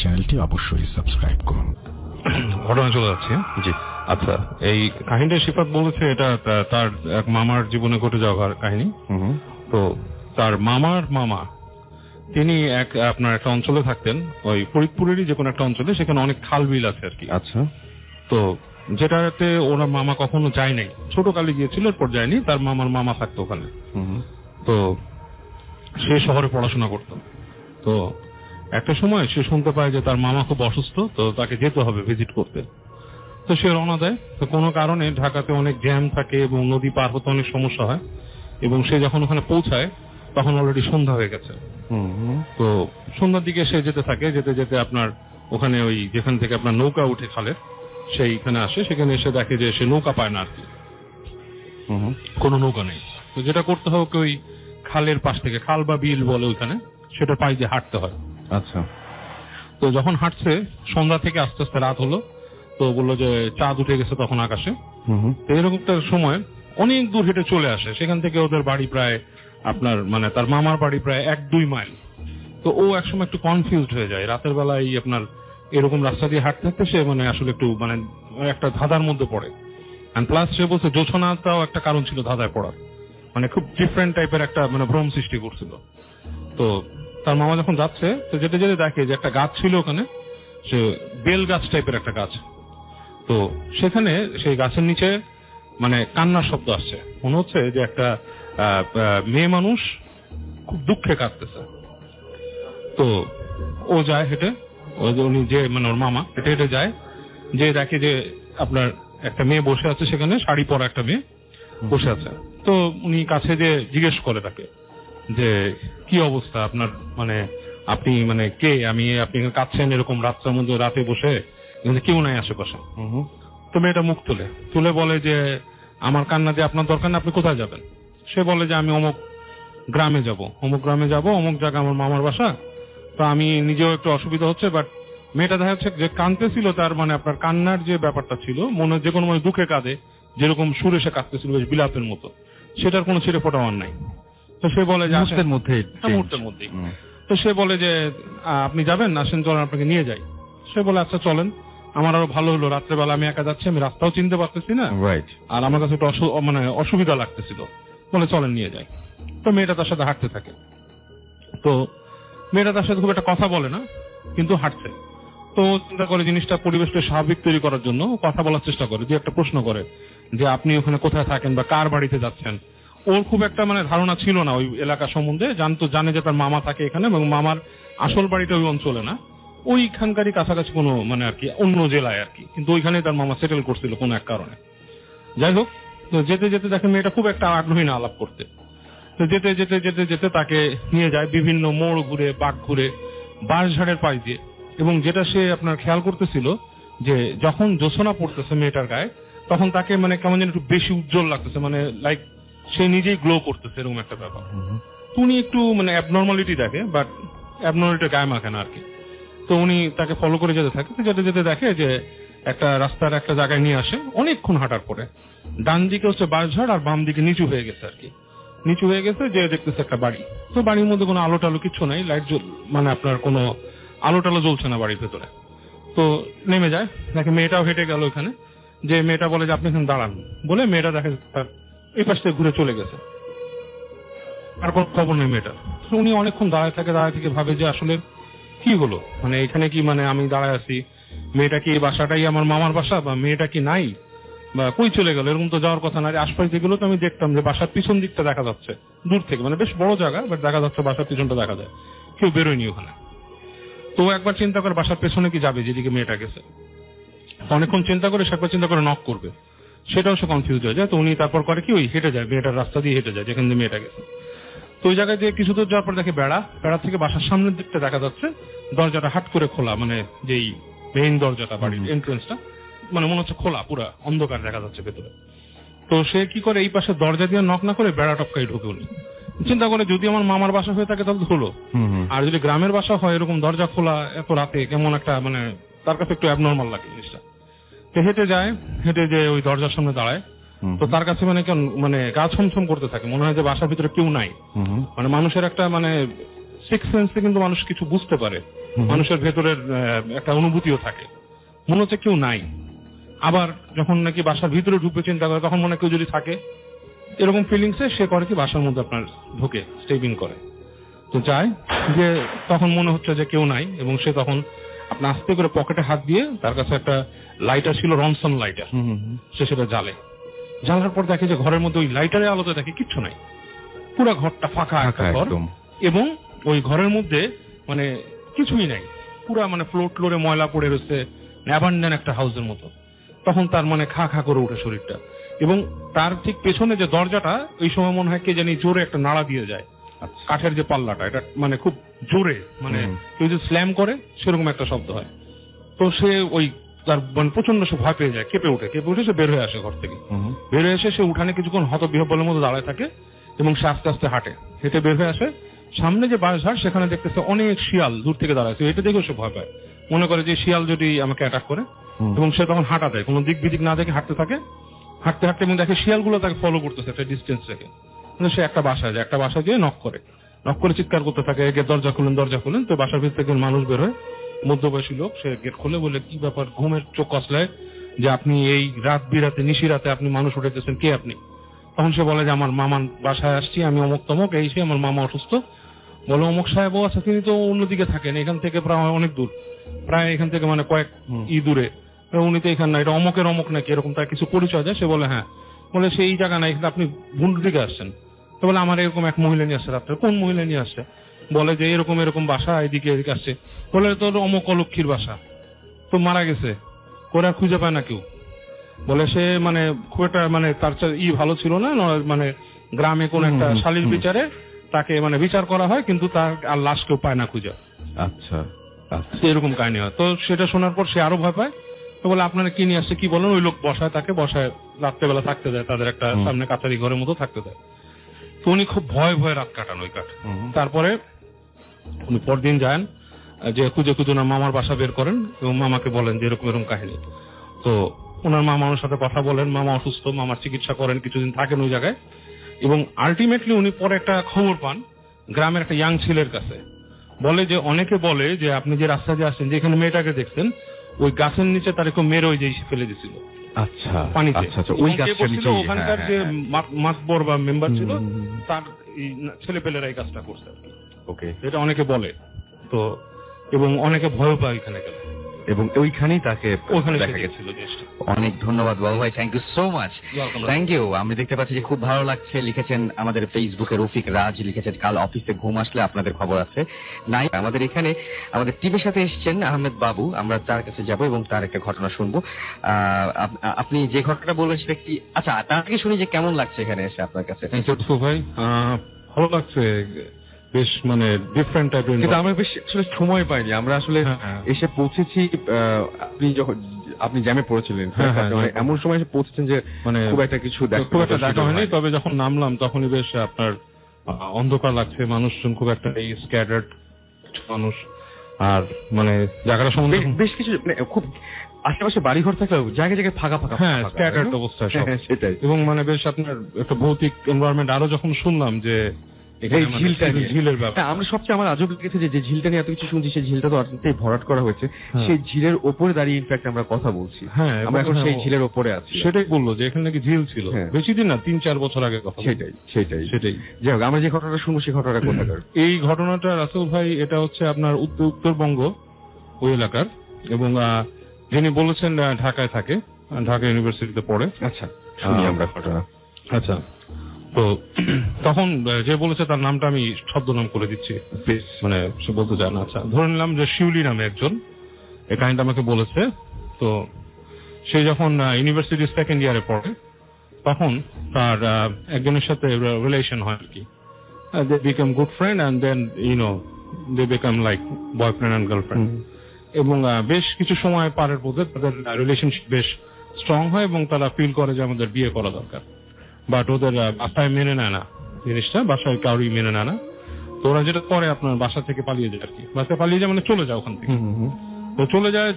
চ্যানেলটি অবশ্যই সাবস্ক্রাইব করুন। ঘটনা চলে যাচ্ছে। জি, আচ্ছা, এই কাহিনীটা শিফাত বলেছে এটা তার এক মামার জীবনে ঘটে যাওয়ার কাহিনী। তো তার মামার মামা তিনি আপনার একটা অঞ্চলে থাকতেন, ওই ফরিদপুরেরই যে কোনো একটা অঞ্চলে, সেখানে অনেক খাল বিল আছে আর কি। আচ্ছা, তো যেটাতে ওরা মামা কখনো যায় নাই, ছোট কালে গিয়েছিল, এরপর যায়নি। তার মামার মামা থাকতো ওখানে। তো সে শহরে পড়াশোনা করতো। তো একটা সময় সে শুনতে পায় যে তার মামা খুব অসুস্থ, তো তাকে যেতে হবে ভিজিট করতে। তো সে রওনা দেয়। তো কোনো কারণে ঢাকাতে অনেক জ্যাম থাকে এবং নদী পার হতে অনেক সমস্যা হয়, এবং সে যখন ওখানে পৌঁছায় তখন অলরেডি সন্ধ্যা হয়ে গেছে। তো সন্ধ্যার দিকে সে যেতে থাকে, যেতে যেতে আপনার ওখানে ওই যেখান থেকে আপনার নৌকা উঠে খালের সেইখানে আসে। সেখানে এসে দেখে যে সে নৌকা পায় না আর কি, কোনো নৌকা নেই। তো যেটা করতে হবে, ওই খালের পাশ থেকে, খাল বা বিল বলে ওইখানে, সেটা পাই দিয়ে হাঁটতে হয়। আচ্ছা, তো যখন হাঁটছে সন্ধ্যা থেকে আস্তে আস্তে রাত হলো, তো বললো যে চাঁদ উঠে গেছে তখন আকাশে। তো এরকম একটা সময় অনেক দূর হেঁটে চলে আসে। সেখান থেকে ওদের বাড়ি প্রায় আপনার মানে তার মামার বাড়ি প্রায় 1-2 মাইল। তো ও একসময় একটু কনফিউজড হয়ে যায় রাতের বেলায় আপনার এরকম রাস্তা দিয়ে হাঁটতে হাঁটতে। সে মানে আসলে একটু মানে একটা ধাঁধার মধ্যে পড়ে। প্লাস সে বলছে জোছনাটাও একটা কারণ ছিল ধাঁধায় পড়ার, মানে খুব ডিফারেন্ট টাইপের একটা মানে ভ্রম সৃষ্টি করছিল। তো তার মামা যখন যাচ্ছে, তো যেতে যেতে দেখে যে একটা গাছ ছিল ওখানে, সে বেল গাছ টাইপের একটা গাছ। তো সেখানে সেই গাছের নিচে মানে কান্নার শব্দ আসছে, মনে হচ্ছে যে একটা মেয়ে মানুষ খুব দুঃখে কাঁদতেছে। তো ও যায় হেঁটে, উনি যে মানে ওর মামা হেঁটে হেঁটে যায়, যে দেখে যে আপনার একটা মেয়ে বসে আছে সেখানে, শাড়ি পরা একটা মেয়ে বসে আছে। তো উনি কাছে যে জিজ্ঞেস করে তাকে যে কি অবস্থা আপনার, মানে আপনি মানে কে, আপনি কাঁদছেন এরকম রাস্তার মধ্যে রাতে বসে, কেউ নাই আশেপাশে। তো মেয়েটা মুখ তুলে বলে যে আমার কান্না দিয়ে আপনার দরকার না, আপনি কোথায় যাবেন? সে বলে যে আমি অমুক গ্রামে যাব, অমুক জায়গা আমার মামার বাসা। তো আমি নিজেও একটু অসুবিধা হচ্ছে, বাট মেয়েটা দেখা যাচ্ছে যে কাঁদতেছিল, তার মানে আপনার কান্নার যে ব্যাপারটা ছিল, মনে যে কোনো মানে দুঃখে কাঁদে, যেরকম সুরে সে কাঁদতেছিল বেশ বিলাপের মতো, সেটার কোনো ছেড়ে ফোটাবার নাই। তো সে বলে যে মুহূর্তের মধ্যেই। তো সে বলে যে আপনি যাবেন, আসেন চলেন আপনাকে নিয়ে যাই। সে বলে আচ্ছা চলেন। আমার আরো ভালো হলো, রাত্রেবেলা আমি একা যাচ্ছি, আমি রাস্তাও চিনতে পারতেছি না, আর আমার কাছে একটু মানে অসুবিধা লাগতেছিল, বলে চলেন নিয়ে যাই। তো মেয়েটা তার সাথে হাঁটতে থাকে। তো মেয়েটা তার সাথে খুব একটা কথা বলে না, কিন্তু হাঁটছে। তো চিন্তা করে জিনিসটা পরিবেশটা স্বাভাবিক তৈরি করার জন্য কথা বলার চেষ্টা করে, যে একটা প্রশ্ন করে যে আপনি ওখানে কোথায় থাকেন বা কার বাড়িতে যাচ্ছেন। ওর খুব একটা মানে ধারণা ছিল না ওই এলাকা সম্বন্ধে, জানে যে তার মামা থাকে এখানে, এবং মামার আসল বাড়িটা ওই অঞ্চলে না, ওইখানকারই কাছাকাছি কোনো মানে আর কি অন্য জেলায় আর কি, কিন্তু ওইখানে তার মামা সেটেল করছিল কোনো এক কারণে। যাই হোক, তো যেতে যেতে দেখেন মেয়েটা খুব একটা আগ্রহী না আলাপ করতে। তো যেতে যেতে যেতে যেতে তাকে নিয়ে যায় বিভিন্ন মোড় ঘুরে, বাঁক ঘুরে, বাঁশঝাড়ের পাশ দিয়ে। এবং যেটা সে আপনার খেয়াল করতেছিল যে যখন জোছনা পড়তেছে মেয়েটার গায়ে, তখন তাকে মানে কেমন যেন একটু বেশি উজ্জ্বল লাগতেছে, মানে লাইক সে নিজেই গ্লো করতেছে, এরকম একটা ব্যাপার। উনি একটু মানে অ্যাবনর্মালিটি দেখে, বাট অ্যাবনর্মালিটি গায়ে মাখে না আর কি। তো উনি তাকে ফলো করে যেতে থাকে। যেতে যেতে দেখে যে একটা রাস্তার একটা জায়গায় নিয়ে আসে। অনেকক্ষণ হাঁটার পরে ডান দিকে হচ্ছে বাঁশঝাড়, আর বাম দিকে নিচু হয়ে গেছে আর কি, নিচু হয়ে গেছে, যে দেখতেছে একটা বাড়ি। তো বাড়ির মধ্যে কোনো আলো টালো কিচ্ছু নাই, লাইট মানে আপনার কোনো আলো টালো জ্বলছে না বাড়ির ভেতরে। তো নেমে যায়, দেখে মেয়েটাও হেঁটে গেল ওখানে। যে মেয়েটা বলে যে আপনি এখানে দাঁড়ান, বলে মেয়েটা দেখে তার এই পাশ থেকে ঘুরে চলে গেছে, আর কোনো খবর নেই মেয়েটার। উনি অনেকক্ষণ দাঁড়ায় থেকে ভাবে যে আসলে কি হলো, মানে এখানে কি মানে আমি দাঁড়ায় আছি, মেয়েটা কি এই বাসাটাই আমার মামার বাসা, বা মেয়েটা কি নাই, বা কই চলে গেল, এরকম তো যাওয়ার কথা না। আশপাশ যেগুলো তো আমি দেখতাম যে বাসার পিছন দিকটা দেখা যাচ্ছে দূর থেকে, মানে বেশ বড় জায়গা, বাট দেখা যাচ্ছে বাসার পিছনটা দেখা যায়, কেউ বেরোয়নি ওখানে। তো একবার চিন্তা করে বাসার পেছনে কি যাবে যেদিকে মেয়েটা গেছে। অনেকক্ষণ চিন্তা করে সে একবার চিন্তা করে নক করবে, সেটাও সে কনফিউজ হয়ে যায়। তো উনি তারপর করে কি ওই হেঁটে যায়, মেয়েটার রাস্তা দিয়ে হেঁটে যায় যেখান দিয়ে মেয়েটা গেছে। তো ওই জায়গায় যে কিছু দূর যাওয়ার পর দেখে বেড়া থেকে বাসার সামনের দিকটা দেখা যাচ্ছে দরজাটা হাট করে খোলা, মানে যেই মেইন দরজাটা, বাড়ির এন্ট্রেন্সটা, মানে মনে হচ্ছে খোলা, পুরা অন্ধকার দেখা যাচ্ছে ভেতরে। তো সে কি করে এই পাশে দরজা দিয়ে নক না করে বেড়া টপকাই ঢুকে উনি চিন্তা করে যদি আমার মামার বাসা হয়ে থাকে তাহলে হলো, আর যদি গ্রামের বাসা হয় এরকম দরজা খোলা এত রাতে কেমন একটা মানে তার কাছে একটু অ্যাবনর্মাল লাগে জিনিসটা। তো হেঁটে যায়, হেঁটে যে ওই দরজার সামনে দাঁড়ায়। তো তার কাছে মানে কেন মানে গা ছমছম করতে থাকে, মনে হয় যে বাসার ভিতরে কেউ নাই, মানে মানুষের একটা মানে সিক্স সেন্সে কিন্তু মানুষ কিছু বুঝতে পারে, মানুষের ভেতরের একটা অনুভূতিও থাকে, মনে হচ্ছে কেউ নাই। আবার যখন নাকি বাসার ভিতরে ঢুকবে চিন্তা করে, তখন মনে হয় কেউ যদি থাকে, এরকম ফিলিংসে সে করে কি বাসার মধ্যে আপনার ঢুকে স্টেপিং করে। তো যায় যে তখন মনে হচ্ছে যে কেউ নাই, এবং সে তখন আপনার আস্তে করে পকেটে হাত দিয়ে, তার কাছে একটা লাইটার ছিল, রনসন লাইটার, সে সেটা জ্বালার পর দেখে যে ঘরের মধ্যে ওই লাইটারের আলোতে দেখে কিচ্ছু নাই, পুরো ঘরটা ফাঁকা একটা ঘর, এবং ওই ঘরের মধ্যে মানে কিছুই নাই, পুরা মানে ফ্লোরে ময়লা পড়ে রয়েছে, অ্যাবান্ডেন একটা হাউসের মতো। তখন তার মানে খা খা করে ওঠে শরীরটা, এবং তার ঠিক পেছনে যে দরজাটা, ওই সময় মনে হয় কে জানি জোরে একটা নাড়া দিয়ে যায়, কাঠের যে পাল্লাটা, এটা মানে খুব জোরে, মানে কেউ যদি স্ল্যাম করে সেরকম একটা শব্দ হয়। তো সে ওই তার মানে প্রচন্ড সে ভয় পেয়ে যায়, কেঁপে উঠে সে বের হয়ে আসে ঘর থেকে। বের হয়ে এসে সে উঠানে কিছুক্ষণ হতবিহ্বলের মতো দাঁড়ায় থাকে, এবং সে আস্তে আস্তে হেঁটে বের হয়ে আসে। সামনে যে বাঁশঝাড়, সেখানে দেখতেছে অনেক শিয়াল দূর থেকে দাঁড়াচ্ছে, এটা দেখেও সে ভয় পায়, মনে করে যে শিয়াল যদি আমাকে অ্যাটাক করে, এবং সে তখন হাঁটা দেয়, কোনো দিক বিদিক না দেখে হাঁটতে থাকে, হাঁটতে এবং দেখে শিয়ালগুলো তাকে ফলো করতেছে একটা ডিস্টেন্স থেকে। সে একটা বাসায় গিয়ে নক করে চিৎকার করতে থাকে, দরজা খুলেন। তো বাসার ভিতর থেকে মানুষ বের হয়, মধ্যবয়সী লোক, সে গেট খুলে বলে, কি ব্যাপার, ঘুমের চোখ কসলায় যে আপনি এই রাত বিরাতে নিশি রাতে আপনি মানুষ উঠেছেন, কে আপনি? তখন সে বলে যে আমার মামার বাসায় আসছি, আমি অমুক তমক, এই সে, আমার মামা অসুস্থ। বলে অমুক সাহেব আছে, তিনি তো অন্যদিকে থাকেন, এখান থেকে প্রায় অনেক দূর, প্রায় এখান থেকে মানে কয়েক দূরে, উনি তো এখানে না, এটা অমকের অমক নাকি, এরকম তার কিছু পরিচয় দেয়। সে বলে হ্যাঁ, বলে সেই জায়গা না, এখানে আপনি ভুল দিকে আসছেন। তো বলে আমার এরকম এক মহিলা নিয়ে আসছে রাত্রে। কোন মহিলা নিয়ে আসছে? বলে যে এরকম বাসা, এদিকে আসছে। বলে তোর অমক অলক্ষীর বাসা, তো মারা গেছে, ওরা খুঁজে পায় না কেউ। বলে সে মানে খুব একটা মানে তার ভালো ছিল না, মানে গ্রামে কোন একটা শালীর বিচারে তাকে মানে বিচার করা হয়, কিন্তু তার আর লাশ কেউ পায় না খুঁজে। আচ্ছা, এরকম কাহিনী হয়। তো সেটা শোনার পর সে আরো ভয় পায়। তো বলে আপনারা কি নিয়ে আসছে, কি বলেন? ওই লোক তাকে বসায় রাত্রেবেলা থাকতে দেয়, তাদের একটা সামনে কাছারি ঘরের মতো থাকতে দেয়। তো উনি খুব ভয়ে রাত কাটান ওই কাঠ। তারপরে উনি পরদিন যান, যে খুঁজে ওনার মামার বাসা বের করেন, এবং মামাকে বলেন যে এরকম কাহিনী। তো ওনার মামার সাথে কথা বলেন, মামা অসুস্থ, মামার চিকিৎসা করেন, কিছুদিন থাকেন ওই জায়গায়, এবং আলটিমেটলি উনি পরে একটা খবর পান গ্রামের একটা ইয়াং ছেলের কাছে। অনেকে বলে যে আপনি যে রাস্তা দিয়ে আসছেন, যেখানে মেয়েটাকে দেখছেন, ওই গাছের নিচে তার একটু মেরে ওই যে ফেলে দিছিল। আচ্ছা, পানিতে। ওই গাছটা নিচে ওখানকার যে মাতবর বা মেম্বার ছিল, তার ছেলে পেলেরা এই কাজটা করছে। ওকে, এটা অনেকে বলে। তো এবং অনেকে ভয় পায় ওইখানে গেলে, এবং ওইখানেই তাকে ওখানে দেখা গেছিল। অনেক ধন্যবাদ বাবু ভাই, thank you so much. Thank you. আমি দেখতে পাচ্ছি যে খুব ভালো লাগছে, লিখেছেন আমাদের ফেসবুকে রফিক রাজ, লিখেছেন কাল অফিসে ঘুম আসলে আপনাদের খবর আছে নাই। আমাদের এখানে আমাদের টিমের সাথে এসেছেন আহমেদ বাবু, আমরা তার কাছে যাব এবং তার একটা ঘটনা শুনবো। আপনি যে ঘটনাটা বলবেন সেটা কি? আচ্ছা, তার আগে শুনি যে কেমন লাগছে এখানে এসে আপনার কাছে। ভাই ভালো লাগছে, বেশ মানে ডিফারেন্ট টাইপের। কিন্তু আমরা বেশ আসলে সময় পাইনি, আমরা আসলে এসে পৌঁছেছি আপনি জ্যামে পড়েছিলেন, এমন সময় এসে পৌঁছেছেন যে মানে খুব একটা কিছু দেখা হয়নি। তবে যখন নামলাম তখনই বেশ আপনার অন্ধকার লাগছে, মানুষজন খুব একটা স্ক্যাটার্ড মানুষ, আর মানে জায়গাটা সম্বন্ধে বেশ কিছু খুব আশেপাশে বাড়িঘর থাকলেও জায়গায় জায়গায় ফাঁকা স্ক্যাটার্ড অবস্থা, সেটাই। এবং মানে বেশ আপনার একটা ভৌতিক এনভায়রনমেন্ট। আরো যখন শুনলাম যে ঝিলের ব্যাপার, আমরা সবচেয়ে আমার আজব লেগেছে যে ঝিলটা নিয়ে এত কিছু শুনছি, সেই ঝিলটা তো অনেকটাই ভরাট করা হয়েছে, সেই ঝিলের ওপরে দাঁড়িয়ে ইনফ্যাক্ট আমরা কথা বলছি। হ্যাঁ, আমরা এখন সেই ঝিলের ওপরে আছি। সেটাই বললো যে এখানে নাকি ঝিল ছিল, বেশি দিন না, 3-4 বছর আগে কথা। সেটাই। যাই হোক, আমরা যে ঘটনাটা শুনবো সেই ঘটনাটা কোথাকার? এই ঘটনাটা রাসেল ভাই, এটা হচ্ছে আপনার উত্তরবঙ্গ ওই এলাকার, এবং যিনি বলেছেন ঢাকায় থাকে, ঢাকা ইউনিভার্সিটিতে পড়ে। আচ্ছা, শুনি আমরা ঘটনা। আচ্ছা, তো তখন যে বলেছে তার নামটা আমি ছদ্মনাম করে দিচ্ছি, মানে সে বলতে চায় না। আচ্ছা, ধরে নিলাম যে শিউলি নামে একজন এই কাহিনীটা আমাকে বলেছে। তো সে যখন ইউনিভার্সিটির সেকেন্ড ইয়ারে পড়ে, তখন তার একজনের সাথে রিলেশন হয় আর কি। They become good friend, and then they become like boyfriend and girlfriend. এবং বেশ কিছু সময় পারের পথে তাদের রিলেশনশিপ বেশ স্ট্রং হয়, এবং তারা ফিল করে যে আমাদের বিয়ে করা দরকার। বাট ওদের বাসায় মেনে নেয় না জিনিসটা, বাসায় কাউরি মেনে নেয় না। তো ওরা যেটা করে আপনার বাসা থেকে পালিয়ে যায় আর কি, বাসায় পালিয়ে যায় মানে চলে যায় ওখান থেকে। তো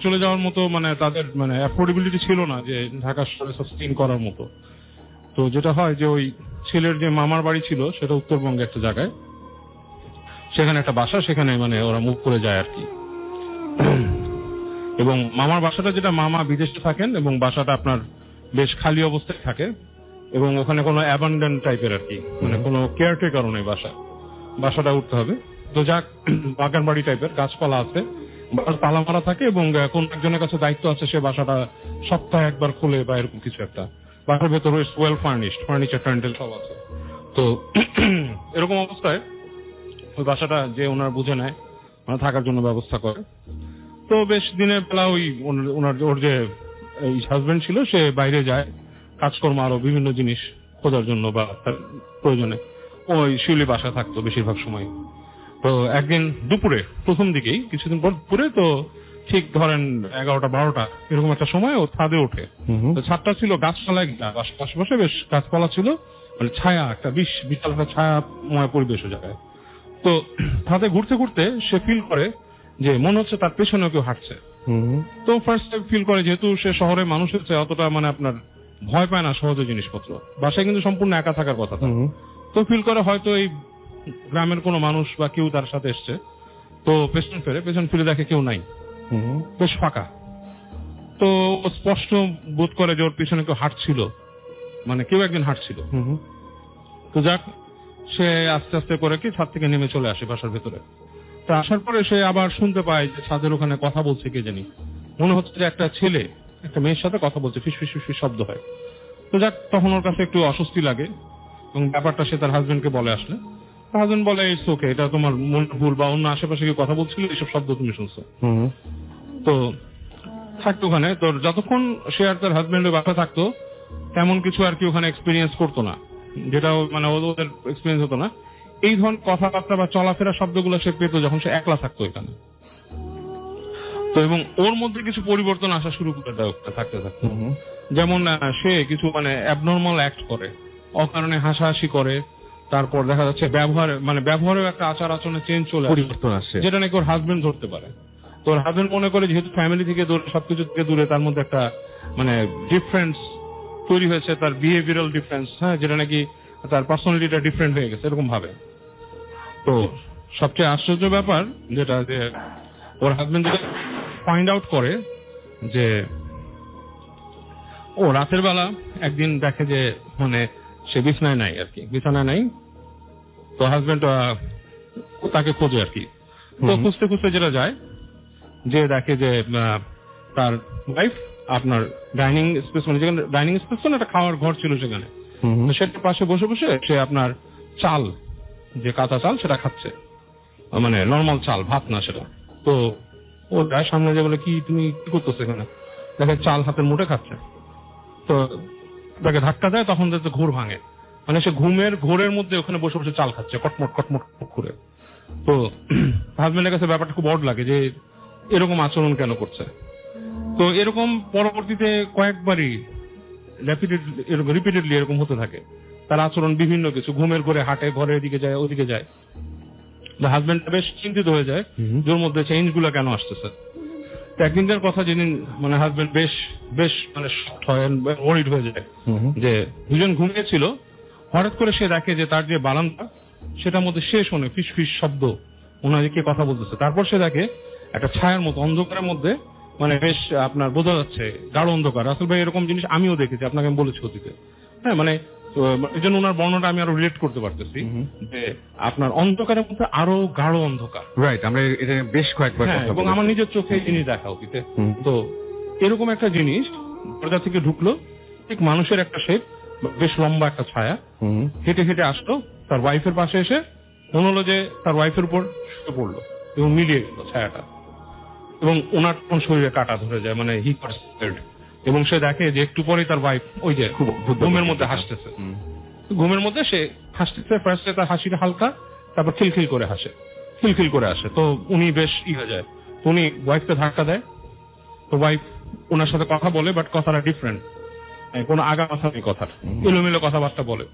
চলে যাওয়ার মতো মানে তাদের মানে অ্যাফোর্ডেবিলিটি ছিল না যে ঢাকা শহরে সাস্টেইন করার মতো। তো যেটা হয় যে ওই ছেলের যে মামার বাড়ি ছিল সেটা উত্তরবঙ্গে একটা জায়গায়, সেখানে একটা বাসা, সেখানে মানে ওরা মুভ করে যায় আর কি। এবং মামার বাসাটা, যেটা মামা বিদেশে থাকেন এবং বাসাটা আপনার বেশ খালি অবস্থায় থাকে এবং ওখানে কোনো অ্যাবান্ডেন্ট টাইপের আর কি, মানে কোনো কেয়ারটেকার নেই বাসাটা উঠতে হবে। তো যাক, বাগান বাড়ি টাইপের, গাছপালা আছে, তালা মারা থাকে এবং কোন একজনের কাছে দায়িত্ব আছে সে বাসাটা সপ্তাহে একবার খোলে বা এরকম কিছু একটা। বাসার ভেতরে ওয়েল ফার্নিশড, ফার্নিচার টার্নিচার সব আছে। তো এরকম অবস্থায় ওই বাসাটা যে ওনার বুঝে নেয়, মানে থাকার জন্য ব্যবস্থা করে। তো বেশ দিনের বেলা ওই ওর যে হাজবেন্ড ছিল সে বাইরে যায় কাজকর্ম আরো বিভিন্ন জিনিস খোঁজার জন্য বা তার প্রয়োজনে। ওই শিউলি বাসা থাকতো বেশিরভাগ সময়। তো একদিন দুপুরে, প্রথম দিকেই কিছুদিন পর দুপুরে, তো ঠিক ধরেন 11টা-12টা এরকম একটা সময় ও ছাদে ওঠে। তো ছাদটা ছিল গাছপালা, আশেপাশে বেশ গাছপালা ছিল, মানে ছায়া, একটা বিশাল একটা ছায়াময় পরিবেশ ও জায়গায়। তো ছাদে ঘুরতে ঘুরতে সে ফিল করে যে মনে হচ্ছে তার পেছনে কেউ হাঁটছে। তো ফার্স্ট ফিল করে, যেহেতু সে শহরে মানুষ হচ্ছে, অতটা মানে আপনার ভয় পায় না সহজে জিনিসপত্র, বাসায় কিন্তু সম্পূর্ণ একা থাকার কথা। তো ফিল করে হয়তো এই গ্রামের কোনো মানুষ বা কেউ তার সাথে এসছে। তো পেছন ফিরে দেখে কেউ নাই, বেশ ফাঁকা। তো স্পষ্ট বোধ করে যে ওর পিছনে কেউ হাঁটছিল, মানে কেউ একজন হাঁটছিল। তো যাক, সে আস্তে আস্তে করে কি ছাদ থেকে নেমে চলে আসে বাসার ভেতরে। তো আসার পরে সে আবার শুনতে পায় যে ছাদের ওখানে কথা বলছে কে জানি, মনে হচ্ছে যে একটা ছেলে একটা মেয়ের সাথে কথা বলছে, ফিস ফিস ফিস শব্দ হয়। তো যাক, তখন ওর কাছে একটু অস্বস্তি লাগে এবং ব্যাপারটা সে তার হাজবেন্ডকে বলে আসলে। হাজবেন্ড বলে, ইটস ওকে, এটা তোমার মন ভুল, বা অন্য আশেপাশে কেউ কথা বলছিল, এইসব শব্দ তুমি শুনছো। তো থাকতো ওখানে। তো যতক্ষণ সে আর তার হাজবেন্ডের বাসা থাকতো তেমন কিছু আর কি ওখানে এক্সপিরিয়েন্স করতো না, যেটা মানে ওদের এক্সপিরিয়েন্স হতো না। এই ধরনের কথাবার্তা বা চলাফেরা শব্দগুলো সে পেত যখন সে একলা থাকতো এখানে। তো এবং ওর মধ্যে কিছু পরিবর্তন আসা শুরু করে দেয় থাকতে থাকতে। যেমন সে কিছু মানে অ্যাবনর্মাল অ্যাক্ট করে, অকারণে হাসাহাসি করে, তারপর দেখা যাচ্ছে ব্যবহারেও একটা আচার আচরণে চেঞ্জ চলে পরিবর্তন আসে, যেটা নাকি ওর হাজবেন্ড ধরতে পারে। তো ওর হাজবেন্ড মনে করে যেহেতু ফ্যামিলি থেকে দূরে, সবকিছু থেকে দূরে, তার মধ্যে একটা মানে ডিফারেন্স তৈরি হয়েছে, তার বিহেভিয়ারাল ডিফারেন্স, হ্যাঁ, যেটা নাকি তার পার্সোনালিটিটা ডিফারেন্ট হয়ে গেছে এরকম ভাবে। তো সবচেয়ে আশ্চর্য ব্যাপার যেটা, যে ওর হাজবেন্ড যেটা ফাইন্ড আউট করে যে ও রাতের বেলা একদিন দেখে যে মানে সে বিছানায় নাই আর কি, বিছানায় নাই। তো হাজবেন্ড তাকে খোঁজে আর কি। তো খুঁজতে খুঁজতে যেটা যায়, যে দেখে যে তার ওয়াইফ আপনার ডাইনিং স্পেস, মানে যেখানে ডাইনিং স্পেস একটা খাওয়ার ঘর ছিল সেখানে, সেটার পাশে বসে বসে সে আপনার চাল, যে কাঁচা চাল, সেটা খাচ্ছে, মানে নর্মাল চাল, ভাত না সেটা। তো ও যায় সামনে, যে বলে, কি তুমি কি করতেছো এখানে? দেখে চাল হাতের মুঠে খাচ্ছে। তো তাকে ধাক্কা দেয়, তখন যাতে ঘোর ভাঙে, মানে সে ঘোরের মধ্যে ওখানে বসে বসে চাল খাচ্ছে কটমট কটমট করে। তো হাজবেন্ডের কাছে ব্যাপারটা খুব অড লাগে যে এরকম আচরণ কেন করছে। তো এরকম পরবর্তীতে কয়েকবারই রিপিটেডলি এরকম হতে থাকে। তার আচরণ বিভিন্ন কিছু, ঘুমের ঘরে হাঁটে, ঘরের এদিকে যায় ওদিকে যায়। হাজবেন্ড বেশ চিন্তিত হয়ে যায় ওর মধ্যে চেঞ্জ গুলো কেন আসতেছে। তো একদিনকার কথা, যেদিন মানে হাজবেন্ড বেশ মানে শক্ট হয়, ওয়ারিড হয়ে যায় যে দুজন ঘুমিয়েছিল, হঠাৎ করে সে দেখে যে তার যে বারান্দা, সেটার মধ্যে সে শোনে ফিস ফিস শব্দ, ওনাকে কে কথা বলতেছে। তারপর সে দেখে একটা ছায়ার মতো, অন্ধকারের মধ্যে, মানে বেশ আপনার বোঝা যাচ্ছে গাঢ় অন্ধকার। আসল ভাই এরকম জিনিস আমিও দেখেছি, আপনাকে আমি বলেছি অতীতে, হ্যাঁ, মানে এই জন্য ওনার বর্ণনাটা আমি আরো রিলেট করতে পারতেছি যে আপনার অন্ধকারের মধ্যে আরো গাঢ় অন্ধকার। রাইট, আমরা এটা বেশ কয়েকবার এবং আমার নিজের চোখে এই জিনিস দেখা অতীতে। তো এরকম একটা জিনিস দরজা থেকে ঢুকলো, ঠিক মানুষের একটা শেপ, বেশ লম্বা একটা ছায়া, হেঁটে হেঁটে আসলো তার ওয়াইফের পাশে এসে, মনে হলো যে তার ওয়াইফের উপর শুয়ে পড়লো এবং মিলিয়ে গেল ছায়াটা, এবং ওনার তখন শরীরে কাটা ধরে যায়, মানে হি গট স্কেয়ার্ড। এবং সে দেখে যে একটু পরেই তার ওয়াইফ ওই যে ঘুমের মধ্যে হাসতেছে, ঘুমের মধ্যে সে হাসতেছে। ফার্স্টে তার হাসিটা হালকা, তারপর খিলখিল করে আসে। তো উনি বেশ হয়ে যায়, উনি ওয়াইফকে ধাক্কা দেয়। তো ওয়াইফ ওনার সাথে কথা বলে, বাট কথাটা ডিফারেন্ট, কোনো আগা কথা নেই, কথার এলোমেলো কথাবার্তা বলে।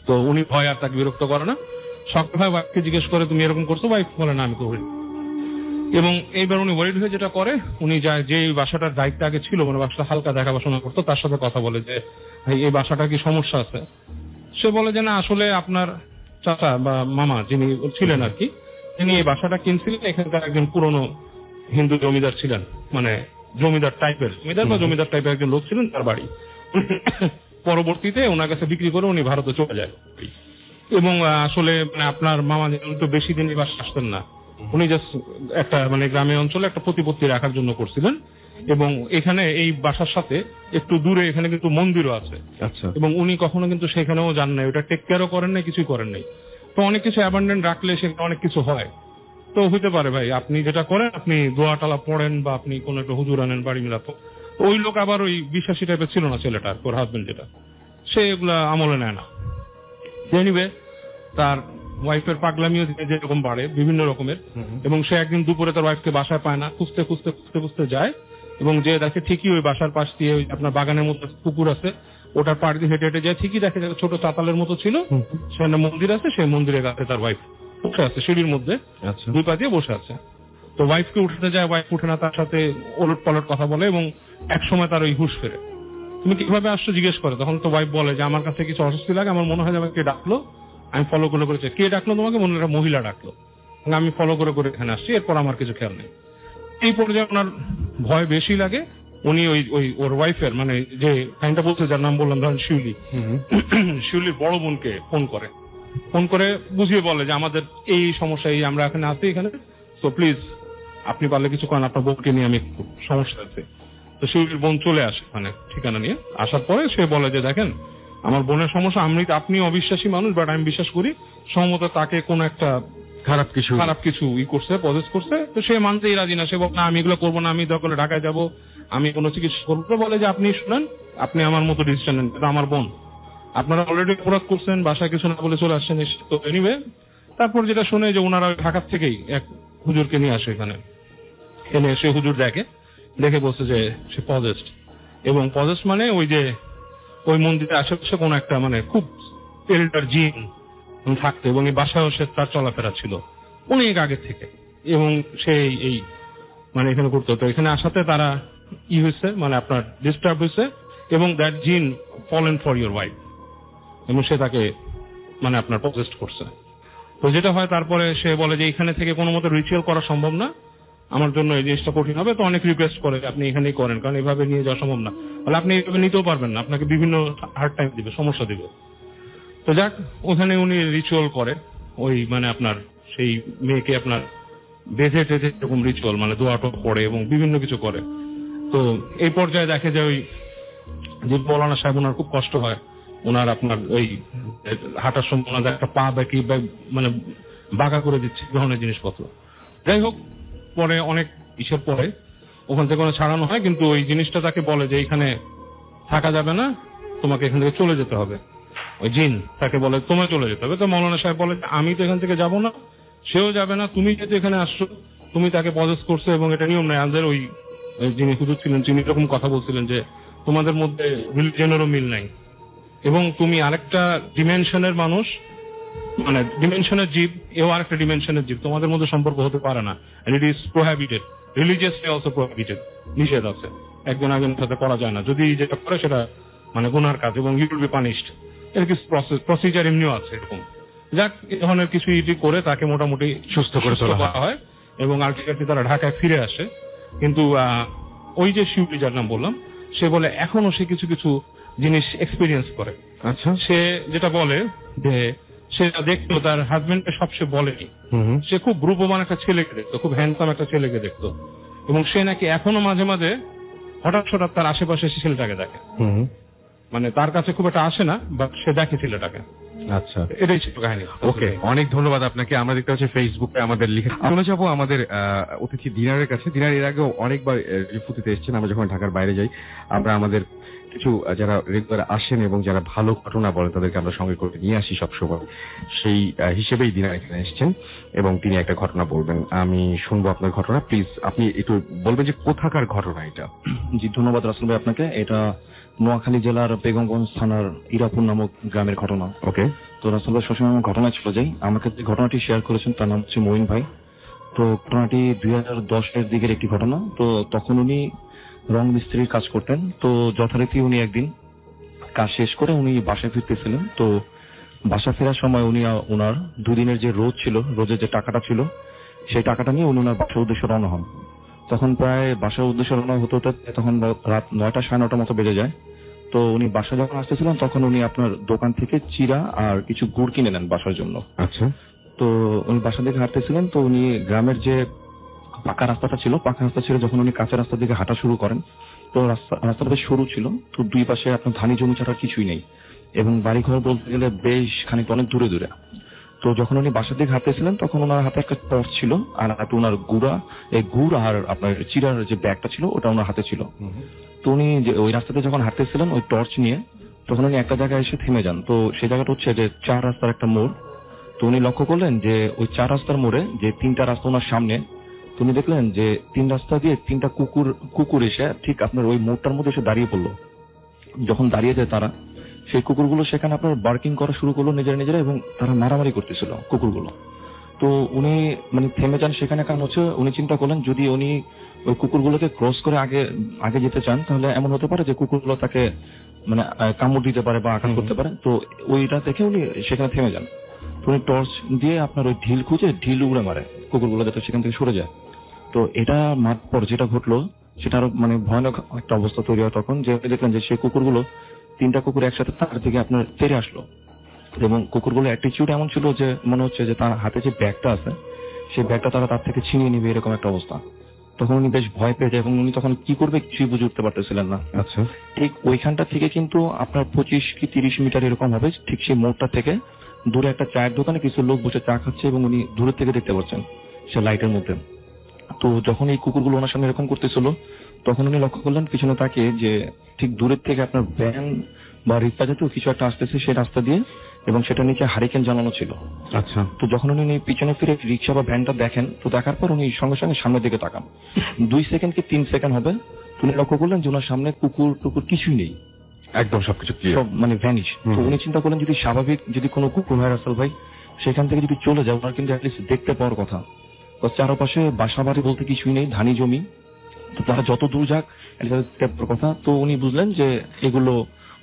তো উনি ভয় আর তাকে বিরক্ত করে না, শক্ত ভাই ওয়াইফকে জিজ্ঞেস করে, তুমি এরকম করছো? ওয়াইফ বলে, না, আমি করি। এবং এইবার উনি ওয়ারিড হয়ে যেটা করে, উনি যায় যে বাসাটার দায়িত্ব আগে ছিল, মানে বাসাটা হালকা দেখাশোনা করতো, তার সাথে কথা বলে যে এই বাসাটার কি সমস্যা আছে। সে বলে যে না, আসলে আপনার চাচা বা মামা যিনি ছিলেন আর কি, তিনি এই বাসাটা কিনছিলেন, এখানকার একজন পুরনো হিন্দু জমিদার ছিলেন, মানে জমিদার টাইপের জমিদার টাইপের একজন লোক ছিলেন, তার বাড়ি। পরবর্তীতে ওনার কাছে বিক্রি করে উনি ভারতে চলে যায়। এবং আসলে মানে আপনার মামা তো বেশি দিন এই বাসা আসতেন না, উনি জাস্ট একটা মানে গ্রামীণ অঞ্চলে একটা প্রতিপত্তি রাখার জন্য করছিলেন। এবং এখানে এই বাসার সাথে একটু দূরে এখানে কিন্তু মন্দিরও আছে। আচ্ছা। এবং উনি কখনো কিন্তু সেখানেও যান নাই, ওটা টেক কেয়ারও করেন নাই, কিছুই করেন নাই। তো অনেক কিছু অ্যাবান্ডেন্ট রাখলে সেখানে অনেক কিছু হয়। তো হইতে পারে ভাই আপনি যেটা করেন, আপনি দোয়া টালা পড়েন বা আপনি কোন একটা হুজুর আনেন বাড়ি মিলাতো। ওই লোক আবার ওই বিশ্বাসী টাইপের ছিল না ছেলেটার, ওর হাজবেন্ড যেটা, সে এগুলা আমলে নেয় না। এনিওয়ে তার ওয়াইফের পাগলামিও যেরকম বাড়ে বিভিন্ন রকমের। এবং সে একদিন দুপুরে তার ওয়াইফকে বাসায় পায় না, খুঁজতে খুঁজতে খুঁজতে খুঁজতে যায় এবং যে দেখে ঠিকই ওই বাসার পাশ দিয়ে ওই আপনার বাগানের মধ্যে পুকুর আছে, ওটার পাড় দিয়ে হেঁটে হেঁটে যায়, ঠিকই দেখে ছোট চাতালের মতো ছিল, সেখানে মন্দির আছে, সেই মন্দিরের কাছে তার ওয়াইফ বসে আছে সিঁড়ির মধ্যে, দুই পা দিয়ে বসে আছে। তো ওয়াইফকে উঠতে যায়, ওয়াইফ উঠে না, তার সাথে ওলট পালট কথা বলে এবং এক সময় তার ওই হুঁশ ফেরে। তুমি কিভাবে আসছো জিজ্ঞেস করে, তখন তো ওয়াইফ বলে যে আমার কাছে কিছু অস্বস্তি লাগে, আমার মনে হয় যে আমাকে ডাকলো, আমি ফলো করে করেছি। কে ডাকলো তোমাকে? মনে হয় মহিলা ডাকলো, আমি ফলো করে করে এখানে আসছি, এরপর আমার কিছু খেয়াল নেই। এই পর্যায়ে ওনার ভয় বেশি লাগে। উনি ওই ওর ওয়াইফের মানে যে কাহিনীটা বলছে, যার নাম বললাম ধরেন শিউলি, শিউলির বড় বোনকে ফোন করে বুঝিয়ে বলে যে আমাদের এই সমস্যা, এই আমরা এখানে আছি এখানে, তো প্লিজ আপনি পারলে কিছু করেন, আপনার বোনকে নিয়ে আমি একটু সমস্যা আছে। তো শিউলির বোন চলে আসে মানে ঠিকানা নিয়ে। আসার পরে সে বলে যে দেখেন আমার বোনের সমস্যা, আপনি অবিশ্বাসী মানুষ, বাট আমি বিশ্বাস করি সম্ভবত তাকে কোন একটা খারাপ কিছু করছে, পজেস করছে। তো সে মানতেই রাজি না, সে বলে না আমি এগুলো করবো না, আমি দরকার ঢাকায় যাবো, আমি কোনো চিকিৎসা করবো। বলে যে আপনি শুনেন, আপনি আমার মতো ডিসিশন নেন, এটা আমার বোন, আপনারা অলরেডি অপরাধ করছেন, বাসায় কিছু না বলে চলে আসছেন। তো এনিওয়ে তারপর যেটা শুনে যে ওনারা ঢাকার থেকেই এক হুজুরকে নিয়ে আসে এখানে, এনে সে হুজুর দেখে বলছে যে সে পজেস্ট। এবং পজেস্ট মানে ওই যে ওই মন্দিরের আশেপাশে কোন একটা মানে খুব এল্ডার জিন থাকতো এবং এই বাসায়ও সে তার চলাফেরা ছিল অনেক আগে থেকে। এবং সে এই মানে এখানে করতে হতো, এখানে আসাতে তারা হয়েছে মানে আপনার ডিস্টার্ব হয়েছে এবং দ্যাট জিন ফলেন ফর ইউর ওয়াইফ, এবং সে তাকে মানে আপনার পজেস্ট করছে। তো যেটা হয় তারপরে সে বলে যে এখানে থেকে কোনো মতো রিচুয়াল করা সম্ভব না, আমার জন্য এই জিনিসটা কঠিন হবে। তো অনেক রিকোয়েস্ট করে আপনি এখানেই করেন, কারণ এভাবে নিয়ে যাওয়া সম্ভব না, তাহলে আপনি এইভাবে নিতেও পারবেন না, আপনাকে বিভিন্ন হার্ড টাইম দিবে, সমস্যা দিবে। তো যাক ওখানে উনি রিচুয়াল করে, ওই মানে আপনার সেই মেয়েকে আপনার বেঁধে টেধে এরকম রিচুয়াল মানে দোয়াটো পড়ে এবং বিভিন্ন কিছু করে। তো এই পর্যায়ে দেখে যে ওই যে মৌলানা সাহেব ওনার খুব কষ্ট হয়, ওনার আপনার ওই হাঁটার সময় ওনাদের একটা পা ব্যাকি মানে বাঁকা করে দিচ্ছে ধরনের জিনিসপত্র। যাই হোক পরে অনেক ইসের পরে ওখান থেকে ছাড়ানো হয়, কিন্তু ওই জিনিসটা তাকে বলে যে এখানে থাকা যাবে না, তোমাকে এখান থেকে চলে যেতে হবে। ওই জিন তাকে বলে তোমায় চলে যেতে হবে। তো মৌলানা সাহেব বলে আমি তো এখান থেকে যাবো না, সেও যাবে না, তুমি যেহেতু এখানে আসছো তুমি তাকে পজেস করছো এবং এটা নিয়ম নেই। আমাদের ওই যিনি হুজুর ছিলেন তিনি এরকম কথা বলছিলেন যে তোমাদের মধ্যে রিলিজিয়নেরও মিল নাই এবং তুমি আরেকটা ডিমেনশনের মানুষ, মানে ডিমেনশনের জীব, এও আরেকটা ডিমেনশনের জীব, তোমাদের মধ্যে সম্পর্ক হতে পারে না। It is prohibited, religiously also prohibited, নিষেধ আছে, একজন একজনের সাথে করা যায় না, যদি যেটা করে সেটা মানে গুনার কাজ এবং ইউ উইল বি পানিশড। এর কিছু প্রসিজার এমনিও আছে এরকম। যাক এই ধরনের কিছু ইডি করে তাকে মোটামুটি সুস্থ করে তোলা হয় এবং আলটিমেটলি তারা ঢাকায় ফিরে আসে। কিন্তু ওই যে শিউলি যার নাম বললাম সে বলে এখনো সে কিছু কিছু জিনিস এক্সপিরিয়েন্স করে। আচ্ছা, সে যেটা বলে যে সে দেখতো তার হাজবেন্ডকে সব সে বলেনি, সে খুব রূপবান একটা ছেলেকে দেখতো, খুব হ্যান্ডসাম একটা ছেলেকে দেখতো এবং সে নাকি এখনো মাঝে মাঝে হঠাৎ হঠাৎ তার আশেপাশে সে ছেলেটাকে দেখে, মানে তার কাছে খুব একটা আসে না বাট সে দেখে ছেলেটাকে। আচ্ছা, এটাই ছিল কাহিনী। ওকে, অনেক ধন্যবাদ আপনাকে। আমরা দেখতে পাচ্ছি ফেসবুকে আমাদের লিখে চলে যাবো আমাদের অতিথি দিনারের কাছে। দিনার এর আগেও অনেকবার রিফুতিতে এসেছেন, আমরা যখন ঢাকার বাইরে যাই আমরা আমাদের কিছু যারা রেগুলার আসেন এবং যারা ভালো ঘটনা বলেন তাদেরকে আমরা সঙ্গে করে নিয়ে আসি সবসময়, সেই হিসেবেই দিনার এখানে এসেছেন এবং তিনি একটা ঘটনা বলবেন। আমি শুনবো আপনার ঘটনা, প্লিজ আপনি একটু বলবেন যে কোথাকার ঘটনা এটা। জি ধন্যবাদ রাসেল ভাই আপনাকে। এটা নোয়াখালী জেলার বেগমগঞ্জ থানার ইরাপুর নামক গ্রামের ঘটনা। ওকে, তো রাসেল ভাই সবসময় ঘটনা চলে যাই। আমাকে যে ঘটনাটি শেয়ার করেছেন তার নাম হচ্ছে মঈন ভাই। তো ঘটনাটি 2010-এর দিকের একটি ঘটনা। তো তখন উনি রং মিস্ত্রির কাজ করতেন। তো যথারীতি উনি একদিন কাজ শেষ করে উনি বাসায় ফিরতেছিলেন। তো বাসা ফেরার সময় উনি ওনার দুদিনের যে রোজ ছিল, রোজের যে টাকাটা ছিল সেই টাকাটা নিয়ে উনি ওনার বাসার উদ্দেশ্যে রওনা হন। তখন প্রায় বাসার উদ্দেশ্যে রওনা হতে হতে তখন রাত 9টা 9:30 মতো বেজে যায়। তো উনি বাসা যখন আসতেছিলেন তখন উনি আপনার দোকান থেকে চিড়া আর কিছু গুড় কিনে নেন বাসার জন্য। আচ্ছা। তো উনি বাসা দিকে হাঁটতেছিলেন, তো উনি গ্রামের যে পাকা রাস্তাটা ছিল, পাকা রাস্তা ছিল, যখন উনি কাঁচা রাস্তার দিকে হাঁটা শুরু করেন, তো রাস্তাটা বেশ সরু ছিল। তো দুই পাশে আপনার ধানি জমি ছাড়া কিছুই নেই, এবং বাড়িঘর বলতে গেলে বেশ খানিকটা অনেক দূরে দূরে। তো যখন উনি বাসার দিকে হাঁটতেছিলেন তখন ওনার হাতে একটা টর্চ ছিল, আর হাতে ওনার গুড় আর আপনার চিড়ার যে ব্যাগটা ছিল ওটা ওনার হাতে ছিল। তো উনি ওই রাস্তাতে যখন হাঁটতেছিলেন ওই টর্চ নিয়ে, তখন উনি একটা জায়গায় এসে থেমে যান। তো সেই জায়গাটা হচ্ছে যে 4 রাস্তার একটা মোড়। তো উনি লক্ষ্য করলেন যে ওই 4 রাস্তার মোড়ে যে 3টা রাস্তা ওনার সামনে, তো উনি দেখলেন যে 3 রাস্তা দিয়ে 3টা কুকুর এসে ঠিক আপনার ওই মোড়টার মধ্যে এসে দাঁড়িয়ে পড়লো। যখন দাঁড়িয়ে যায় তারা, সেই কুকুরগুলো সেখানে আপনার বার্কিং করা শুরু করলো নিজেরা, এবং তারা মারামারি করতেছিল কুকুরগুলো। তো উনি মানে থেমে যান সেখানে, কারণ হচ্ছে উনি চিন্তা করলেন যদি উনি ওই কুকুরগুলোকে ক্রস করে আগে যেতে চান, তাহলে এমন হতে পারে যে কুকুরগুলো তাকে মানে কামড় দিতে পারে বা আঘাত করতে পারে। তো ওইটা দেখে উনি সেখানে থেমে যান। তো উনি টর্চ দিয়ে আপনার ওই ঢিল উড়ে মারে কুকুরগুলো যাতে সেখান থেকে সরে যায়। তো এটা মার পর যেটা ঘটলো সেটা আরো মানে ভয়ানক একটা অবস্থা তৈরি হয় তখন, যে দেখলেন যে সেই কুকুরগুলো 3টা কুকুর একসাথে তার দিকে আপনার তেড়ে আসলো, এবং কুকুরগুলো অ্যাটিটিউড এমন ছিল যে মনে হচ্ছে যে তার হাতে যে ব্যাগটা আছে সেই ব্যাগটা তারা তার থেকে ছিনিয়ে নিবে, এরকম একটা অবস্থা। তখন উনি বেশ ভয় পেয়ে যায়, এবং উনি তখন কি করবে কিছুই বুঝে উঠতে পারতেছিলেন না। আচ্ছা। ঠিক ওইখানটা থেকে কিন্তু আপনার 25 কি 30 মিটার এরকম হবে, ঠিক সেই মোড়টা থেকে দূরে একটা চায়ের দোকানে কিছু লোক বসে চা খাচ্ছে, এবং উনি দূরের থেকে দেখতে পাচ্ছেন সে লাইটের মধ্যে। তো যখন এই কুকুরগুলো ওনার সামনে এরকম করতেছিল, তখন উনি লক্ষ্য করলেন পিছনে তাকে যে ঠিক দূরের থেকে আপনার ভ্যান বা রিক্সা জাতীয় কিছু একটা আসতেছে সেই রাস্তা দিয়ে, এবং সেটা নিচে হারিকেন জ্বালানো ছিল। আচ্ছা। তো যখন উনি পিছনে ফিরে রিক্সা বা ভ্যানটা দেখেন, তো দেখার পর উনি সঙ্গে সঙ্গে সামনের দিকে তাকান। 2 সেকেন্ড কি 3 সেকেন্ড হবে, উনি লক্ষ্য করলেন যে ওনার সামনে কুকুর কিছুই নেই, একদম সবকিছু সব মানে ভ্যানিশ। তো উনি চিন্তা করলেন যদি স্বাভাবিক যদি কোনো কুকুর হয় রাসেল ভাই, সেখান থেকে যদি চলে যায় ওনার কিন্তু অ্যাটলিস্ট দেখতে পাওয়ার কথা। তো চারপাশে বাসা বাড়ি বলতে কিছুই নেই, ধানি জমি। তো তারা যত দূর যাক দেখতে পাওয়ার কথা। তো উনি বুঝলেন যে এগুলো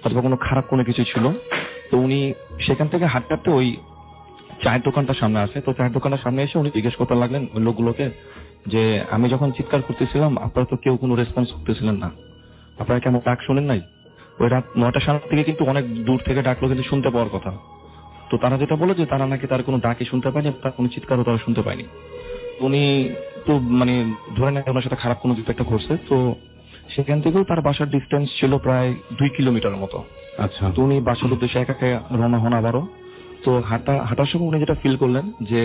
অথবা কোনো খারাপ কোনো কিছু ছিল। তো উনি সেখান থেকে হাঁটতে ওই চায়ের দোকানটার সামনে আসে। তো চায়ের দোকানটার সামনে এসে উনি জিজ্ঞেস করতে লাগলেন ওই লোকগুলোকে যে আমি যখন চিৎকার করতেছিলাম আপনারা তো কেউ কোনো রেসপন্স করতেছিলেন না, আপনারা কেমন ডাক শোনেন নাই? ওই রাত 9টা 9:30 থেকে কিন্তু অনেক দূর থেকে ডাকলো, কিন্তু শুনতে পাওয়ার কথা। তো তারা যেটা বলে যে তারা নাকি তার কোনো ডাকে শুনতে পায়নি, তার কোনো চিৎকারও তারা শুনতে পায়নি। উনি তো মানে ধরে নেন ওনার সাথে খারাপ কোনো কিছু একটা ঘটছে। তো সেখান থেকেও তার বাসার ডিস্টেন্স ছিল প্রায় 2 কিলোমিটার মতো। আচ্ছা। তো উনি বাসার উদ্দেশ্যে একা রওনা হন আবারও। তো হাঁটার সময় উনি যেটা ফিল করলেন যে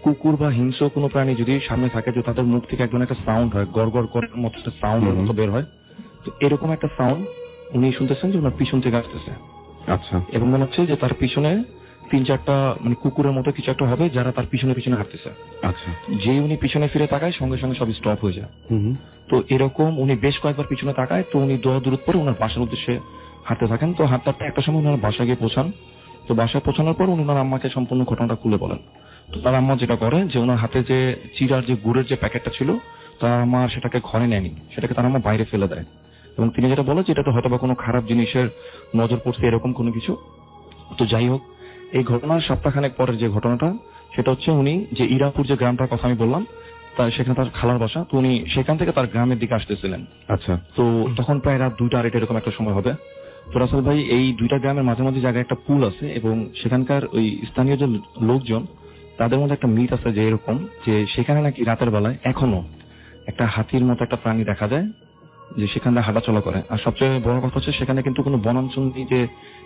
কুকুর বা হিংস্র কোনো প্রাণী যদি সামনে থাকে, যে তাদের মুখ থেকে একজন একটা সাউন্ড হয়, গড় করার মতো একটা সাউন্ড মতো বের হয়। তো এরকম একটা সাউন্ড উনি শুনতেছেন যে ওনার পিছন থেকে আসতেছে। আচ্ছা। এবং মনে হচ্ছে যে তার পিছনে 3-4টা মানে কুকুরের মতো কিছু একটা হবে যারা তার পিছনে হাঁটতেছে। আচ্ছা। যেই উনি পিছনে ফিরে তাকায় সঙ্গে সঙ্গে সব স্টপ হয়ে যায়। তো এরকম উনি বেশ কয়েকবার পিছনে তাকায়। তো উনি দূর পরে ওনার বাসার উদ্দেশ্যে হাঁটতে থাকেন। তো হাঁটতে একটা সময় ওনার বাসায় গিয়ে পৌঁছান। তো বাসায় পৌঁছানোর পর উনি ওনার আম্মাকে সম্পূর্ণ ঘটনাটা খুলে বলেন। তো তার আম্মা যেটা করে যে ওনার হাতে যে চিড়ার যে গুড়ের যে প্যাকেটটা ছিল, তার আম্মা সেটাকে ঘরে নেয়নি, সেটাকে তার আম্মা বাইরে ফেলে দেয়। এবং তিনি যেটা বলে যে এটা তো হয়তো বা কোনো খারাপ জিনিসের নজর পড়ছে, এরকম কোনো কিছু। তো যাই হোক, এই ঘটনার সপ্তাহখানেক পরের যে ঘটনাটা, সেটা হচ্ছে উনি যে ইরাপুর যে গ্রামটার কথা আমি বললাম, সেখানে তার খালার বাসা। তো উনি সেখান থেকে তার গ্রামের দিকে আসতেছিলেন। আচ্ছা। তো তখন প্রায় রাত 2টা 2:30 এরকম একটা সময় হবে। তো রাসেল ভাই এই 2টা গ্রামের মাঝামাঝি জায়গায় একটা পুল আছে, এবং সেখানকার ওই স্থানীয় যে লোকজন তাদের মধ্যে একটা মিথ আছে যে এরকম যে সেখানে নাকি রাতের বেলায় এখনো একটা হাতির মতো একটা প্রাণী দেখা যায় যে সেখানে হাঁটাচলা করে। আর সবচেয়ে বড় কথা হচ্ছে সেখানে কিন্তু কোনো বনাঞ্চল নেই যে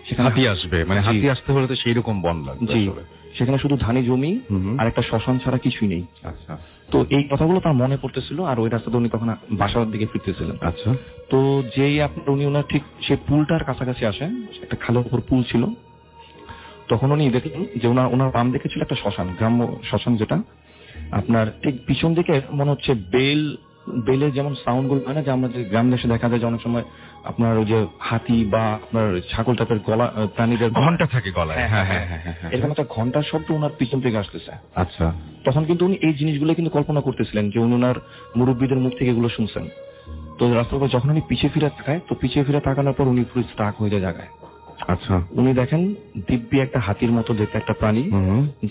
সেখানে হাতি আসবে, মানে হাতি আসতে হলে তো সেই রকম বন লাগবে। জি, সেখানে শুধু ধানি জমি আর একটা শ্মশান ছাড়া কিছুই নেই। আচ্ছা। তো এই কথাগুলো তার মনে পড়তেছিল, আর ওই রাস্তাতে উনি তখন বাসার দিকে ফিরতেছিলেন। আচ্ছা। তো যেই আপনার উনি ওনার ঠিক সেই পুলটার কাছাকাছি আসেন, একটা খালের উপর পুল ছিল, তখন উনি দেখলেন যে ওনার বাম দিকে ছিল একটা শ্মশান, গ্রাম্য শ্মশান, যেটা আপনার ঠিক পিছন দিকে মনে হচ্ছে বেলের যেমন সাউন্ড গুলো হয় না, যে আমরা যে গ্রাম দেশে দেখা যায় যে অনেক সময় আপনার ওই যে হাতি বা আপনার ছাগল টাইপের গলা প্রাণীদের ঘন্টা থাকে গলায়। হ্যাঁ হ্যাঁ হ্যাঁ, এরকম একটা ঘন্টার শব্দ ওনার পিছন থেকে আসতেছে। আচ্ছা। তখন কিন্তু উনি এই জিনিসগুলো কিন্তু কল্পনা করতেছিলেন যে উনি ওনার মুরব্বীদের মুখ থেকে এগুলো শুনছেন। তো রাস্তার পর যখন উনি পিছিয়ে ফিরে তাকায়, তো পিছিয়ে ফিরে তাকানোর পর উনি পুরো স্টাক হয়ে যায় জায়গায়। আচ্ছা। উনি দেখেন দিব্যি একটা হাতির মতো দেখতে একটা প্রাণী,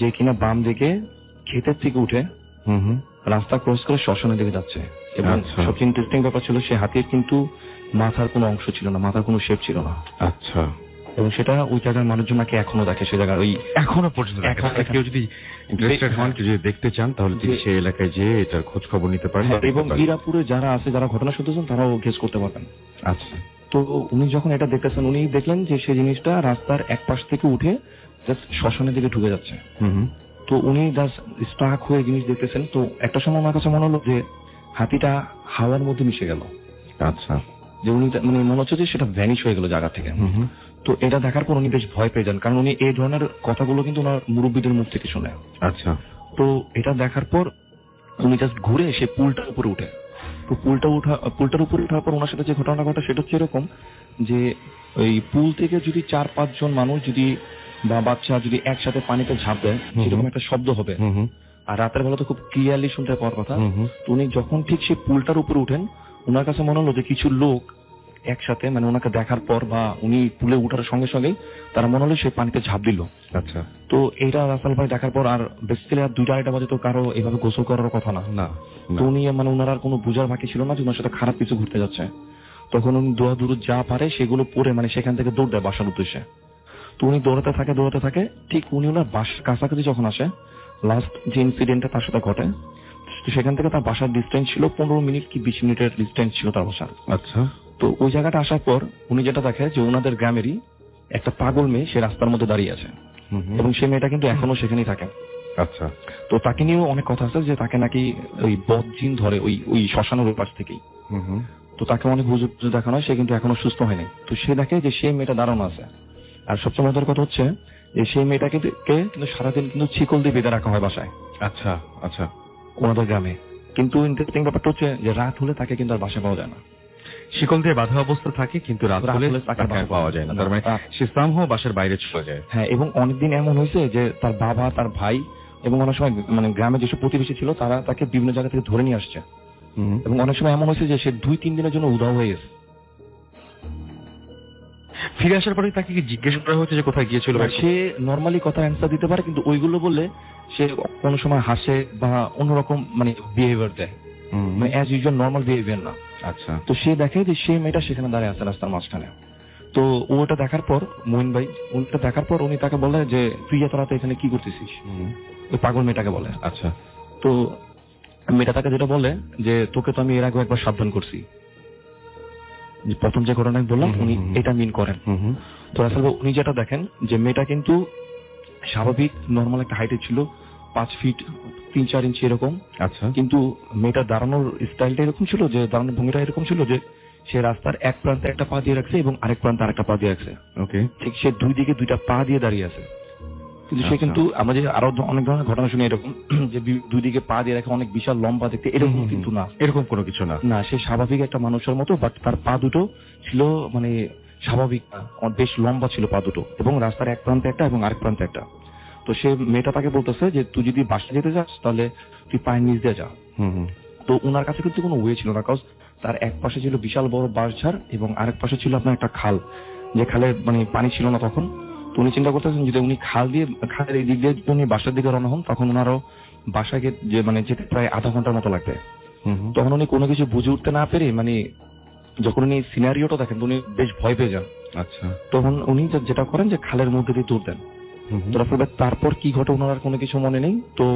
যে কিনা বাম দিকে ক্ষেতের থেকে উঠে রাস্তা ক্রস করে শ্মশানের দিকে যাচ্ছে। এবং আচ্ছা। সবচেয়ে ইন্টারেস্টিং ব্যাপার ছিল সে হাতির কিন্তু মাথার কোনো অংশ ছিল না, মাথার কোনো শেপ ছিল না। আচ্ছা, এবং সেটা ওই জায়গার মানুষজন নাকি এখনো দেখে, সে জায়গার ওই এখনো পর্যন্ত কেউ যদি ইন্টারেস্টেড হন, কেউ যদি দেখতে চান, তাহলে তিনি সেই এলাকায় যেয়ে এটার খোঁজ খবর নিতে পারেন। এবং ইরাপুরে যারা আছে, যারা ঘটনা শুনতেছেন, তারাও গেস করতে পারবেন। আচ্ছা, তো উনি যখন এটা দেখতেছেন, উনি দেখলেন যে সেই জিনিসটা রাস্তার এক পাশ থেকে উঠে জাস্ট শ্মশানের দিকে ঢুকে যাচ্ছে। তো উনি জাস্ট স্টাক হয়ে জিনিস দেখতেছেন। তো একটা সময় আমার কাছে মনে হলো যে হাতিটা হাওয়ার মধ্যে মিশে গেল। আচ্ছা, যে উনি মানে মনে হচ্ছে যে সেটা ভ্যানিশ হয়ে গেল জায়গা থেকে। তো এটা দেখার পর উনি বেশ ভয় পেয়ে যান, কারণ উনি এই ধরনের কথাগুলো কিন্তু ওনার মুরব্বীদের মুখ থেকে শোনে। আচ্ছা, তো এটা দেখার পর উনি জাস্ট ঘুরে সে পুলটার উপরে উঠে। তো পুলটার উপরে ওঠার পর ওনার সাথে যে ঘটনা ঘটে সেটা হচ্ছে এরকম যে ওই পুল থেকে যদি 4-5 জন মানুষ যদি বা বাচ্চা যদি একসাথে পানিতে ঝাঁপ দেয়, সেরকম একটা শব্দ হবে। আর রাতের বেলা তো খুব ক্লিয়ারলি শুনতে পাওয়ার কথা। তো উনি যখন ঠিক সেই পুলটার উপরে উঠেন, ওনার কাছে মনে হলো যে কিছু লোক একসাথে মানে ওনাকে দেখার পর বা উনি পুলে উঠার সঙ্গে সঙ্গে তারা মনে হলো সে পানিতে ঝাঁপ দিল। আচ্ছা। তো এইটা রাসেল ভাই দেখার পর আর বেসিক্যালি আর 2-2:30 বাজে তো কারো এভাবে গোসল করার কথা না। তো উনি মানে ওনার আর কোনো বুঝার বাকি ছিল না যে ওনার সাথে খারাপ কিছু ঘুরতে যাচ্ছে। তখন উনি দৌড় যা পারে সেগুলো পরে মানে সেখান থেকে দৌড় দেয় বাসার উদ্দেশ্যে। তো উনি দৌড়াতে থাকে, ঠিক উনি ওনার বাসার কাছাকাছি যখন আসে, লাস্ট যে ইনসিডেন্টটা তার সাথে ঘটে, তো সেখান থেকে তার বাসার ডিস্টেন্স ছিল 15 মিনিট কি 20 মিনিটের ডিস্টেন্স ছিল তার বাসার। আচ্ছা। তো ওই জায়গাটা আসার পর উনি যেটা দেখে যে ওনাদের গ্রামেরই একটা পাগল মেয়ে সে রাস্তার মধ্যে দাঁড়িয়ে আছে, এবং সেই মেয়েটা কিন্তু এখনো সেখানেই থাকে। আচ্ছা। তো তাকে নিয়েও অনেক কথা আছে যে তাকে নাকি ওই বদজিন ধরে ওই শ্মশানের পাশ থেকেই। তো তাকে অনেক হুজুর দেখানো হয়, সে কিন্তু এখনো সুস্থ হয়নি। তো সে দেখে যে সেই মেয়েটা দাঁড়ানো আছে। আর সবচেয়ে মজার কথা হচ্ছে যে সেই মেয়েটাকে কিন্তু সারাদিন কিন্তু শিকল দিয়ে বেঁধে রাখা হয় বাসায়। আচ্ছা। আচ্ছা। ওনাদের গ্রামে। কিন্তু ইন্টারেস্টিং ব্যাপারটা হচ্ছে যে রাত হলে তাকে কিন্তু আর বাসায় পাওয়া যায় না। শিকল দিয়ে বাঁধা অবস্থা থাকে, কিন্তু রাত হলে তাকে পাওয়া যায় না। তার মানে সে সামহাও বাসার বাইরে চলে যায়। হ্যাঁ, এবং অনেকদিন এমন হয়েছে যে তার বাবা, তার ভাই এবং অনেক সময় মানে গ্রামে যেসব প্রতিবেশী ছিল তারা তাকে বিভিন্ন জায়গা থেকে ধরে নিয়ে আসছে। এবং অনেক সময় এমন হয়েছে যে সে 2-3 দিনের জন্য উধাও হয়ে গেছে। ফিরে আসার পরে তাকে কি জিজ্ঞেস করা হয়েছে যে কোথায় গিয়েছিল? সে নর্মালি কথা অ্যান্সার দিতে পারে, কিন্তু ওইগুলো বললে সে কোনো সময় হাসে বা অন্যরকম মানে বিহেভিয়ার দেয়, মানে অ্যাজ ইউজুয়াল নর্মাল বিহেভিয়ার না। আচ্ছা। তো সে দেখে যে সেই মেয়েটা সেখানে দাঁড়িয়ে আছে রাস্তার মাঝখানে। তো ওটা দেখার পর মঈন ভাই ওটা দেখার পর উনি তাকে বলে যে তুই এত রাতে এখানে কি করতেছিস, ওই পাগল মেয়েটাকে বলে। আচ্ছা। তো মেয়েটা তাকে যেটা বলে যে তোকে তো আমি এর আগে একবার সাবধান করছি, প্রথম যে ঘটনা বললাম উনি এটা মিন করেন। তো আসলে উনি যেটা দেখেন যে মেয়েটা কিন্তু স্বাভাবিক নর্মাল একটা হাইটে ছিল, 5 ফিট 3-4 ইঞ্চি এরকম। আচ্ছা। কিন্তু মেয়েটা দাঁড়ানোর স্টাইলটা এরকম ছিল যে দাঁড়ানোর ভঙ্গিটা এরকম ছিল যে সে রাস্তার এক প্রান্তে একটা পা দিয়ে রাখছে এবং আরেক প্রান্তে আরেকটা পা দিয়ে রাখছে। ওকে। ঠিক সে দুই দিকে 2টা পা দিয়ে দাঁড়িয়ে আছে। কিন্তু সে কিন্তু আমরা যে আরো অনেক ধরনের ঘটনা শুনি এরকম যে 2 দিকে পা দিয়ে রাখে, অনেক বিশাল লম্বা দেখতে, এরকম কিন্তু না, এরকম কোনো কিছু না। না, সে স্বাভাবিক একটা মানুষের মতো, বাট তার পা দুটো ছিল মানে স্বাভাবিক বেশ লম্বা ছিল পা দুটো, এবং রাস্তার এক প্রান্তে একটা এবং আরেক প্রান্তে একটা। তো সে মেয়েটা তাকে বলতেছে যে তুই যদি বাসা যেতে চাস তাহলে তুই পায়ের নিচ দিয়ে যা। তো ওনার কাছে কিন্তু কোনো ওয়ে ছিল না, কারণ তার এক পাশে ছিল বিশাল বড় বাঁশঝাড় এবং আরেক পাশে ছিল আপনার একটা খাল, যে খালে মানে পানি ছিল না তখন। তো উনি চিন্তা করতেছেন যদি উনি খালের এই দিক দিয়ে উনি বাসার দিকে রওনা হন, তখন ওনারও বাসায় যে মানে যেতে প্রায় আধা ঘন্টার মতো লাগবে। তখন উনি কোনো কিছু বুঝে উঠতে না পেরে মানে যখন উনি সিনারিওটা দেখেন উনি বেশ ভয় পেয়ে যান। আচ্ছা। তখন উনি যেটা করেন যে খালের মধ্যে দিয়ে দৌড় দেন। তারপর কি ঘটে ওনার কোনো কিছু মনে নেই। তো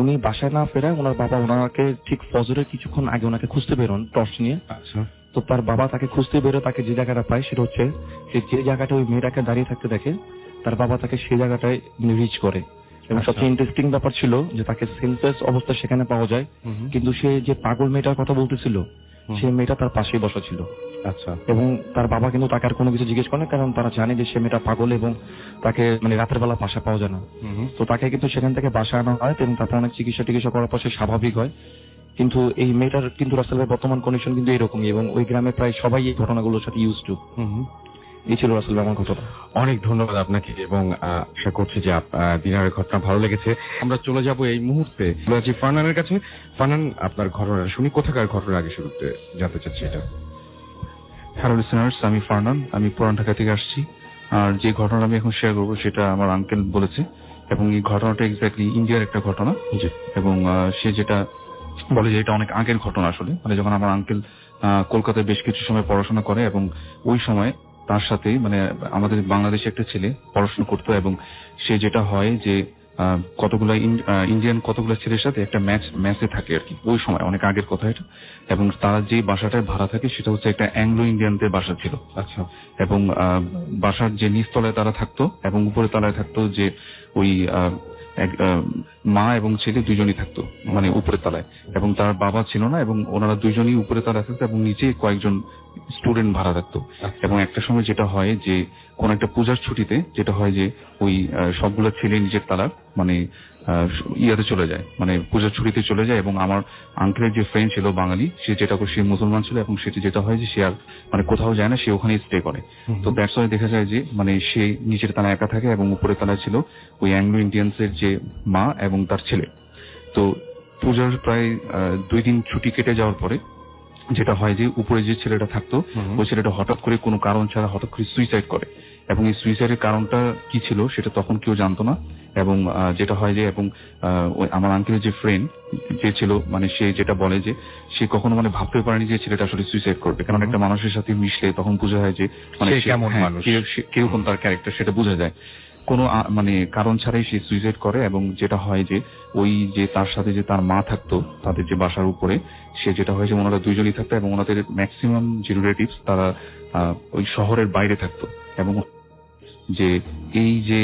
উনি বাসায় না ফেরায় ওনার বাবা ওনাকে ঠিক ফজরের কিছুক্ষণ আগে ওনাকে খুঁজতে বেরোন টর্চ নিয়ে। আচ্ছা। তো তার বাবা তাকে খুঁজতে বেরো, তাকে যে জায়গাটা পায় সেটা হচ্ছে যে জায়গাটা ওই মেয়েটাকে দাঁড়িয়ে থাকতে দেখে তার বাবা তাকে সেই জায়গাটায় রিচ করে। এবং সবচেয়ে ইন্টারেস্টিং ব্যাপার ছিল যে তাকে সেন্সলেস অবস্থা সেখানে পাওয়া যায়, কিন্তু সে যে পাগল মেয়েটার কথা বলতেছিল সেই মেয়েটা তার পাশেই বসা ছিল। আচ্ছা। এবং তার বাবা কিন্তু তাকে আর কোনো কিছু জিজ্ঞেস করে, কারণ তারা জানে যে সে মেয়েটা পাগল এবং তাকে মানে রাতের বেলা বাসা পাওয়া যায় না। তো তাকে কিন্তু সেখান থেকে বাসা আনা হয় এবং তারপর অনেক চিকিৎসা করার পর সে স্বাভাবিক হয়। কিন্তু এই মেয়েটার কিন্তু রাসেলের বর্তমান কন্ডিশন কিন্তু এরকমই, এবং ওই গ্রামে প্রায় সবাই এই ঘটনাগুলোর সাথে ইউজ টু। এই ছিল রাসেল আমার ঘটনা। অনেক ধন্যবাদ আপনাকে, এবং আশা করছি যে দিনারের ঘটনা ভালো লেগেছে। আমরা চলে যাব এই মুহূর্তে ফারনানের কাছে। ফারনান, আপনার ঘটনা শুনি, কোথাকার ঘটনা আগে শুরুতে জানতে চাচ্ছি এটা। হ্যালো লিসেনার্স, আমি ফারনান, আমি পুরান ঢাকা থেকে আসছি। আর যে ঘটনা আমি এখন শেয়ার করবো সেটা আমার আঙ্কেল বলেছে, এবং এই ঘটনাটা এক্স্যাক্টলি ইন্ডিয়ার একটা ঘটনা। এবং সে যেটা বলে যে এটা অনেক আগের ঘটনা আসলে, মানে যখন আমার আঙ্কেল কলকাতায় বেশ কিছু সময় পড়াশোনা করে এবং ওই সময় তার সাথে মানে আমাদের বাংলাদেশে একটা ছেলে পড়াশোনা করতো, এবং সে যেটা হয় যে কতগুলা ইন্ডিয়ান কতগুলো ছেলের সাথে একটা ম্যাচে থাকে আর কি, ওই সময় অনেক আগের কথা এটা। এবং তারা যে বাসাটায় ভাড়া থাকে সেটা হচ্ছে একটা অ্যাংলো ইন্ডিয়ানদের বাসা ছিল। আচ্ছা। এবং বাসার যে নিচতলায় তারা থাকতো এবং উপরে তলায় থাকতো যে ওই মা এবং ছেলে দুজনই থাকতো মানে উপরের তলায়, এবং তার বাবা ছিল না, এবং ওনারা দুজনই উপরে তলায় থাকতো এবং নিচে কয়েকজন স্টুডেন্ট ভাড়া থাকতো। এবং একটা সময় যেটা হয় যে কোন একটা পূজার ছুটিতে যেটা হয় যে ওই সবগুলো ছেলে নিজের তালার মানে ইয়াতে চলে যায়, মানে পূজার ছুটিতে চলে যায়। এবং আমার আঙ্কেলের যে ফ্রেন্ড ছিল বাঙালি, সে যেটা সে মুসলমান ছিল, এবং সেটা যেটা হয় যে সে আর মানে কোথাও যায় না, সে ওখানেই স্টে করে। তো দ্যাটস ওয়াই দেখা যায় যে মানে সে নিচের তালায় একা থাকে এবং উপরের তালায় ছিল ওই অ্যাংলো ইন্ডিয়ান্সের যে মা এবং তার ছেলে। তো পূজার প্রায় 2 দিন ছুটি কেটে যাওয়ার পরে যেটা হয় যে উপরে যে ছেলেটা থাকতো ওই ছেলেটা হঠাৎ করে কোনো কারণ ছাড়া হঠাৎ করে সুইসাইড করে, এবং এই সুইসাইডের কারণটা কি ছিল সেটা তখন কেউ জানতো না। এবং যেটা হয় যে এবং আমার আঙ্কেলের যে ফ্রেন্ড যে ছিল মানে সে যেটা বলে যে সে কখনো মানে ভাবতে পারেনি যে ছেলেটা আসলে সুইসাইড করবে, কারণ একটা মানুষের সাথে মিশলে তখন বোঝা যায় যে মানে কিরকম তার ক্যারেক্টার সেটা বোঝা যায়। কোনো মানে কারণ ছাড়াই সে সুইসাইড করে, এবং যেটা হয় যে ওই যে তার সাথে যে তার মা থাকতো তাদের যে বাসার উপরে, সে যেটা হয় যে ওনারা দুইজনই থাকতো এবং ওনাদের ম্যাক্সিমাম যে রিলেটিভস তারা ওই শহরের বাইরে থাকতো। এবং যে এই যে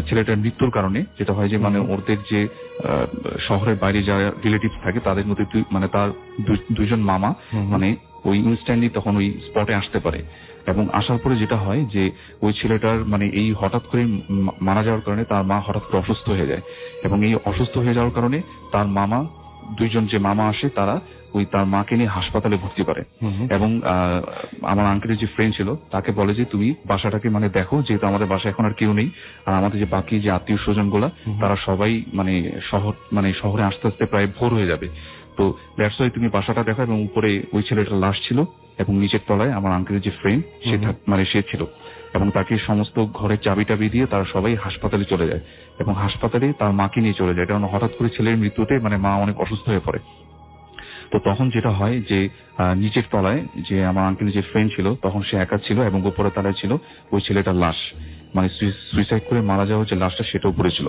ছেলেটার মৃত্যুর কারণে যেটা হয় যে মানে ওদের যে শহরের বাইরে যারা রিলেটিভস থাকে তাদের মধ্যে মানে তার দুইজন মামা মানে ওই ইনস্ট্যান্টলি তখন ওই স্পটে আসতে পারে। এবং আসার পরে যেটা হয় যে ওই ছেলেটার মানে এই হঠাৎ করে মারা যাওয়ার কারণে তার মা হঠাৎ করে অসুস্থ হয়ে যায়, এবং এই অসুস্থ হয়ে যাওয়ার কারণে তার মামা দুইজন যে মামা আসে তারা ওই তার মাকে নিয়ে হাসপাতালে ভর্তি করে। এবং আমার আঙ্কেলের যে ফ্রেন্ড ছিল তাকে বলে যে তুমি বাসাটাকে মানে দেখো, যেহেতু আমাদের বাসা এখন আর কেউ নেই, আর আমাদের যে বাকি যে আত্মীয় স্বজন গুলা তারা সবাই মানে শহরে আস্তে আস্তে প্রায় ভোর হয়ে যাবে, তো দ্যাটস ওয়াই তুমি বাসাটা দেখো। এবং উপরে ওই ছেলেটার লাশ ছিল এবং নিচের তলায় আমার আঙ্কেলের যে ফ্রেন্ড সে ছিল, এবং তাকে সমস্ত ঘরের চাবি টাবি দিয়ে তারা সবাই হাসপাতালে চলে যায়, এবং হাসপাতালে তার মাকে নিয়ে চলে যায়, কারণ হঠাৎ করে ছেলের মৃত্যুতে মানে মা অনেক অসুস্থ হয়ে পড়ে। তো তখন যেটা হয় যে নিচের তলায় যে আমার আঙ্কেলের যে ফ্রেন্ড ছিল তখন সে একা ছিল, এবং উপরের তলায় ছিল ওই ছেলেটার লাশ, মানে সুইসাইড করে মারা যাওয়া যে লাশটা সেটা উপরে ছিল।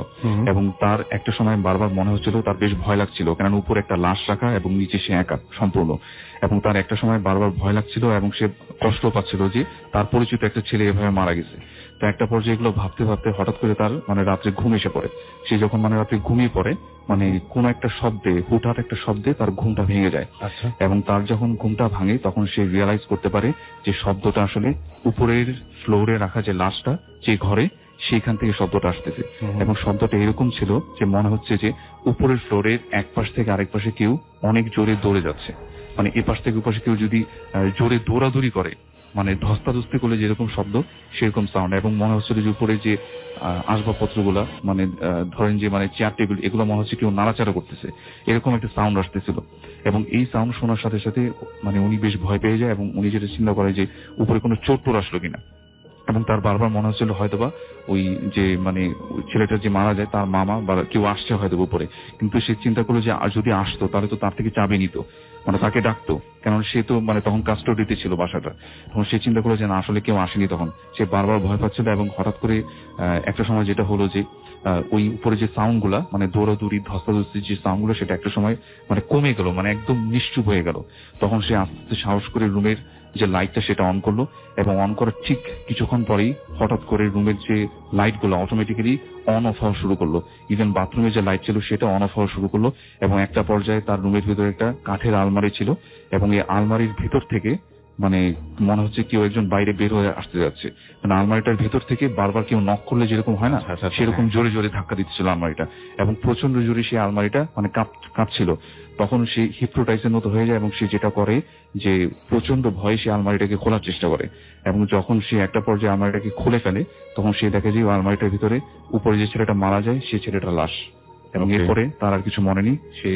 এবং তার একটা সময় বারবার মনে হচ্ছিল তার বেশ ভয় লাগছিল, কারণ উপরে একটা লাশ রাখা এবং নিচে সে একা সম্পূর্ণ। এবং তার একটা সময় বারবার ভয় লাগছিল এবং সে কষ্ট পাচ্ছিল যে তার পরিচিত একটা ছেলে এভাবে মারা গেছে। তো একটা পর্যায়ে এগুলো ভাবতে ভাবতে হঠাৎ করে তার মানে রাত্রে ঘুম এসে পড়ে। সে যখন মানে রাত্রে ঘুমিয়ে পড়ে মানে কোন একটা শব্দে হুটহাট একটা শব্দে তার ঘুমটা ভেঙে যায়। এবং তার যখন ঘুমটা ভাঙে তখন সে রিয়েলাইজ করতে পারে যে শব্দটা আসলে উপরের ফ্লোরে রাখা যে লাশটা যে ঘরে সেইখান থেকে শব্দটা আসতেছে। এবং শব্দটা এরকম ছিল যে মনে হচ্ছে যে উপরের ফ্লোরের এক পাশ থেকে আরেক পাশে কেউ অনেক জোরে দৌড়ে যাচ্ছে, মানে এ পাশ থেকে ওপাশে কেউ যদি জোরে দৌড়াদৌড়ি করে মানে ধস্তাধস্তি করলে যেরকম শব্দ সেরকম সাউন্ড। এবং মনে হচ্ছিল যে উপরে যে আসবাবপত্রগুলা মানে ধরেন যে মানে চেয়ার টেবিল এগুলো মনে হচ্ছে কেউ নাড়াচাড়া করতেছে, এরকম একটা সাউন্ড আসতেছিল। এবং এই সাউন্ড শোনার সাথে সাথে মানে উনি বেশ ভয় পেয়ে যায়, এবং উনি যেটা চিন্তা করে যে উপরে কোনো চোর টোর আসলো কিনা। এবং তার বারবার মনে হচ্ছিল হয়তোবা ওই যে মানে ছেলেটা যে মারা যায় তার মামা বা কেউ আসছে হয়তো উপরে, কিন্তু সে চিন্তা করলো যে যদি আসতো তাহলে তো তার থেকে চাবি নিত, মানে তাকে ডাকতো, কারণ সে তো মানে তখন কাস্টোডিতে ছিল বাসাটা। তখন সে চিন্তা করলো যে না আসলে কেউ আসেনি, তখন সে বারবার ভয় পাচ্ছিল। এবং হঠাৎ করে একটা সময় যেটা হলো যে ওই উপরে যে সাউন্ড গুলা মানে দৌড়াদৌড়ি ধস্তাধস্তি যে সাউন্ড গুলো সেটা একটা সময় মানে কমে গেল, মানে একদম নিশ্চুপ হয়ে গেল। তখন সে আস্তে আস্তে সাহস করে রুমের যে লাইটটা সেটা অন করলো, এবং অন করার ঠিক কিছুক্ষণ পরেই হঠাৎ করে রুমের যে লাইট গুলো অটোমেটিক্যালি অন অফ হওয়া শুরু করলো। ইভেন বাথরুমে যে লাইট ছিল সেটা অন অফ হওয়া শুরু করলো। এবং একটা পর্যায়ে তার রুমের ভিতরে একটা কাঠের আলমারি ছিল, এবং এই আলমারির ভিতর থেকে মানে মনে হচ্ছে কেউ একজন বাইরে বের হয়ে আসতে যাচ্ছে, মানে আলমারিটার ভিতর থেকে বারবার কেউ নক করলে যেরকম হয় না সেরকম জোরে জোরে ধাক্কা দিচ্ছিল আলমারিটা, এবং প্রচন্ড জোরে সেই আলমারিটা মানে কাঁপছিল। তখন সে হিপনোটাইজের মতো হয়ে যায়, এবং সে যেটা করে যে প্রচন্ড ভয়ে সে আলমারিটাকে খোলার চেষ্টা করে। এবং যখন সে একটা পর্যায়ে আলমারিটাকে খুলে ফেলে তখন সে দেখে যে আলমারিটার ভিতরে উপরে যে ছেলেটা মারা যায় সে ছেলেটার লাশ। এবং এরপরে তার আর কিছু মনে নেই, সে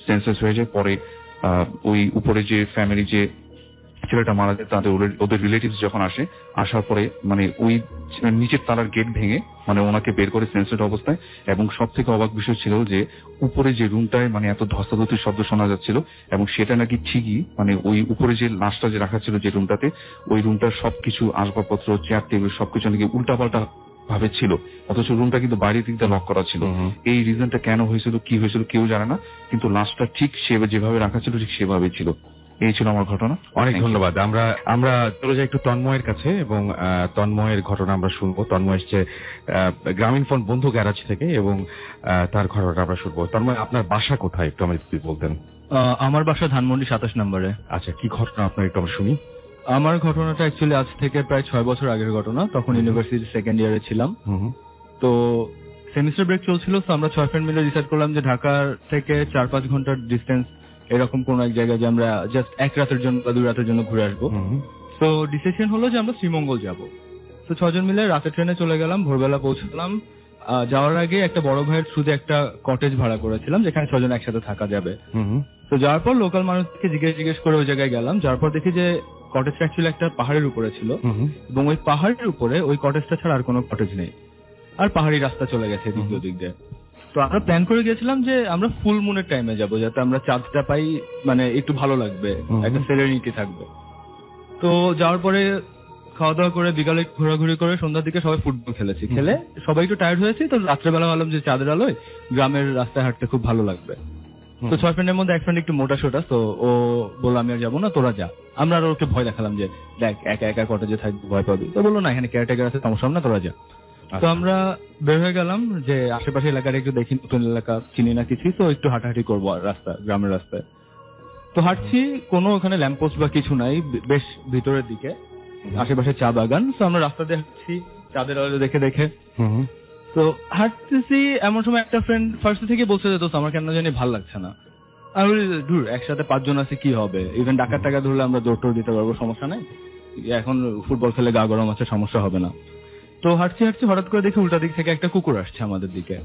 সেন্সলেস হয়ে যায়। পরে ওই উপরে যে ফ্যামিলি যে ছেলেটা মারা যায় তাদের ওদের রিলেটিভস যখন আসার পরে মানে ওই নিচের তালার গেট ভেঙে মানে ওনাকে বের করে সেন্সেড অবস্থায়, এবং সব থেকে অবাক বিষয় ছিল যে উপরে যে রুমটায় মানে এত ধস্তাধস্তির শব্দ শোনা যাচ্ছিল, এবং সেটা নাকি ঠিকই মানে ওই উপরে যে লাশটা যে রাখা ছিল যে রুমটাতে, ওই রুমটার সবকিছু আসবাবপত্র, চেয়ার টেবিল সবকিছু নাকি উল্টাপাল্টা ভাবে ছিল, অথচ রুমটা কিন্তু বাইরের দিক দিয়ে লক করা ছিল। এই রিজনটা কেন হয়েছিল, কি হয়েছিল কেউ জানে না, কিন্তু লাশটা ঠিক যেভাবে রাখা ছিল ঠিক সেভাবেই ছিল। এই ছিল আমার ঘটনা। অনেক ধন্যবাদ। আমরা চলে যাই একটু তন্ময়ের কাছে, এবং তন্ময়ের ঘটনা আমরা শুনবো। তন্ময় এসছে গ্রামীণ ফোন বন্ধু গ্যারাজ থেকে, এবং তার ঘটনাটা আমরা শুনবো। তন্ময়, আপনার বাসা কোথায় একটু আমাদের যদি বলতেন। আমার বাসা ধানমন্ডি 27 নম্বরে। আচ্ছা, কি ঘটনা আপনার একটু আমরা শুনি। আমার ঘটনাটা অ্যাকচুয়ালি আজ থেকে প্রায় 6 বছর আগের ঘটনা। তখন ইউনিভার্সিটির সেকেন্ড ইয়ারে ছিলাম। তো সেমিস্টার ব্রেক চলছিল, তো আমরা 6 ফ্রেন্ড মিলে ডিসাইড করলাম যে ঢাকার থেকে 4-5 ঘন্টার ডিস্টেন্স এরকম কোন এক জায়গায় যে আমরা জাস্ট এক রাতের জন্য বা 2 রাতের জন্য ঘুরে আসবো। তো ডিসিশন হলো যে আমরা শ্রীমঙ্গল যাব। তো 6 জন মিলে রাতে ট্রেনে চলে গেলাম, ভোরবেলা পৌঁছলাম। যাওয়ার আগে একটা বড় ভাইয়ের শুধু একটা কটেজ ভাড়া করেছিলাম যেখানে 6 জন একসাথে থাকা যাবে। তো যাওয়ার পর লোকাল মানুষকে জিজ্ঞেস করে ওই জায়গায় গেলাম। যাওয়ার পর দেখি যে কটেজটা অ্যাকচুয়ালি একটা পাহাড়ের উপরে ছিল, এবং ওই পাহাড়ের উপরে ওই কটেজটা ছাড়া আর কোনো কটেজ নেই, আর পাহাড়ি রাস্তা চলে গেছে এদিক ওদিক দিয়ে। তো আমরা প্ল্যান করে গেছিলাম যে আমরা ফুল মুনের টাইমে যাব, যাতে আমরা চাঁদটা পাই, মানে একটু ভালো লাগবে, একটা সেরেনিটি থাকবে। তো যাওয়ার পরে খাওয়া দাওয়া করে বিকালে ঘোরাঘুরি করে সন্ধ্যার দিকে সবাই ফুটবল খেলেছি, খেলে সবাই একটু টায়ার্ড হয়েছি। তো রাত্রেবেলা ভাবলাম যে চাঁদের আলোয় গ্রামের রাস্তায় হাঁটতে খুব ভালো লাগবে। তো 6 ফ্রেন্ডের মধ্যে এক ফ্রেন্ড একটু মোটা সোটা, তো ও বললো আমি আর যাবো না, তোরা যা। আমরা আরো ওকে ভয় দেখালাম যে দেখ একা একা কটেজে থাকবি, ভয় পাবি। তো বললো না, এখানে কেয়ারটেকার আছে, সমস্যা না, তোরা যা। তো আমরা বের হয়ে গেলাম যে আশেপাশে এলাকার একটু দেখি, নতুন এলাকা চিনি না কিছু, তো একটু হাঁটাহাঁটি করবো রাস্তা, গ্রামের রাস্তায়। তো হাঁটছি, কোনো ওখানে ল্যাম্পপোস্ট বা কিছু নাই, বেশ ভিতরের দিকে, আশেপাশে চা বাগান। তো আমরা রাস্তা দিয়ে হাঁটছি চাঁদের আলো দেখে দেখে। তো হাঁটতেছি, এমন সময় একটা ফ্রেন্ড ফার্স্ট থেকে বলছে যে দোস্ত আমার কেন জানি ভাল লাগছে না। আমি বলি দূর, একসাথে 5 জন আছে, কি হবে, ইভেন ডাকাত টাকা ধরলে আমরা দৌড় টোড় দিতে পারবো, সমস্যা নাই, এখন ফুটবল খেলে গা গরম আছে, সমস্যা হবে না। তো হাঁটছি হাঁটছি হঠাৎ করে দেখি উল্টা দিক থেকে একটা কুকুর আসছে আমাদের দিকে।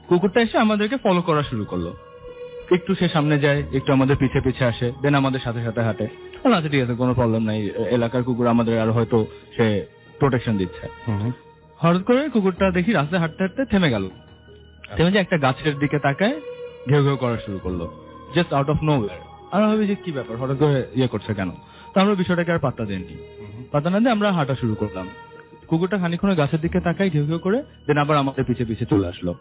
কুকুরটা এসে আমাদেরকে ফলো করা শুরু করলো। একটু সে সামনে যায়, একটু আমাদের পিছে পিছে আসে, দেন আমাদের সাথে সাথে হাঁটে। আচ্ছা ঠিক আছে, কোনো প্রবলেম নাই, এলাকার কুকুর আমাদের আর হয়তো সে প্রোটেকশন দিচ্ছে। হঠাৎ করে কুকুরটা দেখি রাস্তায় হাঁটতে হাঁটতে থেমে গেল, থেমে যে একটা গাছের দিকে তাকায় ঘেউ ঘেউ করা শুরু করলো, জাস্ট আউট অফ নোওয়্যার। আমরা ভাবি যে কি ব্যাপার, হঠাৎ করে ইয়ে করছে কেন। তো আমরা বিষয়টাকে আর পাত্তা দেননি, পাত্তা না দিয়ে আমরা হাঁটা শুরু করলাম। কুকুরটা খানিকক্ষণ গাছের দিকে তাকায় ঘেউ ঘেউ করে, দেন আবার আমাদের পিছে পিছে চলে আসলো।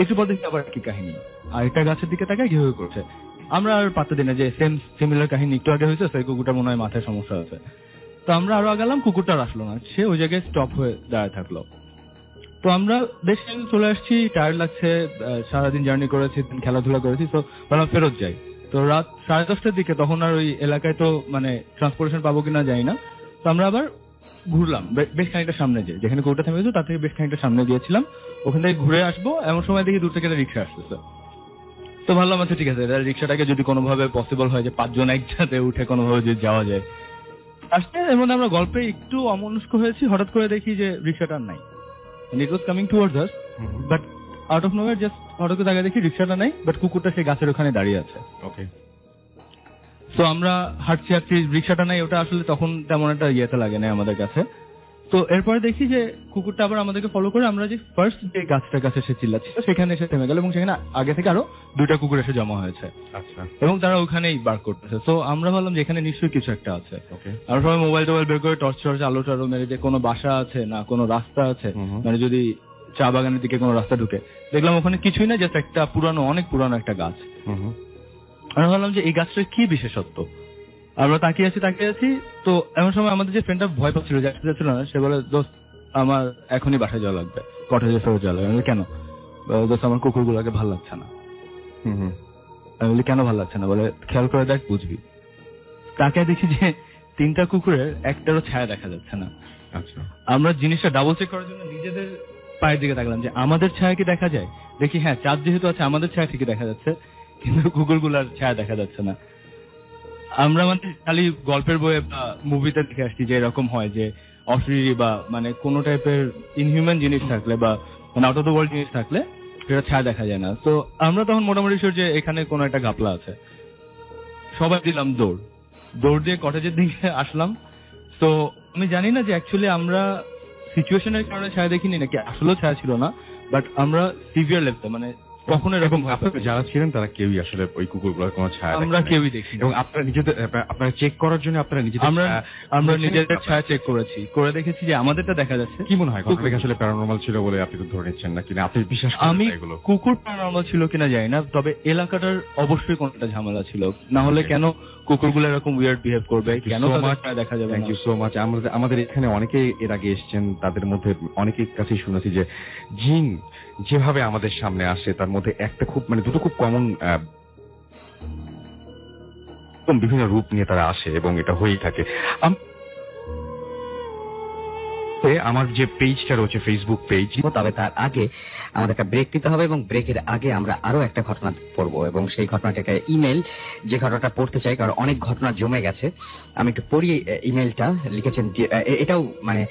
একটু পর দেখি আবার কি কাহিনী, আর একটা গাছের দিকে তাকায় ঘেউ ঘেউ করছে। আমরা আর পাত্তা দিই না যে সেম সিমিলার কাহিনী একটু আগে হয়েছে, সেই কুকুরটা মনে হয় মাথায় সমস্যা আছে। তো আমরা আরো আগালাম, কুকুরটা আর আসলো না, সে ওই জায়গায় স্টপ হয়ে দাঁড়ায় থাকলো। তো আমরা বেশ চলে আসছি, টায়ার্ড লাগছে, সারাদিন জার্নি করেছি, খেলাধুলা করেছি, তো ভাবলাম ফেরত যাই। তো রাত 10:30টার দিকে, তখন আর ওই এলাকায় তো মানে ট্রান্সপোর্টেশন পাবো কিনা জানি না। তো আমরা আবার ঘুরলাম বেশ খানিকটা সামনে, যে যেখানে কুকুরটা থেমে গেছে তার থেকে বেশ খানিকটা সামনে গিয়েছিলাম, ওখান থেকে ঘুরে আসবো। এমন সময় দেখি দূর থেকে একটা রিক্সা আসতেছে। তো ভাবলাম আচ্ছা ঠিক আছে, রিক্সাটাকে যদি কোনোভাবে পসিবল হয় যে 5 জন একসাথে উঠে কোনোভাবে যদি যাওয়া যায়। আসতে এর মধ্যে আমরা গল্পে একটু অমনস্ক হয়েছি, হঠাৎ করে দেখি যে রিক্সাটা নাই। It was coming towards us, but out of nowhere just হঠাৎ করে তাকে দেখি রিক্সাটা নাই, বাট কুকুরটা সেই গাছের ওখানে দাঁড়িয়ে আছে। ওকে। তো আমরা হাঁটছি হাঁটছি, রিক্সাটা নাই, ওটা আসলে তখন তেমন একটা ইয়েতে লাগে না আমাদের কাছে। তো এরপরে দেখি যে কুকুরটা আবার আমাদেরকে ফলো করে, আমরা যে ফার্স্ট যে গাছটার কাছে সে চিল্লাচ্ছিল সেখানে এসে থেমে গেল, এবং সেখানে আগে থেকে আরো 2টা কুকুর এসে জমা হয়েছে। আচ্ছা। এবং তারা ওখানেই বার্ক করতেছে। তো আমরা ভাবলাম যে এখানে নিশ্চয়ই কিছু একটা আছে। আমরা সবাই মোবাইল টোবাইল বের করে টর্চ আলো টালো মেরে যে কোনো বাসা আছে না কোনো রাস্তা আছে, মানে যদি চা বাগানের দিকে কোনো রাস্তা ঢুকে, দেখলাম ওখানে কিছুই না, জাস্ট একটা পুরানো, অনেক পুরানো একটা গাছ। আমরা ভাবলাম যে এই গাছটার কি বিশেষত্ব। আমরা তাকিয়ে আছি। তো এমন সময় আমাদের যে ফ্রেন্ডটা ভয় পাচ্ছিল, যাচ্ছিল না, সে বলে দোস্ত আমার এখনই বাসায় যাওয়া লাগবে, কটেজে ফেরত যাওয়া লাগবে। কেন? দোস্ত আমার কুকুরগুলোকে ভালো লাগছে না। আমি বলি কেন ভালো লাগছে না? বলে খেয়াল করে দেখ বুঝবি। তাকে দেখি যে 3টা কুকুরের একটারও ছায়া দেখা যাচ্ছে না। আচ্ছা। আমরা জিনিসটা ডাবল চেক করার জন্য নিজেদের পায়ের দিকে তাকলাম যে আমাদের ছায়া কি দেখা যায়। দেখি হ্যাঁ, চাঁদ যেহেতু আছে আমাদের ছায়া ঠিকই দেখা যাচ্ছে, কিন্তু কুকুরগুলার ছায়া দেখা যাচ্ছে না। আমরা মানে খালি গল্পের বইয়ে বা মুভিতে দেখে আসছি যে এরকম হয় যে অশরীরী বা মানে কোন টাইপের ইনহিউম্যান জিনিস থাকলে বা মানে আউট অফ দ্য ওয়ার্ল্ড জিনিস থাকলে সেটা ছায়া দেখা যায় না। তো আমরা তখন মোটামুটি শিওর যে এখানে কোনো একটা ঘাপলা আছে। সবাই দিলাম দৌড় দিয়ে কটেজের দিকে আসলাম। তো আমি জানি না যে অ্যাকচুয়ালি আমরা সিচুয়েশনের কারণে ছায়া দেখিনি নাকি আসলেও ছায়া ছিল না, বাট আমরা সিভিয়ার লেভেলে মানে কখনো এরকম আপনারা যারা ছিলেন তারা কেউই আসলে ওই কুকুরগুলোর কোনো ছায়া আমরা দেখেন নাই। কেউই দেখি এবং আপনারা নিজেদের আপনারা চেক করার জন্য আপনারা নিজেদের আমরা নিজেদের ছায়া চেক করেছি, করে দেখেছি যে আমাদেরটা দেখা যাচ্ছে। কি মনে হয় ঘটনাটা আসলে প্যারানর্মাল ছিল বলে আপনি তো ধরে নিচ্ছেন না কিনা, আপনি বিশ্বাস করেন আমি না এগুলো? কুকুর প্যারানর্মাল ছিল কিনা জানি না, তবে এলাকাটার অবশ্যই কোনটা ঝামেলা ছিল, না হলে কেন কুকুরগুলো এরকম উইয়ার্ড বিহেভ করবে, কেন তাদের ছায়া দেখা যাবে থ্যাংক না। You so much. আমাদের এখানে অনেকেই এর আগে এসেছেন, তাদের মধ্যে অনেকের কাছেই শুনেছি যে জিন যেভাবে আমাদের সামনে আসে তার মধ্যে একটা খুব মানে দুটো খুব কমন বিভিন্ন রূপ নিয়ে তারা আসে এবং এটা হয়েই থাকে। আমার যে পেজটা রয়েছে ফেসবুক পেজ, তবে তার আগে আমাদের একটা ব্রেক দিতে হবে এবং ব্রেকের আগে আমরা আরো একটা ঘটনা পড়বো এবং সেই ঘটনাটাকে ইমেল যে ঘটনাটা পড়তে চাই, কারণ অনেক ঘটনা জমে গেছে। আমি একটু পড়ি ইমেলটা লিখেছেন, এটাও মানে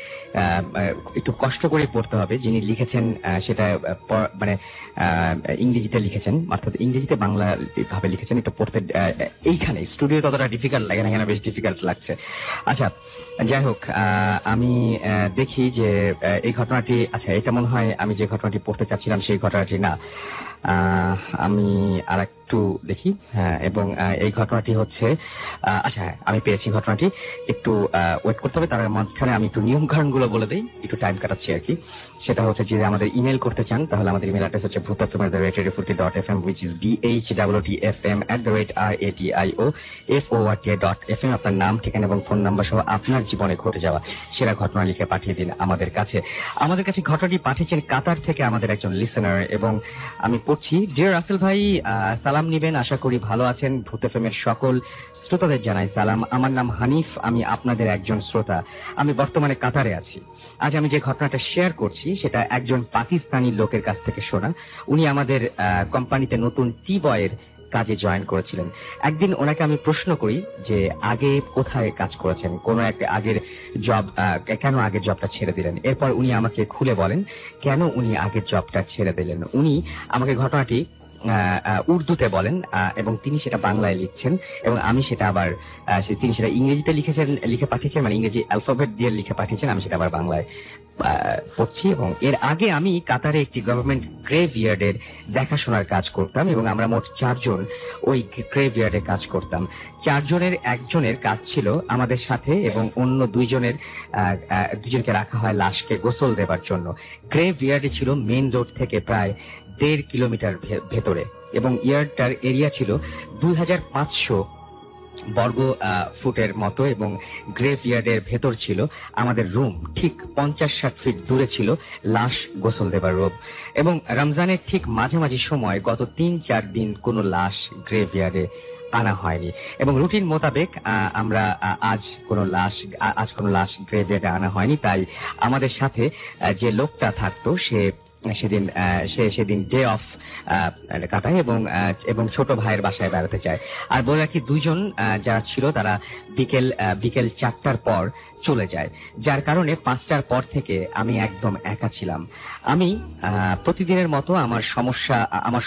একটু কষ্ট করে পড়তে হবে। যিনি লিখেছেন সেটা মানে ইংরেজিতে লিখেছেন, অর্থাৎ ইংরেজিতে বাংলা ভাবে লিখেছেন। একটু পড়তে এইখানে স্টুডিও ততটা ডিফিকাল্ট লাগে না, এখানে বেশ ডিফিকাল্ট লাগছে। আচ্ছা যাই হোক, আমি দেখি যে এই ঘটনাটি, আচ্ছা এটা মনে হয় আমি যে ঘটনাটি পড়তে চাচ্ছিলাম সেই ঘটনাটি না, আমি আর একটু দেখি। হ্যাঁ, এবং এই ঘটনাটি হচ্ছে, আচ্ছা হ্যাঁ আমি পেয়েছি ঘটনাটি, একটু ওয়েট করতে হবে। তার মাঝখানে আমি একটু নিয়ম কানুনগুলো বলে দিই, একটু টাইম কাটাচ্ছি আর কি। সেটা হচ্ছে যে আমাদের ইমেল করতে চান তাহলে আমাদের ইমেল অ্যাড্রেস হচ্ছে bhutfm@radio40.fm, which is bhwtfm@radio40.fm। আপনার নাম, ঠিকানা এবং ফোন নাম্বার সহ আপনার জীবনে ঘটে যাওয়া সেরা ঘটনা লিখে পাঠিয়ে দিন আমাদের কাছে। ঘটনাটি পাঠিয়েছেন কাতার থেকে আমাদের একজন লিসেনার, এবং আমি পড়ছি। ডিয়ার রাসেল ভাই, সালাম নিবেন, আশা করি ভালো আছেন। ভূত এফএম-এর সকল শ্রোতাদের জানাই সালাম। আমার নাম হানিফ, আমি আপনাদের একজন শ্রোতা। আমি বর্তমানে কাতারে আছি। আজ আমি যে ঘটনাটা শেয়ার করছি সেটা একজন পাকিস্তানি লোকের কাছ থেকে শোনা। উনি আমাদের কোম্পানিতে নতুন টি বয়ের কাজে জয়েন করেছিলেন। একদিন ওনাকে আমি প্রশ্ন করি যে আগে কোথায় কাজ করেছেন, কোন একটা আগের জব, কেন আগের জবটা ছেড়ে দিলেন। এরপর উনি আমাকে খুলে বলেন কেন উনি আগের জবটা ছেড়ে দিলেন। উনি আমাকে ঘটনাটি উর্দুতে বলেন এবং তিনি সেটা বাংলায় লিখছেন, এবং আমি সেটা আবার তিনি সেটা ইংরেজিতে লিখে পাঠিয়েছেন, মানে ইংরেজি অ্যালফাবেট দিয়ে লিখে পাঠিয়েছেন, আমি সেটা আবার বাংলায় পড়ছি। এবং এর আগে আমি কাতারে একটি গভর্নমেন্ট গ্রেভিয়ার্ডের দেখাশোনার কাজ করতাম, এবং আমরা মোট 4 জন ওই গ্রেভিয়ার্ডে কাজ করতাম। 4 জনের একজনের কাজ ছিল আমাদের সাথে, এবং অন্য দুজনকে রাখা হয় লাশকে গোসল দেবার জন্য। গ্রেভিয়ার্ডে ছিল মেইন রোড থেকে প্রায় 1.5 কিলোমিটার ভেতরে, এবং ইয়ার্ডটার এরিয়া ছিল 2500 বর্গ ফুটের মতো, এবং গ্রেভইয়ার্ডের ভেতর ছিল আমাদের রুম। ঠিক 50-60 ফিট দূরে ছিল লাশ গোসল দেবার রুম, এবং রমজানের ঠিক মাঝামাঝি সময় গত 3-4 দিন কোনো লাশ গ্রেভইয়ার্ডে আনা হয়নি, এবং রুটিন মোতাবেক আমরা আজ কোনো লাশ গ্রেভইয়ার্ডে আনা হয়নি। তাই আমাদের সাথে যে লোকটা থাকতো সেদিন ডে অফ কাটায় এবং ছোট ভাইয়ের বাসায় বেড়াতে চায়। আর বলে রাখি, 2 জন যারা ছিল তারা বিকেল 4টার পর চলে যায়, যার কারণে 5টার পর থেকে আমি একদম একা ছিলাম। আমি প্রতিদিনের মতো আমার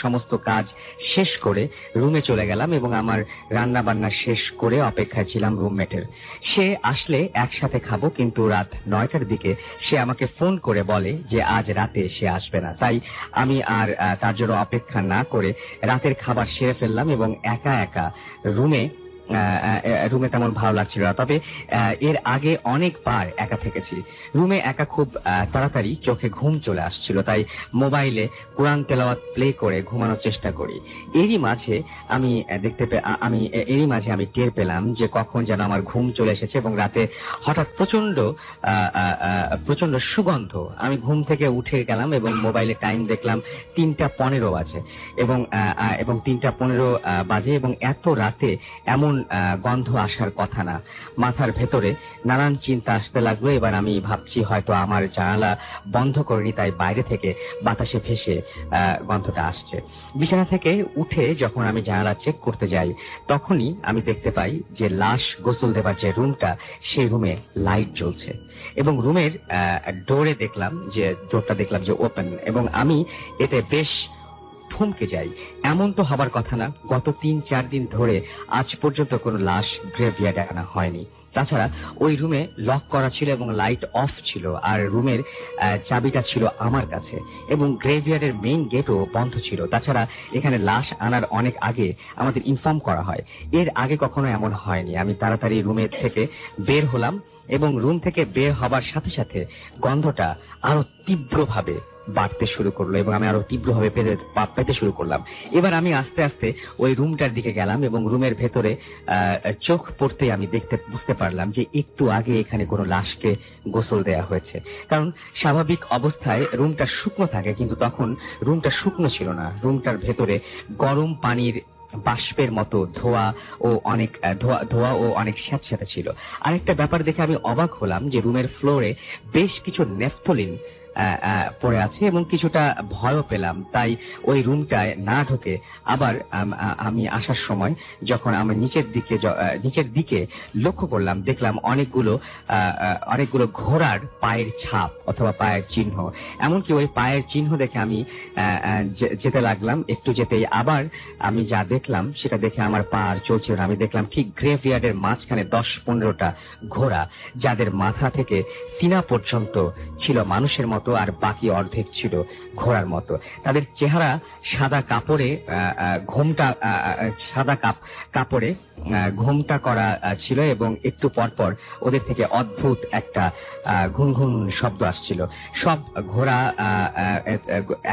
সমস্ত কাজ শেষ করে রুমে চলে গেলাম, এবং আমার রান্না বান্না শেষ করে অপেক্ষায় ছিলাম রুমমেটের। সে আসলে একসাথে খাবো, কিন্তু রাত 9টার দিকে সে আমাকে ফোন করে বলে যে আজ রাতে সে আসবে না। তাই আমি আর তার জন্য অপেক্ষা না করে রাতের খাবার সেরে ফেললাম, এবং একা একা রুমে তেমন ভালো লাগছিল না। তবে এর আগে অনেকবার একা থেকেছি। রুমে একা খুব তাড়াতাড়ি চোখে ঘুম চলে আসছিল, তাই মোবাইলে কোরআন তেলাওয়াত প্লে করে ঘুমানোর চেষ্টা করি। এরই মাঝে আমি টের পেলাম যে কখন যেন আমার ঘুম চলে এসেছে, এবং রাতে হঠাৎ প্রচন্ড সুগন্ধ। আমি ঘুম থেকে উঠে গেলাম এবং মোবাইলে টাইম দেখলাম 3:15 বাজে, এবং 3:15 বাজে, এবং এত রাতে এমন গন্ধ আসার কথা না। মাথার ভেতরে নানান চিন্তা আসতে লাগলো। এবার আমি ভাবছি হয়তো আমার জানালা বন্ধ করিনি, তাই বাইরে থেকে বাতাসে ভেসে গন্ধটা আসছে। বিছানা থেকে উঠে যখন আমি জানালা চেক করতে যাই, তখনই আমি দেখতে পাই যে লাশ গোসল দেবার যে রুমটা, সেই রুমে লাইট জ্বলছে, এবং রুমের ডোরটা দেখলাম যে ওপেন, এবং আমি এতে বেশ থমকে যাই। এমন তো হবার কথা না, গত 3-4 দিন ধরে আজ পর্যন্ত কোনো লাশ গ্রেভইয়ার্ডে আনা হয়নি। তাছাড়া ওই রুমে লক করা ছিল এবং লাইট অফ ছিল, আর রুমের চাবিটা ছিল আমার কাছে, এবং গ্রেভইয়ার্ডের মেইন গেটও বন্ধ ছিল। তাছাড়া এখানে লাশ আনার অনেক আগে আমাদের ইনফর্ম করা হয়, এর আগে কখনো এমন হয়নি। আমি তাড়াতাড়ি রুমের থেকে বের হলাম এবং রুম থেকে বের হবার সাথে সাথে গন্ধটা আরো তীব্রভাবে বাড়তে শুরু করলো এবং আমি আরো তীব্রভাবে পেতে শুরু করলাম। এবার আমি আস্তে আস্তে ওই রুমটার দিকে গেলাম এবং রুমের ভেতরে চোখ পড়তে আমি বুঝতে পারলাম যে একটু আগে এখানে কোনো লাশকে গোসল দেয়া হয়েছে। কারণ স্বাভাবিক অবস্থায় রুমটা শুকনো থাকে, কিন্তু তখন রুমটা শুকনো ছিল না। রুমটার ভেতরে গরম পানির বাষ্পের মতো ধোয়া ও অনেক স্যাঁতস্যাঁতে ছিল। আরেকটা ব্যাপার দেখে আমি অবাক হলাম যে রুমের ফ্লোরে বেশ কিছু নেফথলিন পড়ে আছে এবং কিছুটা ভয়ও পেলাম। তাই ওই রুমটায় না ঢুকে আবার আমি আসার সময় যখন আমি নিচের দিকে লক্ষ্য করলাম, দেখলাম অনেকগুলো ঘোড়ার পায়ের ছাপ অথবা পায়ের চিহ্ন। এমনকি ওই পায়ের চিহ্ন দেখে আমি যেতে লাগলাম। একটু যেতেই আবার আমি যা দেখলাম সেটা দেখে আমার পা আর চলছিল না। আমি দেখলাম ঠিক গ্রেভইয়ার্ডের মাঝখানে 10-15টা ঘোড়া, যাদের মাথা থেকে সিনা পর্যন্ত ছিল মানুষের মতো আর বাকি অর্ধেক ছিল ঘোড়ার মতো। তাদের চেহারা সাদা কাপড়ে ঘোমটা করা ছিল এবং একটু পরপর ওদের থেকে অদ্ভুত একটা ঘুনঘুন শব্দ আসছিল। সব ঘোড়া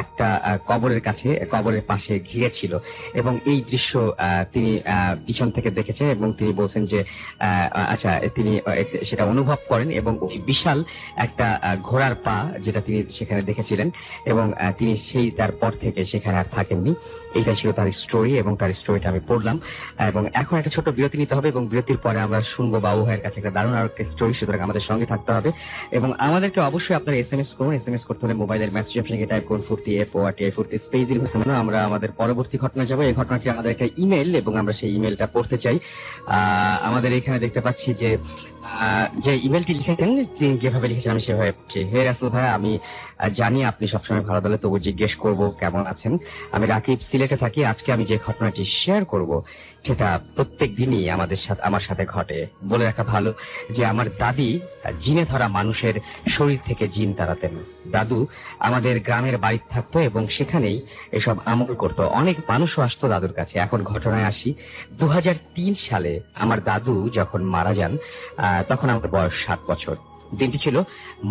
একটা কবরের পাশে ঘিরে ছিল এবং এই দৃশ্য তিনি পিছন থেকে দেখেছেন এবং তিনি বলছেন যে তিনি সেটা অনুভব করেন এবং ওই বিশাল একটা ঘোড়ার পা যেটা তিনি সেখানে দেখেছিলেন এবং তিনি তারপর থেকে সেখানে আর থাকেননি। এইটা ছিল তার স্টোরি এবং তার স্টোরিটা আমি পড়লাম। এবং এখন একটা ছোট বিরতি নিতে হবে এবং বিরতির পরে আমরা শুনবো বাবু ভাইয়ের কাছে একটা দারুণ আর একটা স্টোরি। সুতরাং আমাদের সঙ্গে থাকতে হবে এবং আমাদেরকে অবশ্যই আপনারা SMS করুন। SMS করতে হলে মোবাইলের মেসেজ অপশনে টাইপ করুন 40 স্পেস আমরা আমাদের পরবর্তী ঘটনা যাবো। এই ঘটনাটি আমাদের একটা ইমেল এবং আমরা সেই ইমেলটা পড়তে চাই। আমাদের এখানে দেখতে পাচ্ছি যে ইমেলটি লিখেছেন, যেভাবে লিখেছেন আমি সেভাবে পড়ছি। হে রাসেল ভাই, আমি জানি আপনি সবসময় ভালো দলে, তবু জিজ্ঞেস করবো কেমন আছেন। আমি রাকিব, সিলেটে থাকি। আজকে আমি যে ঘটনাটি শেয়ার করব সেটা প্রত্যেক দিনই আমার সাথে ঘটে। বলে রাখা ভালো যে আমার দাদি জিনে ধরা মানুষের শরীর থেকে জিন তাড়াতেন। দাদু আমাদের গ্রামের বাড়ি থাকতো এবং সেখানেই এসব আমল করতো। অনেক মানুষও আসতো দাদুর কাছে। এখন ঘটনায় আসি। 2003 সালে আমার দাদু যখন মারা যান তখন আমার বয়স 7 বছর। দিনটি ছিল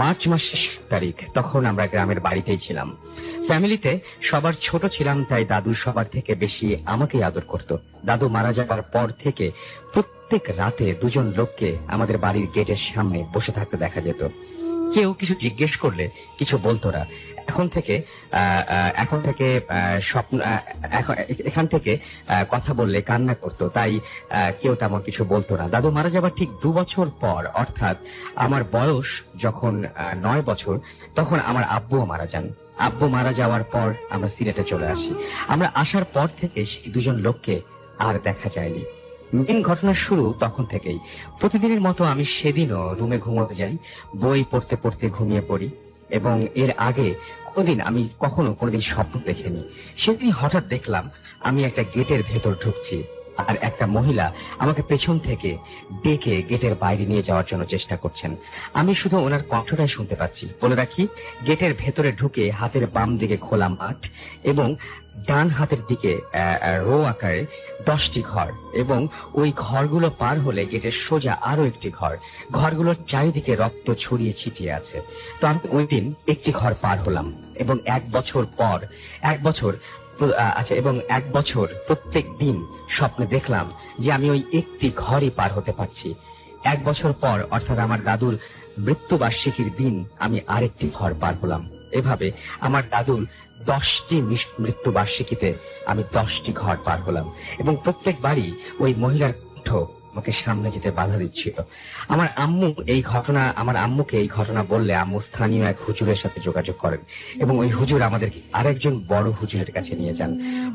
মার্চ মাসের 7 তারিখ। তখন আমরা গ্রামের বাড়িতেই ছিলাম। ফ্যামিলিতে সবার ছোট ছিলাম, তাই দাদু সবার থেকে বেশি আমাকেই আদর করত। দাদু মারা যাওয়ার পর থেকে প্রত্যেক রাতে 2জন লোককে আমাদের বাড়ির গেটের সামনে বসে থাকতে দেখা যেত। কেউ কিছু জিজ্ঞেস করলে কিছু বলতো না। এখান থেকে কথা বললে কান্না করতো, তাই কেউ তেমন কিছু বলতো না। দাদু মারা যাবার ঠিক 2 বছর পর, অর্থাৎ আমার বয়স যখন 9 বছর, তখন আমার আব্বুও মারা যান। আব্বু মারা যাওয়ার পর আমরা সিলেটে চলে আসি। আমরা আসার পর থেকে সেই 2জন লোককে আর দেখা যায়নি। মেন ঘটনার শুরু তখন থেকেই। প্রতিদিনের মতো আমি সেদিনও রুমে ঘুমোতে যাই, বই পড়তে পড়তে ঘুমিয়ে পড়ি এবং এর আগে আমি কোনোদিন স্বপ্ন দেখিনি। সেদিন হঠাৎ দেখলাম আমি একটা গেটের ভেতর ঢুকছি আর একটা মহিলা আমাকে পেছন থেকে ডেকে গেটের বাইরে নিয়ে যাওয়ার জন্য চেষ্টা করছেন। আমি শুধু ওনার কণ্ঠটাই শুনতে পাচ্ছি। বলে রাখি, গেটের ভেতরে ঢুকে হাতের বাম দিকে খোলা মাঠ এবং ডান হাতের দিকে রো আকারে 10টি ঘর এবং ওই ঘরগুলো পার হলে গেটের সোজা আরো একটি ঘর। ঘরগুলোর চারিদিকে রক্ত ছড়িয়ে ছিটিয়ে আছে। তো আমি ওই দিন একটি ঘর পার হলাম এবং 1 বছর প্রত্যেক দিন স্বপ্নে দেখলাম যে আমি ওই একটি ঘরই পার হতে পারছি। 1 বছর পর, অর্থাৎ আমার দাদুর মৃত্যুবার্ষিকীর দিন, আমি আরেকটি ঘর পার হলাম। এভাবে আমার দাদুর 10টি মৃত্যুবার্ষিকীতে আমি 10টি ঘর পার হলাম এবং প্রত্যেকবারই ওই মহিলার কণ্ঠ আমাকে সামনে যেতে বাধা দিচ্ছিল। আমার আম্মুকে এই ঘটনা বললে আম্মু স্থানীয় এক হুজুরের সাথে যোগাযোগ করেন এবং ওই হুজুর আমাদেরকে আরেকজন বড় হুজুরের কাছে নিয়ে যান।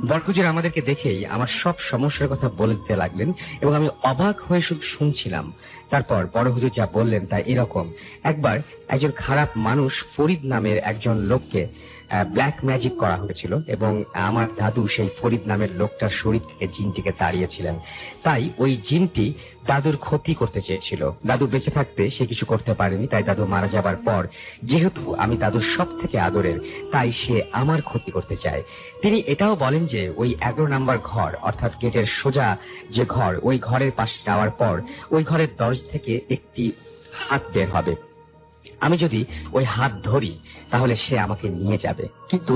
বড় হুজুর আমাদেরকে দেখেই আমার সব সমস্যার কথা বলে দিতে লাগলেন এবং আমি অবাক হয়ে শুধু শুনছিলাম। তারপর বড় হুজুর যা বললেন তা এরকম: একবার একজন খারাপ মানুষ ফরিদ নামের একজন লোককে ব্ল্যাক ম্যাজিক করা হয়েছিল এবং আমার দাদু সেই ফরিদ নামের লোকটার শরীর থেকে জিনটিকে তাড়িয়েছিলেন। তাই ওই জিনটি দাদুর ক্ষতি করতে চেয়েছিল। দাদু বেঁচে থাকতে সে কিছু করতে পারেনি, তাই দাদু মারা যাবার পর যেহেতু আমি দাদুর সব থেকে আদরের, তাই সে আমার ক্ষতি করতে চায়। তিনি এটাও বলেন যে ওই 11 নম্বর ঘর অর্থাৎ গেটের সোজা যে ঘর, ওই ঘরের পাশে যাওয়ার পর ওই ঘরের দরজা থেকে একটি হাত বের হবে। আমি যদি ওই হাত ধরি তাহলে সে আমাকে নিয়ে যাবে, কিন্তু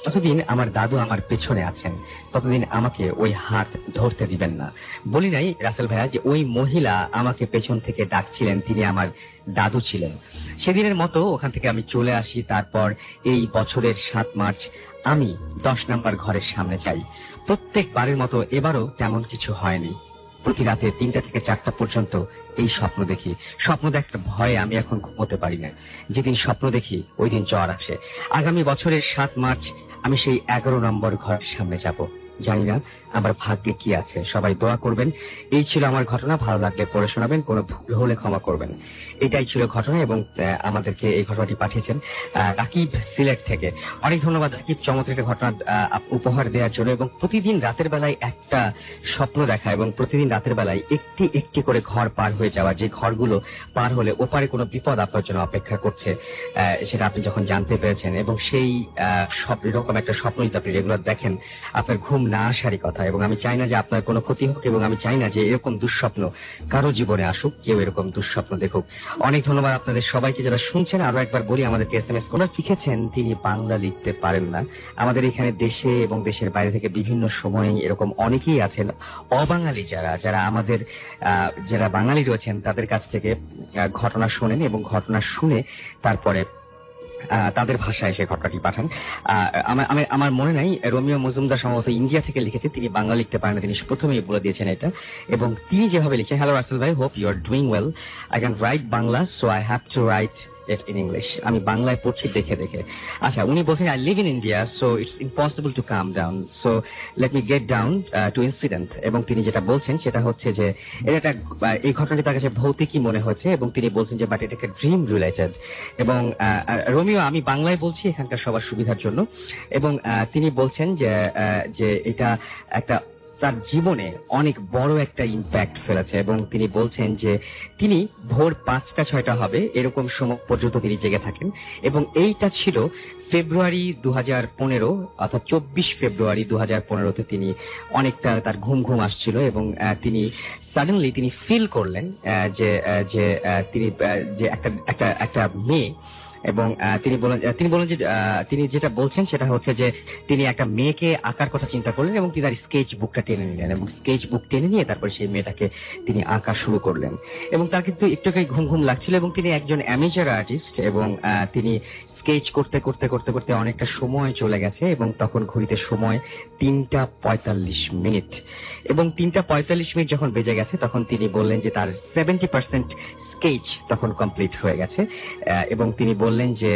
যতদিন আমার দাদু আমার পেছনে আছেন ততদিন আমাকে ওই হাত ধরতে দিবেন না। বলি নাই রাসেল ভাইয়া যে ওই মহিলা আমাকে পেছন থেকে ডাকছিলেন, তিনি আমার দাদু ছিলেন। সেদিনের মতো ওখান থেকে আমি চলে আসি। তারপর এই বছরের 7 মার্চ আমি 10 নম্বর ঘরের সামনে যাই। প্রত্যেকবারের মতো এবারও তেমন কিছু হয়নি। প্রতি রাতে 3টা থেকে 4টা পর্যন্ত এই স্বপ্ন দেখি। স্বপ্ন দেখার ভয়ে আমি এখন ঘুমোতে পারি না। যেদিন স্বপ্ন দেখি ওই দিন জ্বর আসে। আগামী বছরের 7 মার্চ আমি সেই 11 নম্বর ঘরের সামনে যাব। জানি না আমার ভাগ্যে কি আছে। সবাই দোয়া করবেন। এই ছিল আমার ঘটনা। ভালো লাগলে পড়ে শোনাবেন, কোনো ভুল হলে ক্ষমা করবেন। এটাই ছিল ঘটনা এবং আমাদেরকে এই ঘটনাটি পাঠিয়েছেন রাকিব সিলেট থেকে। অনেক ধন্যবাদ রাকিব, চমৎকার একটা ঘটনা উপহার দেওয়ার জন্য। এবং প্রতিদিন রাতের বেলায় একটা স্বপ্ন দেখা এবং প্রতিদিন রাতের বেলায় একটি একটি করে ঘর পার হয়ে যাওয়া, যে ঘরগুলো পার হলে ওপারে কোনো বিপদ আপনার জন্য অপেক্ষা করছে, সেটা আপনি যখন জানতে পেরেছেন এবং সেই এরকম একটা স্বপ্ন যদি আপনি রেগুলার দেখেন, আপনার ঘুম না আসারই কথা। এবং আমি চাই না যে আপনার কোনো ক্ষতি হোক এবং আমি চাই না যে এরকম দুঃস্বপ্ন কারো জীবনে আসুক, কেউ এরকম দুঃস্বপ্ন দেখুক। অনেক ধন্যবাদ আপনাদের সবাইকে যারা শুনছেন। আরো একবার বলি, আমাদেরকে SMS করে লিখেছেন তিনি বাংলা লিখতে পারেন না। আমাদের এখানে দেশে এবং দেশের বাইরে থেকে বিভিন্ন সময়ে এরকম অনেকেই আছেন অবাঙালি, যারা আমাদের যারা বাঙালি রয়েছেন তাদের কাছ থেকে ঘটনা শোনেন এবং ঘটনা শুনে তারপরে তাদের ভাষায় সে ঘটনাটি পাঠান। আমার মনে নাই রোমিও মজুমদার সম্ভবত ইন্ডিয়া থেকে লিখেছে, তিনি বাংলা লিখতে পারেন না, তিনি প্রথমেই বলে দিয়েছেন এটা। এবং তিনি যেভাবে লিখেছেন, হ্যালো রাসেল ভাই, hope you are doing well, I can write Bangla so I have to write it in English. আমি বাংলায় পড়ছি দেখে দেখে। আচ্ছা, উনি বলছেন I live in India so it's impossible to calm down, so let me get down to incident. এবং তিনি যেটা বলছেন সেটা হচ্ছে যে এটা এই ঘটনাটি তার কাছে ভৌতিকই মনে হচ্ছে এবং তিনি বলছেন যে বাট এটা একটা ড্রিম রিলেটেড। এবং রোমিও, আমি বাংলায় বলছি এখানকার সবার সুবিধার জন্য। এবং তিনি বলছেন যে এটা একটা তার জীবনে অনেক বড় একটা ইম্প্যাক্ট ফেলেছে এবং তিনি বলছেন যে তিনি ভোর 5টা 6টা হবে এরকম সময় পর্যন্ত তিনি জেগে থাকেন। এবং এইটা ছিল ফেব্রুয়ারি 2015, অর্থাৎ 24 ফেব্রুয়ারি 2015-তে তিনি অনেকটা তার ঘুম আসছিল এবং তিনি সাডেনলি তিনি ফিল করলেন যে তিনি যে একটা মেয়ে। এবং তিনি বলেন যে তিনি যেটা বলছেন সেটা হচ্ছে যে তিনি একটা মেয়েকে আঁকার কথা চিন্তা করলেন এবং তিনি তার স্কেচ বুকটা টেনে নিলেন এবং স্কেচ বুক টেনে নিয়ে তারপরে সেই মেয়েটাকে তিনি আঁকা শুরু করলেন। এবং তার কিন্তু একটু ঘুম লাগছিল এবং তিনি একজন অ্যামেচার আর্টিস্ট এবং তিনি স্কেচ করতে করতে করতে করতে অনেকটা সময় চলে গেছে এবং তখন ঘড়িতে সময় 3:45 এবং 3:45 যখন বেজে গেছে তখন তিনি বললেন যে তার 70% স্কেচ তখন কমপ্লিট হয়ে গেছে। এবং তিনি বললেন যে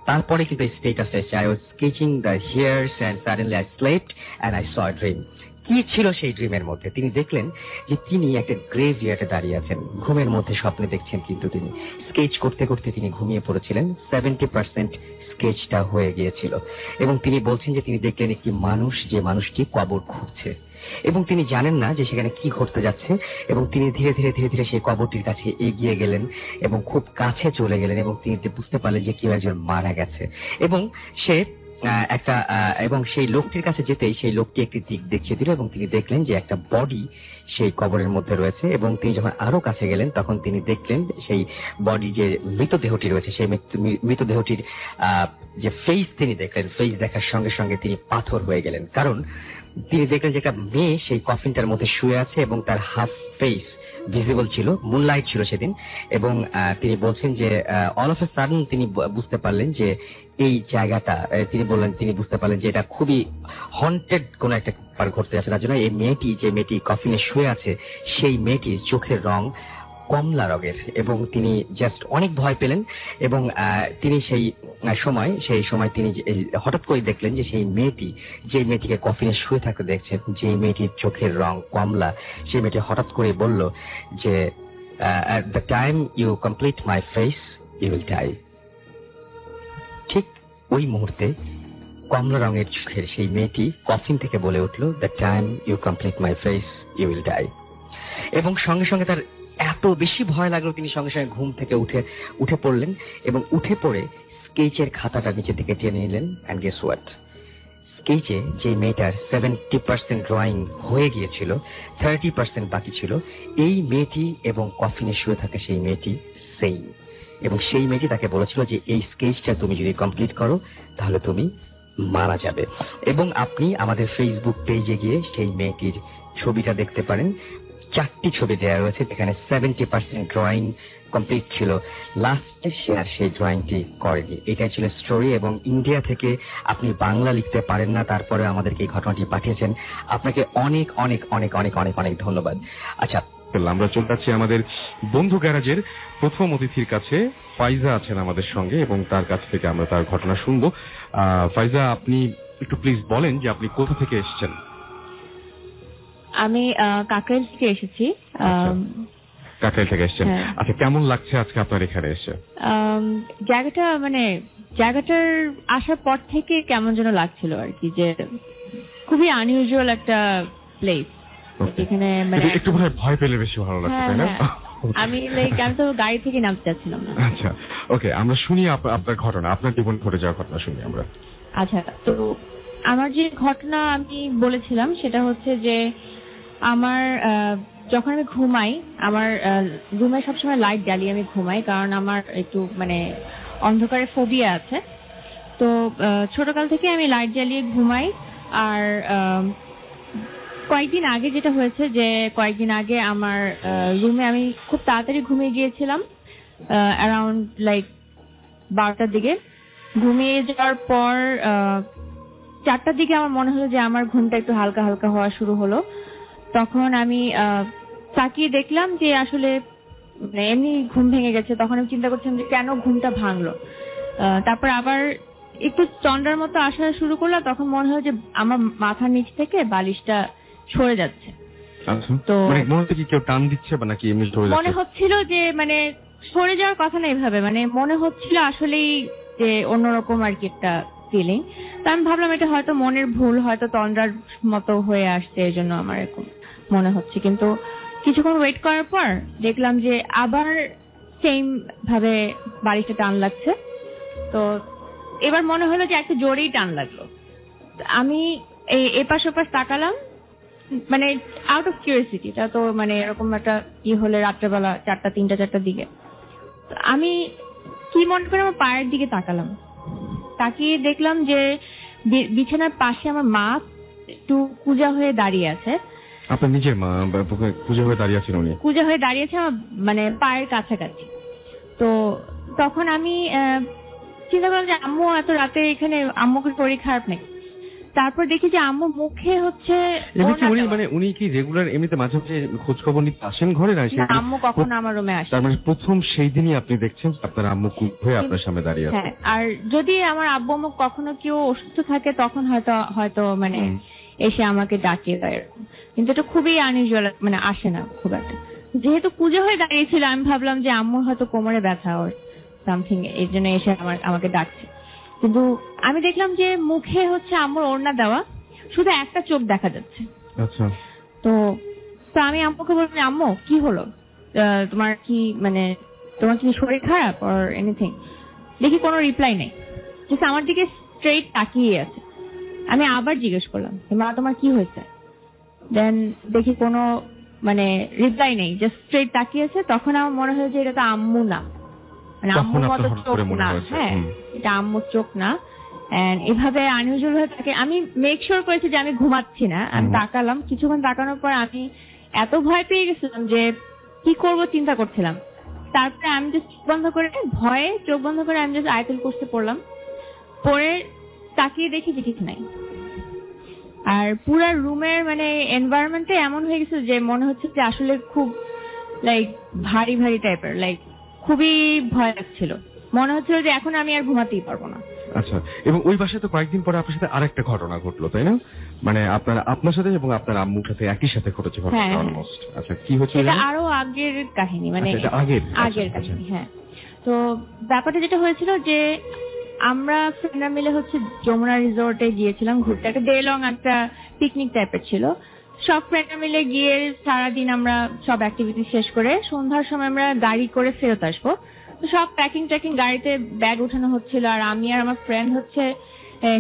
তারপরে কিন্তু স্টেটাস এসেছে, I was sketching the hairs and suddenly I slept and I saw a dream. কি ছিল সেই ড্রিমের মধ্যে? তিনি দেখলেন যে তিনি একটা গ্রেভইয়ার্ডে দাঁড়িয়ে আছেন, ঘুমের মধ্যে স্বপ্নে দেখছেন, কিন্তু তিনি স্কেচ করতে করতে তিনি ঘুমিয়ে পড়েছিলেন। 70% স্কেচটা হয়ে গিয়েছিল এবং তিনি বলছেন যে তিনি দেখলেন একটি মানুষ, যে মানুষটি কবর খুঁড়ছে এবং তিনি জানেন না যে সেখানে কি ঘটতে যাচ্ছে। এবং তিনি ধীরে ধীরে ধীরে ধীরে সেই কবরটির কাছে এগিয়ে গেলেন এবং খুব কাছে চলে গেলেন এবং তিনি বুঝতে পারলেন যে কেউ একজন মারা গেছে। এবং সে এবং সেই লোকটির কাছে যেতেই সেই লোকটি একটি দিক দেখিয়ে দিল এবং তিনি দেখলেন যে একটা বডি সেই কবরের মধ্যে রয়েছে। এবং তিনি যখন আরো কাছে গেলেন তখন তিনি দেখলেন সেই বডি, যে মৃতদেহটি রয়েছে, সেই মৃতদেহটির যে ফেস তিনি দেখলেন, ফেস দেখার সঙ্গে সঙ্গে তিনি পাথর হয়ে গেলেন, কারণ তিনি দেখলেন যে একটা মেয়ে সেই কফিনটার মধ্যে শুয়ে আছে এবং তার হাফ ফেস ভিজিবল ছিল, মুনলাইট ছিল সেদিন। এবং তিনি বলছেন যে অল অফ এ সাডেন তিনি বুঝতে পারলেন যে এই জায়গাটা, তিনি বুঝতে পারলেন যে এটা খুবই হন্টেড কোন একটা ঘটতে যাচ্ছে। তার জন্য এই মেয়েটি, যে মেয়েটি কফিনে শুয়ে আছে, সেই মেয়েটির চোখের রং কমলা রঙের এবং তিনি জাস্ট অনেক ভয় পেলেন। এবং তিনি সেই সময় তিনি হঠাৎ করে দেখলেন যে সেই মেয়েটি, যে মেয়েটিকে কফিনে শুয়ে থাকতে দেখছেন, যে মেয়েটির চোখের রং কমলা, সেই মেয়েটি হঠাৎ করে বলল যে at the time you complete my face you will die। ঠিক ওই মুহূর্তে কমলা রঙের চোখের সেই মেয়েটি কফিন থেকে বলে উঠল, the time you complete my face you will die. এবং সঙ্গে সঙ্গে তার এত বেশি ভয় লাগলো, তিনি সঙ্গে সঙ্গে ঘুম থেকে উঠে পড়লেন এবং উঠে পড়ে স্কেচের খাতাটা নিচে থেকে টেনে নিলেন। অ্যান্ড গেস হোয়াট, স্কেচে যে মেয়েটার 70% ড্রয়িং হয়ে গিয়েছিল, 30% বাকি ছিল, এই মেয়েটি এবং কফিনে শুয়ে থাকে সেই মেয়েটি সেম। এবং সেই মেয়েটি তাকে বলেছিল যে এই স্কেচটা তুমি যদি কমপ্লিট করো তাহলে তুমি মারা যাবে। এবং আপনি আমাদের ফেসবুক পেজে গিয়ে সেই মেয়েটির ছবিটা দেখতে পারেন। 4টি ছবি দেওয়া রয়েছে, যেখানে 70% ড্রয়িং কমপ্লিট ছিল, লাস্টে সে আর সেই ড্রয়িংটি করেনি। এটাই ছিল স্টোরি। এবং ইন্ডিয়া থেকে আপনি বাংলা লিখতে পারেন না, তারপরে আমাদেরকে এই ঘটনাটি পাঠিয়েছেন। আপনাকে অনেক অনেক অনেক অনেক অনেক অনেক ধন্যবাদ। আচ্ছা, আমরা চলে যাচ্ছি আমাদের বন্ধু গ্যারাজের প্রথম অতিথির কাছে। ফাইজা আছেন আমাদের সঙ্গে এবং তার কাছ থেকে আমরা তার ঘটনা শুনবো। ফাইজা, আপনি একটু প্লিজ বলেন যে আপনি কোথা থেকে এসেছেন? আমি কাকরাইল থেকে এসেছি। কাকরাইল থেকে এসেছেন? হ্যাঁ। আচ্ছা, কেমন লাগছে আজকে আপনার এখানে এসে? জায়গাটার আসার পর থেকে কেমন যেন লাগছিল আর কি, যে খুবই আনইউজুয়াল একটা প্লেস। এখানে একটু ভয় পেলে বেশি ভালো লাগছে, তাই না? আমি তো গাড়ি থেকে নামতে চাচ্ছিলাম না। আচ্ছা, ওকে, আমরা শুনি আপনার ঘটনা, আপনার জীবন ঘটে যাওয়ার ঘটনা শুনি আমরা। আচ্ছা, তো আমার যে ঘটনা আমি বলেছিলাম সেটা হচ্ছে যে আমার যখন আমি ঘুমাই, আমার রুমে সবসময় লাইট জ্বালিয়ে আমি ঘুমাই, কারণ আমার একটু অন্ধকারের ফোবিয়া আছে। তো ছোটকাল থেকে আমি লাইট জ্বালিয়ে ঘুমাই। আর কয়েকদিন আগে যেটা হয়েছে, যে কয়েকদিন আগে আমার রুমে আমি খুব তাড়াতাড়ি ঘুমিয়ে গিয়েছিলাম, অ্যারাউন্ড 12টার দিকে। ঘুমিয়ে যাওয়ার পর 4টার দিকে আমার মনে হলো যে আমার ঘুমটা একটু হালকা হালকা হওয়া শুরু হলো। তখন আমি তাকিয়ে দেখলাম যে আসলে এমনি ঘুম ভেঙে গেছে। তখন আমি চিন্তা করছিলাম যে কেন ঘুমটা ভাঙলো। তারপর আবার একটু চন্ডার মতো আসা শুরু করলাম। তখন মনে হলো যে আমার মাথার নিচ থেকে বালিশটা সরে যাচ্ছে। তো মনে হচ্ছে কি কেউ টান দিচ্ছে বা নাকি এমনি সরে যাচ্ছে? মনে হচ্ছিল যে সরে যাওয়ার কথা না, এভাবে মনে হচ্ছিল আসলেই যে অন্যরকম আর কি একটা ফিলিং। তো আমি ভাবলাম এটা হয়তো মনের ভুল, হয়তো তন্দ্রার মতো হয়ে আসছে, এই জন্য আমার এরকম মনে হচ্ছে। কিন্তু কিছুক্ষণ ওয়েট করার পর দেখলাম যে আবার সেম ভাবে বালিশটা টান লাগছে। তো এবার মনে হলো যে একটু জোরেই টান লাগলো। আমি এপাশ ওপাশ তাকালাম, আউট অফ কিউরিওসিটি। তা তো এরকম একটা হলে রাত্রেবেলা 4টা 3টা 4টার দিকে আমি কি মনে করে আমার পায়ের দিকে তাকালাম। তাকিয়ে দেখলাম যে বিছানার পাশে আমার মা একটু কুজা হয়ে দাঁড়িয়ে আছে। আপনার নিজের মা কুজা হয়ে দাঁড়িয়ে আছেন? উনি কুজা হয়ে দাঁড়িয়ে আছে আমার পায়ের কাছাকাছি। তো তখন আমি চিন্তা করলাম যে আম্মু এত রাতে এখানে, আম্মুকে শরীর খারাপ নাকি। তারপর দেখি যে আম্মু মুখে হচ্ছে উনি কি রেগুলার এমনিতে মাঝে মাঝে খোঁজ খবর নিতে আসেন ঘরে? না, আম্মু কখনো আমার রুমে আসে। তার প্রথম সেই দিনই আপনি দেখছেন আপনার আম্মু হয়ে আপনার সামনে দাঁড়িয়ে আছে? হ্যাঁ, আর যদি আমার আব্বু আম্মু কখনো কেউ অসুস্থ থাকে তখন হয়তো এসে আমাকে ডাকে বা এরকম। কিন্তু এটা খুবই আনইউজুয়াল, আসে না খুব একটা। যেহেতু পুজো হয়ে দাঁড়িয়েছিল, আমি ভাবলাম যে আম্মুর হয়তো কোমরে ব্যথা ওর সামথিং, এই জন্য এসে আমাকে ডাকছে। কিন্তু আমি দেখলাম যে মুখে হচ্ছে আম্মুর ওড়না দেওয়া, শুধু একটা চোখ দেখা যাচ্ছে। আচ্ছা। তো আমি আম্মুকে বললাম, আম্মু কি হলো, তোমার কি শরীর খারাপ অর এনিথিং? দেখি কোনো রিপ্লাই নেই, জাস্ট আমার দিকে স্ট্রেট তাকিয়ে আছে। আমি আবার জিজ্ঞেস করলাম, মা তোমার কি হয়েছে? দেন দেখি কোনো রিপ্লাই নেই, জাস্ট স্ট্রেট তাকিয়ে আছে। তখন আমার মনে হয় যে এটা তো আম্মু না, আম্মুর মতো চোখ না। হ্যাঁ, এটা আম্মুর চোখ না। এভাবে আনইউজুয়াল হয়ে থাকে। আমি মেক শিওর করেছি যে আমি ঘুমাচ্ছি না। আমি তাকালাম, কিছুক্ষণ তাকানোর পর আমি এত ভয় পেয়ে গেছিলাম যে কি করব চিন্তা করছিলাম। তারপরে আমি জাস্ট চোখ বন্ধ করে আমি জাস্ট আয়াতুল কুরসি পড়লাম। পরে তাকিয়ে দেখি যে কিছু নাই। আর পুরো রুমের এনভায়রনমেন্টে এমন হয়ে গেছে যে মনে হচ্ছে যে আসলে খুব ভারী ভারী টাইপের, খুবই ভয় লাগছিল। মনে হচ্ছিল যে এখন আমি আর ঘুমাতেই পারবো না। আচ্ছা, এবং ওই বাসায় তো কয়েকদিন পরে আপনার সাথে আরেকটা ঘটনা ঘটলো, তাই না? আপনার সাথে এবং আপনার আম্মুর সাথে একই সাথে ঘটেছে ঘটনা অলমোস্ট। আচ্ছা, কি হচ্ছে? এটা আরো আগের কাহিনী, আগের কাহিনী। হ্যাঁ, তো ব্যাপারটা যেটা হয়েছিল যে আমরা ফ্রেন্ডরা মিলে হচ্ছে যমুনা রিসোর্টে গিয়েছিলাম ঘুরতে, একটা ডে লং একটা পিকনিক টাইপের ছিল। সব ফ্রেন্ডরা মিলে গিয়ে সারাদিন আমরা সব অ্যাক্টিভিটি শেষ করে সন্ধ্যার সময় আমরা গাড়ি করে ফেরত আসবো। তো সব প্যাকিং ট্যাকিং গাড়িতে ব্যাগ উঠানো হচ্ছিল, আর আমি আর আমার ফ্রেন্ড হচ্ছে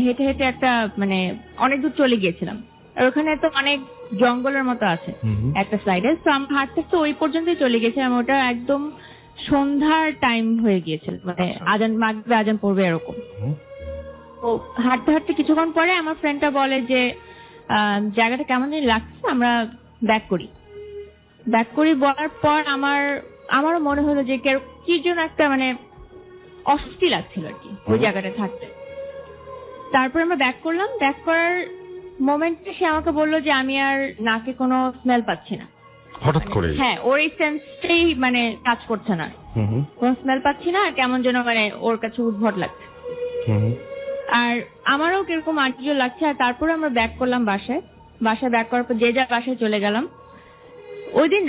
হেঁটে হেঁটে একটা মানে অনেক দূর চলে গিয়েছিলাম। আর ওখানে তো অনেক জঙ্গলের মতো আছে একটা সাইডে, তো আমরা হাঁটতে তো ওই পর্যন্তই চলে গেছিলাম। ওটা একদম সন্ধ্যার টাইম হয়ে গিয়েছিল, মানে আজান মাগরিবে আজান পড়বে এরকম। তো হাঁটতে হাঁটতে কিছুক্ষণ পরে আমার ফ্রেন্ডটা বলে যে জায়গাটা কেমন জানি লাগছে, আমরা ব্যাক করি বলার পর আমারও মনে হলো যে কি জন্য একটা মানে অস্বস্তি লাগছিল আর কি ওই জায়গাটা থাকতে। তারপর আমরা ব্যাক করলাম, ব্যাক করার মোমেন্টে সে আমাকে বললো যে আমি আর নাকে কোনো স্মেল পাচ্ছি না। হঠাৎ করে? হ্যাঁ, ওর এই সেন্সটাই মানে কাজ করছে না, কোনো স্মেল পাচ্ছি না, আর কেমন যেন মানে ওর কাছে উদ্ভট লাগছে। আর আমারও কিরকম আশ্চর্য লাগছে। আর তারপরে আমরা ব্যাক করলাম বাসায় ব্যাক করার পর যে যা বাসায় চলে গেলাম। ওই দিন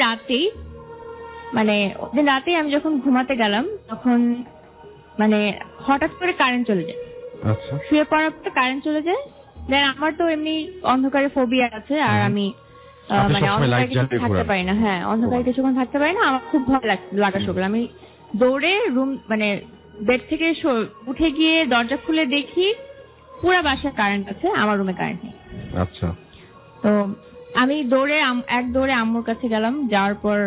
রাতেই আমি যখন ঘুমাতে গেলাম তখন মানে হঠাৎ করে কারেন্ট চলে যায়। আচ্ছা। শুয়ে পড়ার পর কারেন্ট চলে যায়। দেন আমার তো এমনি অন্ধকারে ফোবিয়া আছে, আর আমি মানে অন্ধকারে কিছু থাকতে পারি না। হ্যাঁ, অন্ধকারে কিছুক্ষণ থাকতে পারি না, আমার খুব ভয় লাগা শুরু করলো। আমি দৌড়ে রুম মানে বেড থেকে উঠে গিয়ে দরজা খুলে দেখি পুরো বাসায় কারেন্ট আছে, আমার রুমে কারেন্ট নেই। আচ্ছা। তো আমি এক দৌড়ে আম্মুর কাছে গেলাম। যাওয়ার পর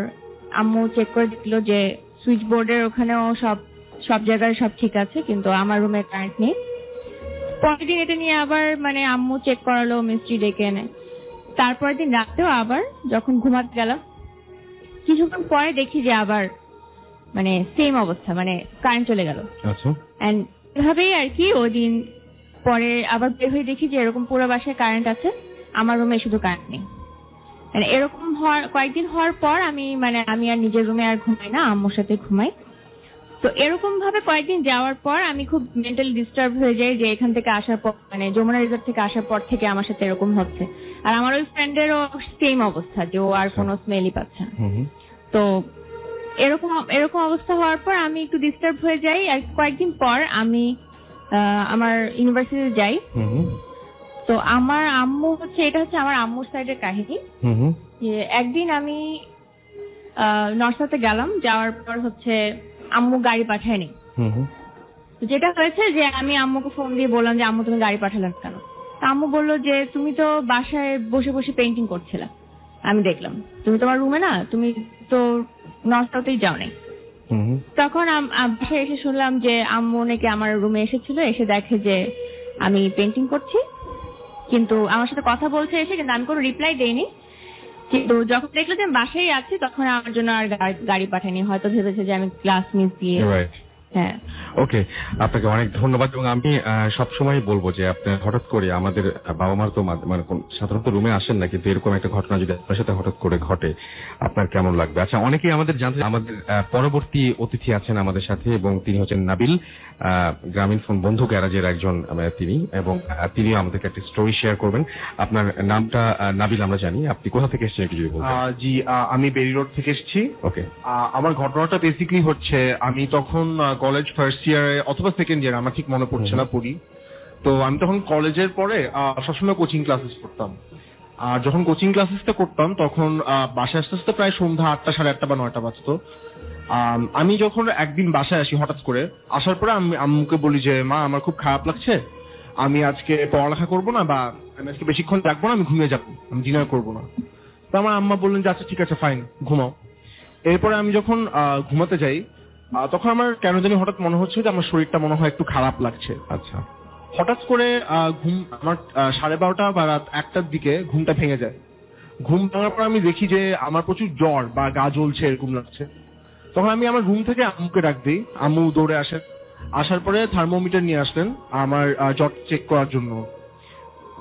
আম্মু চেক করে দেখলো যে সুইচ বোর্ডের ওখানেও সব জায়গায় সব ঠিক আছে, কিন্তু আমার রুমে কারেন্ট নেই। পরের দিন এটা নিয়ে আবার মানে আম্মু চেক করালো, মিস্ত্রি ডেকে এনে। তারপরের দিন রাতেও আবার যখন ঘুমাতে গেলাম কিছুক্ষণ পরে দেখি যে আবার মানে সেম অবস্থা, মানে কারেন্ট চলে গেল। আচ্ছা। এন্ড এভাবেই আর কি ওই দিন পরে আবার বের হয়ে দেখি যে এরকম পুরো বাসায় কারেন্ট আছে, আমার রুমে শুধু কারেন্ট নেই। মানে এরকম কয়েকদিন হওয়ার পর আমি আর নিজের রুমে আর ঘুমাই না, আম্মুর সাথে ঘুমাই। তো এরকম ভাবে কয়েকদিন যাওয়ার পর আমি খুব মেন্টালি ডিস্টার্ব হয়ে যাই যে এখান থেকে আসার পর মানে যমুনা রিসোর্ট থেকে আসার পর থেকে আমার সাথে এরকম হচ্ছে। আর আমার ওই ফ্রেন্ডেরও সেম অবস্থা যে ও আর কোনো স্মেলই পাচ্ছে না। তো এরকম অবস্থা হওয়ার পর আমি একটু ডিস্টার্ব হয়ে যাই। আর কয়েকদিন পর আমি আমার ইউনিভার্সিটিতে যাই। তো আমার আম্মু এটা হচ্ছে আমার আম্মুর সাইডের কাহিনী। যে একদিন আমি নর্সাতে গেলাম, যাওয়ার পর হচ্ছে আম্মু গাড়ি পাঠায়নি। যেটা হয়েছে যে আমি আম্মুকে ফোন দিয়ে বললাম যে আম্মু তুমি গাড়ি পাঠালেন কেন? আম্মু বললো যে তুমি তো বাসায় বসে বসে পেইন্টিং করছিলে, আমি দেখলাম। তুমি তোমার রুমে না, তুমি তো নর্সাতেই যাও নাই। তখন বাসায় এসে শুনলাম যে আম্মু নাকি আমার রুমে এসেছিল, এসে দেখে যে আমি পেইন্টিং করছি, কিন্তু আমার সাথে কথা বলছে এসে, কিন্তু আমি কোনো রিপ্লাই দেইনি। কিন্তু যখন দেখলো যে আমি বাসায় আছি তখন আমার জন্য আর গাড়ি পাঠায়নি, হয়তো ভেবেছে যে আমি ক্লাস মিস দিয়ে। হ্যাঁ, ওকে, আপনাকে অনেক ধন্যবাদ। এবং আমি সবসময় বলবো যে আপনি হঠাৎ করে আমাদের বাবা মার তো মানে সাধারণত রুমে আসেন না, কিন্তু এরকম একটা ঘটনা যদি আপনার সাথে হঠাৎ করে ঘটে আপনার কেমন লাগবে? আচ্ছা, অনেকেই আমাদের জানতে, আমাদের পরবর্তী অতিথি আছেন আমাদের সাথে এবং তিনি হচ্ছেন নাবিল, গ্রামীণ ফোন বন্ধু গ্যারাজের একজন তিনি, এবং তিনিও আমাদেরকে একটা স্টোরি শেয়ার করবেন। আপনার নামটা নাবিল আমরা জানি, আপনি কোথা থেকে এসেছেন একটু যদি বলতেন। জি, আমি বেরি রোড থেকে এসেছি। ওকে। আমার ঘটনাটা বেসিক্যালি হচ্ছে আমি তখন কলেজ ফার্স্ট ইয়ারে অথবা সেকেন্ড ইয়ারে, আমার ঠিক মনে পড়ছে না পড়ি। তো আমি তখন কলেজের পরে সবসময় কোচিং ক্লাসেস করতাম। আর যখন কোচিং ক্লাসেসটা করতাম তখন বাসায় আসতে আসতে প্রায় সন্ধ্যা 8টা, 8:30 বা 9টা বাজতো। আমি যখন একদিন বাসায় আসি হঠাৎ করে, আসার পরে আমি আম্মুকে বলি যে মা আমার খুব খারাপ লাগছে, আমি আজকে পড়ালেখা করবো না, বা আমি আজকে বেশিক্ষণ রাখবো না, আমি ঘুমিয়ে যাবো, আমি ডিনার করবো না। তো আমার আম্মা বললেন যে আচ্ছা ঠিক আছে ফাইন, ঘুমাও। এরপরে আমি যখন ঘুমাতে যাই তখন আমার কেন জানি হঠাৎ মনে হচ্ছে যে আমার শরীরটা মনে হয় একটু খারাপ লাগছে। আচ্ছা। হঠাৎ করে ঘুম আমার 12:30 বা রাত 1টার দিকে ঘুমটা ভেঙে যায়। ঘুম ভাঙার পর আমি দেখি যে আমার প্রচুর জ্বর বা গা জ্বলছে এরকম লাগছে। তখন আমি আমার রুম থেকে আম্মুকে ডাক দিই, আম্মু দৌড়ে আসেন। আসার পরে থার্মোমিটার নিয়ে আসলেন আমার জ্বর চেক করার জন্য।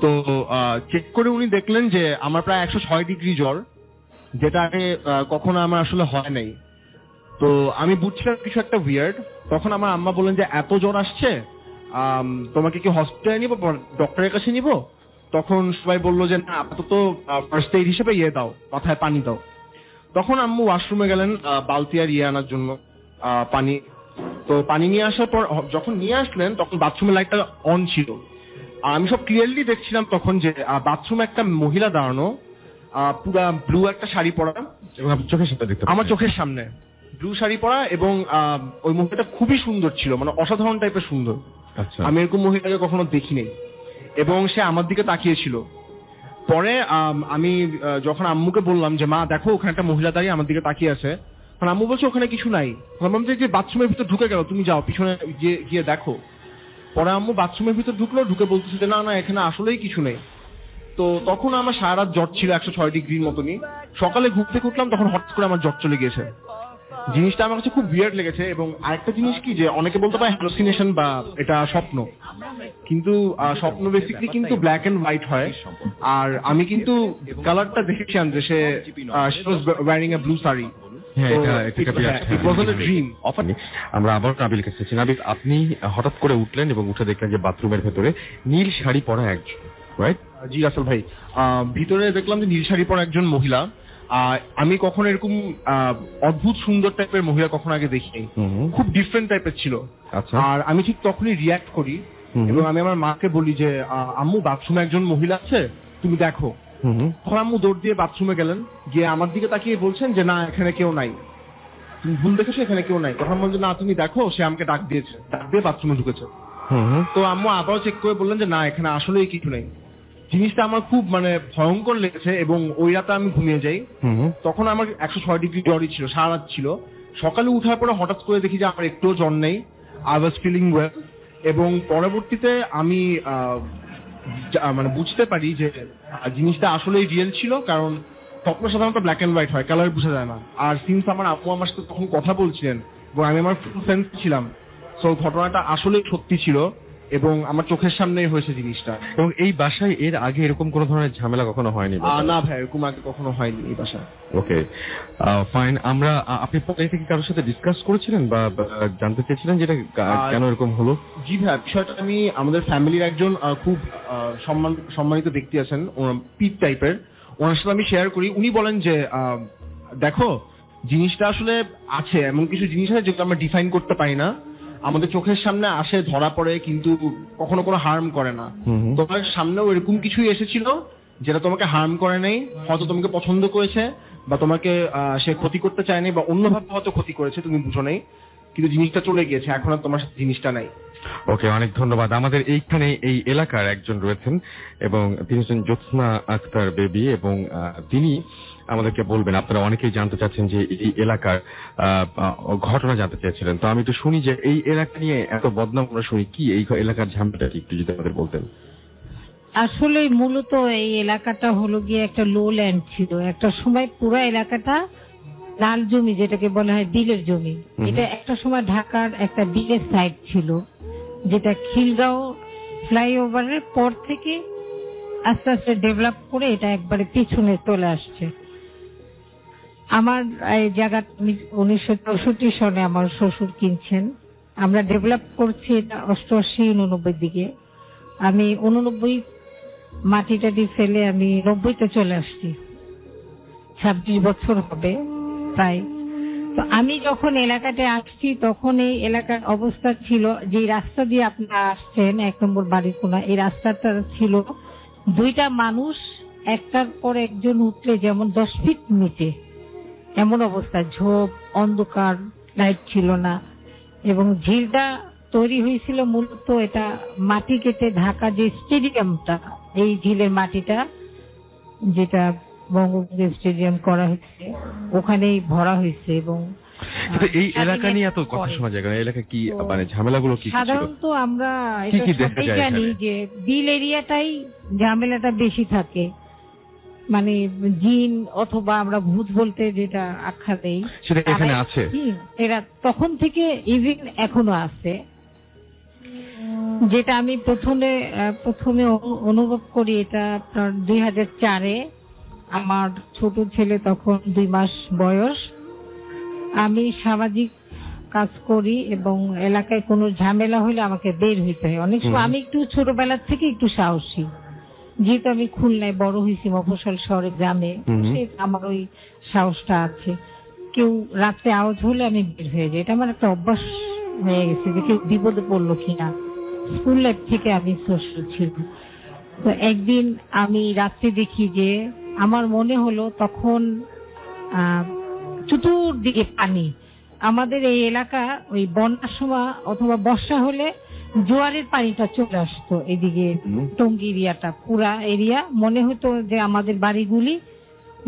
তো চেক করে উনি দেখলেন যে আমার প্রায় 106 ডিগ্রি জ্বর, যেটা আগে কখনো আমার আসলে হয় নাই। তো আমি বুঝছিলাম কিছু একটা উইয়ার্ড। তখন আমার আম্মা বললেন যে এত জ্বর আসছে, তোমাকে কি হসপিটালে নিবো, ডক্টরের কাছে নিবো? তখন সবাই বললো যে না, আপাতত ফার্স্ট এইড হিসেবে দাও, মাথায় পানি দাও। তখন আম্মু ওয়াশরুমে গেলেন বালতি আর আনার জন্য পানি। তো পানি নিয়ে আসার পর যখন নিয়ে আসলেন তখন বাথরুমের লাইটটা অন ছিল। আর আমি সব ক্লিয়ারলি দেখছিলাম তখন যে বাথরুমে একটা মহিলা দাঁড়ানো, পুরা ব্লু একটা শাড়ি পরা, চোখের সামনে দেখতে আমার চোখের সামনে ব্লু শাড়ি পরা, এবং ওই মহিলাটা খুবই সুন্দর ছিল, মানে অসাধারণ টাইপের সুন্দর। আচ্ছা, আমি এরকম মহিলাকে কখনো দেখিনি, এবং সে আমার দিকে তাকিয়েছিল। পরে আমি যখন আম্মুকে বললাম যে মা দেখো ওখানে একটা মহিলা দাঁড়িয়ে আমার দিকে তাকিয়ে আছে, আম্মু বলছে ওখানে কিছু নাই। বললাম যে বাথরুমের ভিতর ঢুকে গেল, তুমি যাও পিছনে গিয়ে দেখো। পরে আম্মু বাথরুমের ভিতর ঢুকলো, ঢুকে বলতেছে যে না না এখানে আসলেই কিছু নেই। তো তখন আমার সারা রাত জ্বর ছিল 106 ডিগ্রির মতনই। সকালে ঘুম থেকে উঠলাম তখন হঠাৎ করে আমার জ্বর চলে গিয়েছে। জিনিসটা আমার কাছে খুব বিয়ার্ড লেগেছে। এবং আরেকটা জিনিস কি যে অনেকে বলতে পারে হ্যালুসিনেশন বা এটা স্বপ্ন, কিন্তু স্বপ্ন বেসিক্যালি কিন্তু ব্ল্যাক এন্ড হোয়াইট হয়। আর আমি কিন্তু কালারটা দেখেছিলাম যে সে ওয়্যারিং এ ব্লু শাড়ি। আমরা আবার নাবিল কাছে এসেছি। নাবিল, আপনি হঠাৎ করে উঠলেন এবং উঠে দেখলেন যে বাথরুমের ভেতরে নীল শাড়ি পরা একজন, রাইট? জি রাসেল ভাই, ভিতরে দেখলাম যে নীল শাড়ি পরা একজন মহিলা। আমি কখনো এরকম অদ্ভুত সুন্দর টাইপের মহিলা কখনো আগে দেখিনি, খুব ডিফারেন্ট টাইপের ছিল। আর আমি ঠিক তখনই রিয়াক্ট করি এবং আমি আমার মাকে বলি যে আম্মু বাথরুমে একজন মহিলা আছে, তুমি দেখো। তখন আম্মু দৌড় দিয়ে বাথরুমে গেলেন, গিয়ে আমার দিকে তাকিয়ে বলছেন যে না এখানে কেউ নাই, তুমি ভুল দেখেছো, এখানে কেউ নাই। তখন বলছে না তুমি দেখো, সে আমাকে ডাক দিয়েছে, ডাক দিয়ে বাথরুমে ঢুকেছে। তো আম্মু আবারও চেক করে বললেন যে না এখানে আসলেই কিছু নেই। জিনিসটা আমার খুব মানে ভয়ঙ্কর লেগেছে এবং ওই রাতে আমি ঘুমিয়ে যাই। তখন আমার 106 ডিগ্রি জ্বরই ছিল, সারা রাত ছিল। সকালে উঠার পরে হঠাৎ করে দেখি যে আমার একটুও জ্বর নেই, আই ওয়াজ ফিলিং ওয়েল। এবং পরবর্তীতে আমি মানে বুঝতে পারি যে জিনিসটা আসলেই রিয়েল ছিল, কারণ স্বপ্ন সাধারণত ব্ল্যাক এন্ড হোয়াইট হয়, কালার বোঝা যায় না। আর সিন্স আমার আপু আমার সাথে তখন কথা বলছিলেন এবং আমি আমার ফুল সেন্স ছিলাম, তো ঘটনাটা আসলেই সত্যি ছিল এবং আমার চোখের সামনেই হয়েছে জিনিসটা। এবং এই বাসায় এর আগে এরকম কোন ধরনের ঝামেলা কখনো হয়নি? না ভাই, এরকম আগে কখনো হয়নি এই বাসায়। ওকে, ফাইন। আপনি পরে থেকে কারোর সাথে ডিসকাস করেছিলেন বা জানতে চেয়েছিলেন যেটা কেন এরকম হলো? জি ভাই, বিষয়টা আমি আমাদের ফ্যামিলির একজন খুব সম্মানিত ব্যক্তি আছেন, পিট টাইপের, ওনার সাথে আমি শেয়ার করি। উনি বলেন যে দেখো জিনিসটা আসলে আছে, এমন কিছু জিনিস আছে যেগুলো আমরা ডিফাইন করতে পারি না, আমাদের চোখের সামনে আসে, ধরা পড়ে, কিন্তু কখনো কোনো হার্ম করে না। তোমার সামনেও এরকম কিছুই এসেছিল যেটা তোমাকে হার্ম করে নাই, হয়তো তোমাকে পছন্দ করেছে বা তোমাকে সে ক্ষতি করতে চায়নি বা অন্যভাবে হয়তো ক্ষতি করেছে, তুমি বুঝো নাই, কিন্তু জিনিসটা চলে গিয়েছে, এখন আর তোমার সাথে জিনিসটা নাই। ওকে, অনেক ধন্যবাদ। আমাদের এইখানে এই এলাকার একজন রয়েছেন এবং তিনি হচ্ছেন জ্যোৎস্না আক্তার বেবি, এবং তিনি আমাদেরকে বলবেন। আপনারা অনেকেই জানতে চাচ্ছেন যে এই এলাকার ঘটনা জানতে চেয়েছিলেন, তো আমি একটু শুনি যে এই এলাকা নিয়ে এত বদনাম আমরা শুনি, কি এই এলাকার ঝামেলাটা একটু যদি আমাদের বলতেন। আসলে মূলত এই এলাকাটা হলো গিয়ে একটা লো ল্যান্ড ছিল, একটা সময় পুরো এলাকাটা লাল জমি, যেটাকে বলা হয় দিলের জমি। এটা একটা সময় ঢাকার একটা দিলের সাইড ছিল, যেটা খিলগাঁও ফ্লাইওভারের পর থেকে আস্তে আস্তে ডেভেলপ করে এটা একবারে পিছনে চলে আসছে। আমার এই জায়গাটা 1964 সনে আমার শ্বশুর কিনছেন, আমরা ডেভেলপ করছি এটা 88-89 দিকে। আমি 89 মাটিটাটি ফেলে আমি 90-তে চলে আসছি, 26 বছর হবে প্রায়। তো আমি যখন এলাকাতে আসছি তখন এই এলাকার অবস্থা ছিল, যে রাস্তা দিয়ে আপনারা আসছেন 1 নম্বর বাড়ির কোনা, এই রাস্তাটা ছিল দুইটা মানুষ একটার পর একজন উঠলে যেমন 10 ফিট নিচে, এমন অবস্থা, ঝোপ, অন্ধকার, লাইট ছিল না। এবং ঝিলটা তৈরি হয়েছিল মূলত এটা মাটি কেটে ঢাকা যে স্টেডিয়ামটা, এই ঝিলের মাটিটা যেটা বঙ্গবন্ধু স্টেডিয়াম করা হয়েছে ওখানেই ভরা হয়েছে। এবং এই এলাকা নিয়ে এত কথা শোনা যায়, এলাকা কি মানে ঝামেলাগুলো কি? সাধারণত আমরা এটা জানি যে বিল এরিয়াটাই ঝামেলাটা বেশি থাকে, মানে জিন অথবা আমরা ভূত বলতে যেটা আখ্যা দেই সেটা এখানে আছে, এরা তখন থেকে ইভিন এখনো আছে। যেটা আমি প্রথমে অনুভব করি এটা আপনার 2004-এ, আমার ছোট ছেলে তখন 2 মাস বয়স। আমি সামাজিক কাজ করি এবং এলাকায় কোনো ঝামেলা হলে আমাকে বের হইতে হয়। অনেক সময় আমি একটু ছোটবেলার থেকে একটু সাহসী, যেহেতু আমি খুলনায় বড় হয়েছি, মফস্বল শহরে গ্রামে, আমার ওই সাহসটা আছে। কেউ রাতে আওয়াজ হলে আমি বের হয়ে যাই, এটা আমার একটা অভ্যাস হয়ে গেছে যে কেউ বিপদে পড়লো কিনা। স্কুল লাইফ থেকে আমি সোশ্যাল ছিলাম। তো একদিন আমি রাত্রে দেখি যে আমার মনে হলো তখন চতুর্দিকে পানি। আমাদের এই এলাকা ওই বন্যার সময় অথবা বর্ষা হলে জোয়ারের পানিটা চলে আসতো এদিকে টঙ্গী এরিয়াটা, পুরা এরিয়া মনে হতো যে আমাদের বাড়িগুলি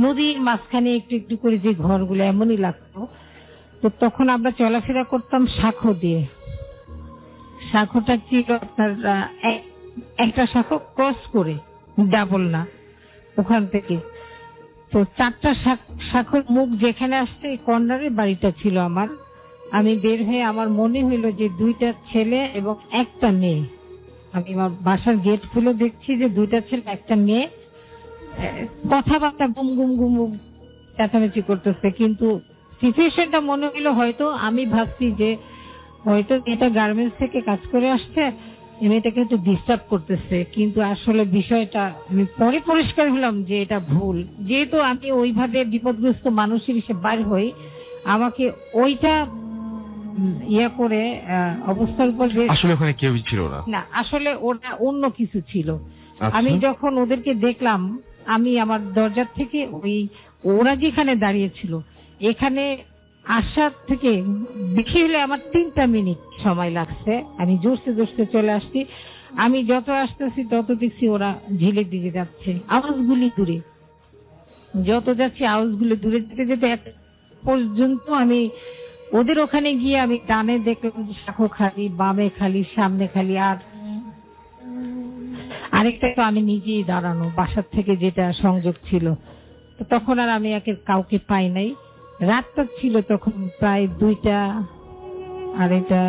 নদীর মাঝখানে একটু একটু করে যে ঘরগুলো এমনই লাগতো। তো তখন আমরা চলাফেরা করতাম শাখো দিয়ে। শাখোটা ছিল আপনার একটা শাখো ক্রস করে, ডাবল না, ওখান থেকে। তো 4টা শাখোর মুখ যেখানে আসছে কর্নারে বাড়িটা ছিল আমার। আমি বের হয়ে আমার মনে হইলো যে 2টা ছেলে এবং একটা মেয়ে। আমি আমার বাসার গেট খুলে দেখছি যে 2টা ছেলে একটা মেয়ে কথাবার্তা গুম গুম গুম গুম চেঁচামেচি করতেছে। কিন্তু সিচুয়েশনটা মনে হইলো হয়তো আমি ভাবছি যে হয়তো এটা গার্মেন্টস থেকে কাজ করে আসছে, মেয়েটাকে একটু ডিস্টার্ব করতেছে। কিন্তু আসলে বিষয়টা আমি পরে পরিষ্কার হলাম যে এটা ভুল। যেহেতু আমি ওইভাবে বিপদগ্রস্ত মানুষের হিসেবে বার হই, আমাকে ওইটা করে অবস্থার উপর আসলে ওখানে কেউ ছিল না, আসলে ওটা অন্য কিছু ছিল। আমি যখন ওদেরকে দেখলাম, আমি আমার দরজার থেকে ওরা যেখানে দাঁড়িয়ে ছিল এখানে আসার থেকে বেশি হলে আমার 3টা মিনিট সময় লাগছে। আমি জোরসে জোরসে চলে আসছি। আমি যত আসতেছি তত দেখছি ওরা ঝিলের দিকে যাচ্ছে, আওয়াজগুলি দূরে, যত যাচ্ছি আওয়াজগুলি দূরে যেতে যেতে পর্যন্ত আমি ওদের ওখানে গিয়ে আমি ডানে দেখলাম শাখো খালি, বামে খালি, সামনে খালি, আর আরেকটা তো আমি নিজেই দাঁড়ানো বাসার থেকে যেটা সংযোগ ছিল। তো তখন আর আমি কাউকে পাই নাই। রাতটা ছিল তখন প্রায় 2টা, আর এটা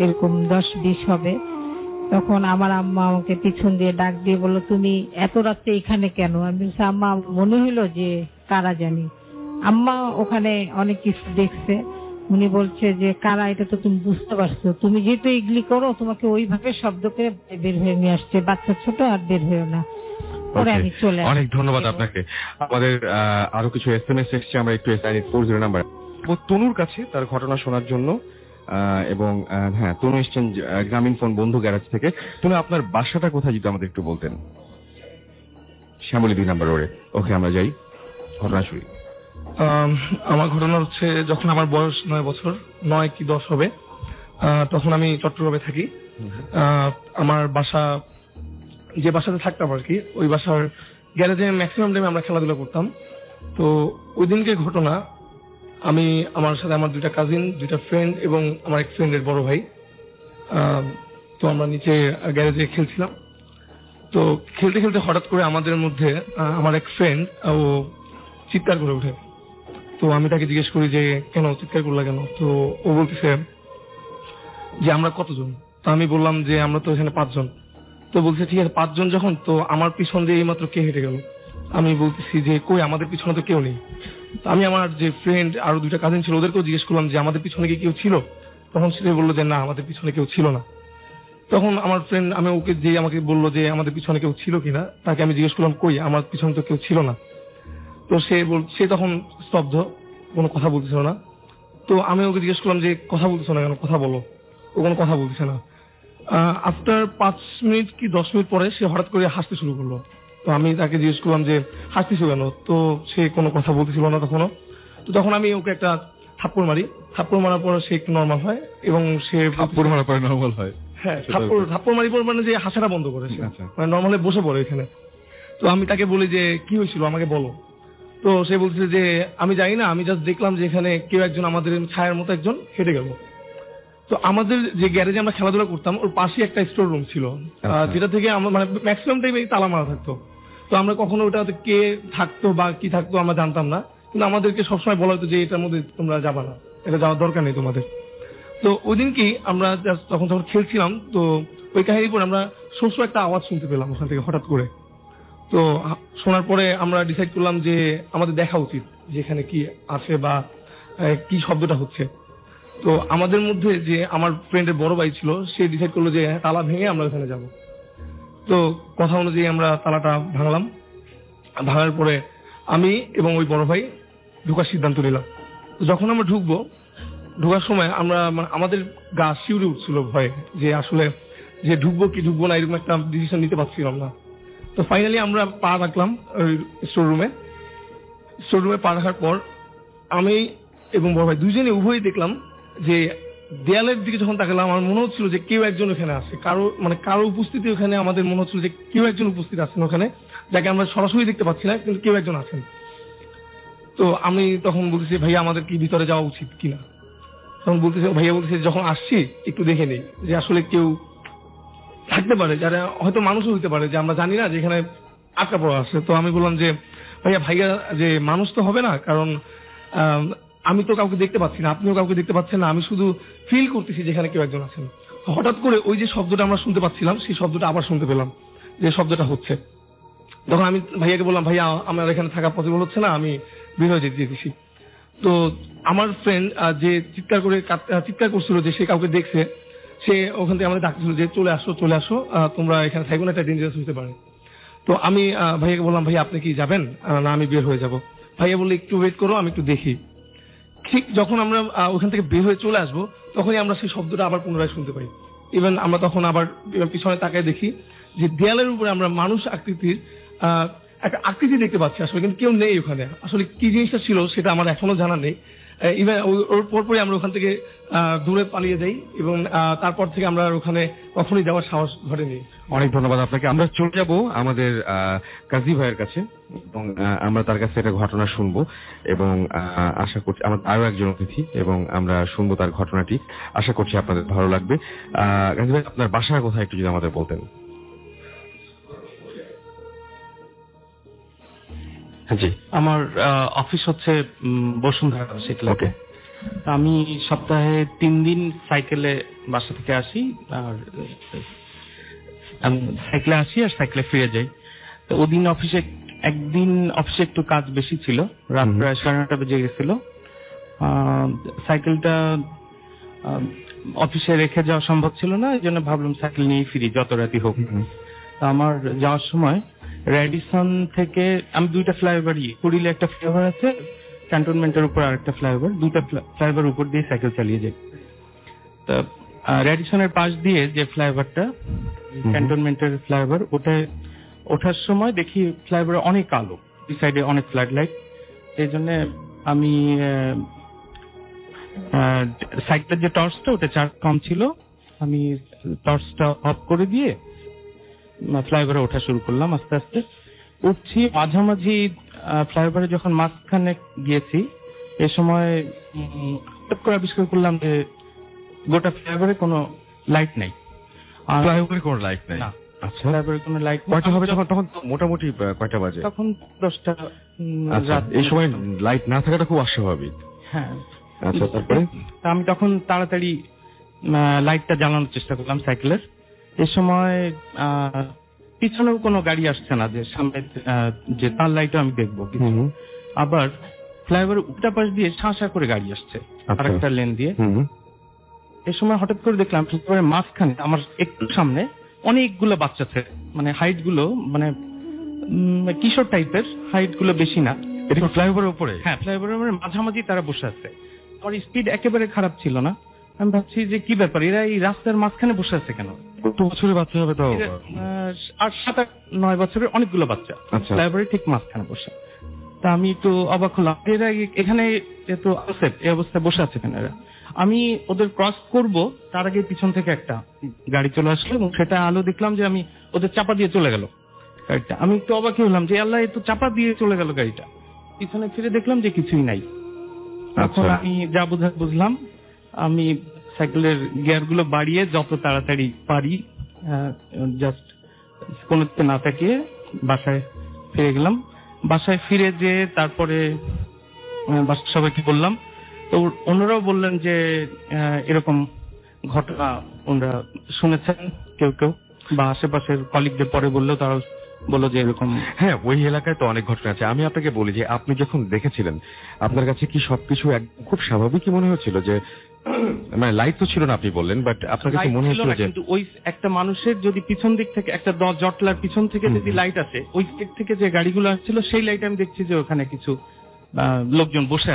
এরকম 10-20 হবে। তখন আমার আম্মা আমাকে পিছন দিয়ে ডাক দিয়ে বললো, তুমি এত রাতে এখানে কেন? আমি বলছি, আম্মা মনে হইলো যে কারা জানি। আম্মা ওখানে অনেক কিছু দেখছে, উনি বলছে যে কারা, এটা তো তুমি বুঝতে পারছো, তুমি যেহেতু এগুলি করো তোমাকে ওইভাবে শব্দ করে বের হয়ে নিয়ে আসছে, বাচ্চা ছোট আর বের হয়েও না। অনেক ধন্যবাদ আপনাকে। আমাদের আরো কিছু SMS এসছে, আমরা একটু 40 নাম্বার তনুর কাছে তার ঘটনা শোনার জন্য। এবং হ্যাঁ, তনু এসছেন গ্রামীণ ফোন বন্ধু গ্যারাজ থেকে। তনু, আপনার বাসাটা কোথায় যদি আমাদের একটু বলতেন? শ্যামলী 2 নাম্বার রোডে। ওকে, আমরা যাই, ঘটনা শুরু। আমার ঘটনা হচ্ছে, যখন আমার বয়স 9 বছর, 9 কি 10 হবে, তখন আমি চট্টগ্রামে থাকি। আমার বাসা, যে বাসাতে থাকতাম আর কি, ওই বাসার গ্যারেজে ম্যাক্সিমাম টাইমে আমরা খেলাধুলা করতাম। তো ওই দিনকে ঘটনা, আমি আমার সাথে আমার 2টা কাজিন, 2টা ফ্রেন্ড এবং আমার এক ফ্রেন্ডের বড় ভাই, তো আমরা নিচে গ্যারেজে খেলছিলাম। তো খেলতে খেলতে হঠাৎ করে আমাদের মধ্যে আমার এক ফ্রেন্ড ও চিৎকার করে ওঠে। তো আমি তাকে জিজ্ঞেস করি যে কেন চিৎকার করলা কেন? তো ও বলতেছে যে আমরা কতজন? তো আমি বললাম যে আমরা তো এখানে 5 জন। তো বলছে ঠিক আছে 5 জন যখন, তো আমার পিছন দিয়ে এইমাত্র কে হেঁটে গেল? আমি বলতেছি যে কই, আমাদের পিছনে তো কেউ নেই। আমি আমার যে ফ্রেন্ড আরো 2টা কাজিন ছিল ওদেরকেও জিজ্ঞেস করলাম যে আমাদের পিছনে কি কেউ ছিল? তখন সে বললো যে না, আমাদের পিছনে কেউ ছিল না। তখন আমার ফ্রেন্ড, আমি ওকে যে আমাকে বললো যে আমাদের পিছনে কেউ ছিল কিনা, তাকে আমি জিজ্ঞেস করলাম কই, আমার পিছনে তো কেউ ছিল না। তো সে তখন স্তব্ধ, কোনো কথা বলছিল না। তো আমি ওকে জিজ্ঞেস করলাম যে কথা বলতেছো না কেন, কথা বলো। ও কোনো কথা বলছে না। আফটার 5 মিনিট কি 10 মিনিট পরে সে হঠাৎ করে হাসতে শুরু করলো। তো আমি তাকে জিজ্ঞেস করলাম যে হাসতেছো কেন? তো সে কোনো কথা বলতেছিল না তখনও। তো তখন আমি ওকে একটা থাপ্পড় মারি। থাপ্পড় মারার পর সে একটু নর্মাল হয় এবং সে থাপ্পড় মারার পরে নর্মাল হয়? হ্যাঁ, থাপ্পড় মারি পর মানে যে হাসাটা বন্ধ করে, মানে নর্মালি বসে পড়ে এখানে। তো আমি তাকে বলি যে কি হয়েছিল আমাকে বলো। তো সে বলছে যে আমি জানি না, আমি জাস্ট দেখলাম যে এখানে কেউ একজন আমাদের ছায়ার মতো একজন হেঁটে গেল। তো আমাদের যে গ্যারেজে আমরা খেলাধুলা করতাম ওর পাশে একটা স্টোর রুম ছিল, যেটা থেকে আমরা মানে ম্যাক্সিমাম টাইমে তালা মারা থাকতো। তো আমরা কখনো ওটাতে কে থাকতো বা কি থাকতো আমরা জানতাম না, কিন্তু আমাদেরকে সবসময় বলা হতো যে এটার মধ্যে তোমরা যাবা না, এটা যাওয়ার দরকার নেই তোমাদের। তো ওই দিন কি আমরা যখন খেলছিলাম, তো ওই কাহিনীর পরে আমরা শস্য একটা আওয়াজ শুনতে পেলাম ওখান থেকে হঠাৎ করে। তো শোনার পরে আমরা ডিসাইড করলাম যে আমাদের দেখা উচিত যে এখানে কি আছে বা কি শব্দটা হচ্ছে। তো আমাদের মধ্যে যে আমার ফ্রেন্ডের বড় ভাই ছিল, সে ডিসাইড করলো যে তালা ভেঙে আমরা ওখানে যাব। তো কথা অনুযায়ী আমরা তালাটা ভাঙলাম। ভাঙার পরে আমি এবং ওই বড় ভাই ঢোকার সিদ্ধান্ত নিলাম। তো যখন আমরা ঢুকবো, ঢোকার সময় আমরা আমাদের গা শিউরে উঠছিল ভয়ে, যে আসলে যে ঢুকবো কি ঢুকবো না এরকম একটা ডিসিশন নিতে পারছিলাম না। তো ফাইনালি আমরা পা রাখলাম ওই স্টোর রুমে পা রাখার পর আমি এবং বড় ভাই দুজনে উভয়ই দেখলাম যে দেয়ালের দিকে যখন তাকালাম আমার মনে হচ্ছিল যে কেউ একজন ওখানে আছে, কারো উপস্থিতি ওখানে আমাদের মনে হচ্ছিল যে কেউ একজন উপস্থিত আছেন ওখানে, যাকে আমরা সরাসরি দেখতে পাচ্ছি না কিন্তু কেউ একজন আছেন। তো আমি তখন বলতেছি ভাইয়া আমাদের কি ভিতরে যাওয়া উচিত কিনা, তখন বলতেছে ভাইয়া বলতেছে যখন আসছি একটু দেখে নেই যে আসলে কেউ থাকতে পারে, যারা হয়তো মানুষও হইতে পারে যে আমরা জানি না, যে এখানে আটকা পড়া আছে। তো আমি বললাম যে ভাইয়া যে মানুষ তো হবে না, কারণ আমি তো কাউকে দেখতে পাচ্ছি না, আপনিও কাউকে দেখতে পাচ্ছেন না, আমি শুধু ফিল করতেছি যেখানে কেউ একজন আছেন। হঠাৎ করে ওই যে শব্দটা আমরা শুনতে পাচ্ছিলাম সেই শব্দটা আবার শুনতে পেলাম, যে শব্দটা হচ্ছে। তখন আমি ভাইয়াকে বললাম ভাইয়া আমার এখানে থাকা পসিবল হচ্ছে না, আমি বের হয়ে যেতেছি। তো আমার ফ্রেন্ড যে চিৎকার করছিল যে সে কাউকে দেখছে, সে ওখান থেকে আমাদের ডাকছিল যে চলে আসো তোমরা এখানে থাকবে না, একটা ডেঞ্জারাস হতে পারে। তো আমি ভাইয়াকে বললাম ভাইয়া আপনি কি যাবেন না আমি বের হয়ে যাব? ভাইয়া বললে একটু ওয়েট করো আমি একটু দেখি। ঠিক যখন আমরা ওখান থেকে বের হয়ে চলে আসবো তখনই আমরা সেই শব্দটা আবার পুনরায় শুনতে পাই। ইভেন আমরা তখন আবার পিছনে তাকায় দেখি যে দেয়ালের উপরে আমরা মানুষ আকৃতির একটা আকৃতি দেখতে পাচ্ছি আসলে, কিন্তু কেউ নেই ওখানে। আসলে কি জিনিসটা ছিল সেটা আমার এখনো জানা নেই। ইভেন ওর পরপরই আমরা ওখান থেকে দূরে পালিয়ে যাই এবং তারপর থেকে আমরা ওখানে কখনোই যাওয়ার সাহস ঘটেনি। অনেক ধন্যবাদ আপনাকে। আমরা চলে যাব আমাদের কাজী ভাইয়ের কাছে এবং আমরা তার কাছে একটা ঘটনা শুনবো এবং আশা করছি আমাদের আরো একজন অতিথি এবং আমরা শুনবো তার ঘটনাটি। আশা করছি আপনাদের ভালো লাগবে। কাজী ভাই আপনার বাসা কোথায় একটু যদি আমাদের বলতেন। জি, আমার অফিস হচ্ছে বসুন্ধরা শীতলাকে। আমি সপ্তাহে 3 দিন সাইকেলে বাসা থেকে আসি, আর সাইকেলে আসি আর সাইকেলে ফিরে যাই। তো ওদিন একদিন অফিসে একটু কাজ বেশি ছিল, রাত প্রায় 9:30 বেজে গেছিল। সাইকেলটা অফিসে রেখে যাওয়া সম্ভব ছিল না, এই জন্য ভাবলাম সাইকেল নিয়ে ফিরি যত রাতি হোক। আমার যাওয়ার সময় রেডিসন থেকে আমি 2টা ফ্লাইওভারই, কুড়িলে একটা ফ্লাইওভার আছে, ক্যান্টনমেন্টের উপর আরেকটা ফ্লাইওভার, 2টা ফ্লাইওভার উপর দিয়ে সাইকেল চালিয়ে যাই। তো রেডিসনের পাশ দিয়ে যে ফ্লাইওভারটা ক্যান্টনমেন্টের ফ্লাইওভার, ওঠার সময় দেখি ফ্লাইওভারে অনেক আলো, দুই সাইডে অনেক ফ্লাড লাইট। এই জন্য আমি সাইকেলের যে টর্চটা ওটা চার্জ কম ছিল, আমি টর্চটা অফ করে দিয়ে ফ্লাইওভারে ওঠা শুরু করলাম। আস্তে আস্তে উঠছি, মাঝামাঝি ফ্লাইওভারে যখন মাঝখানে গিয়েছি এ সময় হঠাৎ করে আবিষ্কার করলাম যে গোটা ফ্লাইওভারে কোনো লাইট নেই। ফ্লাইওভারে কোনো লাইট নেই? আচ্ছা, ফ্লাইওভারে কোনো লাইট কয়টা হবে তখন মোটামুটি কয়টা বাজে? তখন 10টা রাত। এই সময় লাইট না থাকাটা খুব অস্বাভাবিক। হ্যাঁ। আচ্ছা, তারপরে আমি তখন তাড়াতাড়ি লাইটটা জ্বালানোর চেষ্টা করলাম সাইকেলের। এই সময় পিছনেও কোনো গাড়ি আসছে না, যে সামনে যে তার লাইটও আমি দেখবো। আবার ফ্লাইওভারের উল্টা পাশ দিয়ে শাঁসা করে গাড়ি আসছে আরেকটা লেন দিয়ে। এই সময় হঠাৎ করে দেখলাম ফ্লাইওভারের মাঝখানে আমার একটু সামনে অনেকগুলো বাচ্চা ছেলে, মানে হাইট গুলো মানে কিশোর টাইপের, হাইট গুলো বেশি না। এটা ফ্লাইওভারের উপরে? হ্যাঁ, ফ্লাইওভারের মাঝামাঝি তারা বসে আছে। আমার স্পিড একেবারে খারাপ ছিল না। আমি ভাবছি যে কি ব্যাপার, এরা এই রাস্তার মাঝখানে বসে আছে কেন? কত বছরের বাচ্চা হবে? তো 7-9 বছরের অনেকগুলো বাচ্চা ফ্লাইওভারের ঠিক মাঝখানে বসে। তা আমি একটু অবাক হলাম, এরা এখানে এত আনসেফ এই অবস্থায় বসে আছে কেন এরা। আমি ওদের ক্রস করব তার আগে পিছন থেকে একটা গাড়ি চলে আসলো এবং সেটা আলো দেখলাম যে আমি ওদের চাপা দিয়ে চলে গেল গাড়িটা। আমি একটু অবাক হলাম যে আল্লাহ, এত চাপা দিয়ে চলে গেল গাড়িটা। পিছনে ফিরে দেখলাম যে কিছুই নাই। তখন আমি যা বুঝলাম, আমি সাইকেলের গিয়ার গুলো বাড়িয়ে যত তাড়াতাড়ি পারি জাস্ট কোনোতে না তাকিয়ে বাসায় ফিরে গেলাম। বাসায় ফিরে যে তারপরে বাসার সবাইকে বললাম, তো ওনারাও বললেন যে এরকম ঘটনা ওনারা শুনেছেন কেউ কেউ, বা আশেপাশের কলিগদের পরে বললেও তারা বললো যে এরকম। হ্যাঁ, ওই এলাকায় তো অনেক ঘটনা আছে। আমি আপনাকে বলি যে আপনি যখন দেখেছিলেন আপনার কাছে কি সবকিছু খুব স্বাভাবিকই মনে হচ্ছিল? যে মানে লাইট তো ছিল না আপনি বললেন, বাট আপনার কাছে মনে হচ্ছিল যে কিন্তু ওই একটা মানুষের যদি পিছন দিক থেকে একটা জটলার পিছন থেকে যদি লাইট আসে, ওই দিক থেকে যে গাড়িগুলো আসছিল সেই লাইট আমি দেখছি যে ওখানে কিছু লোকজন বসে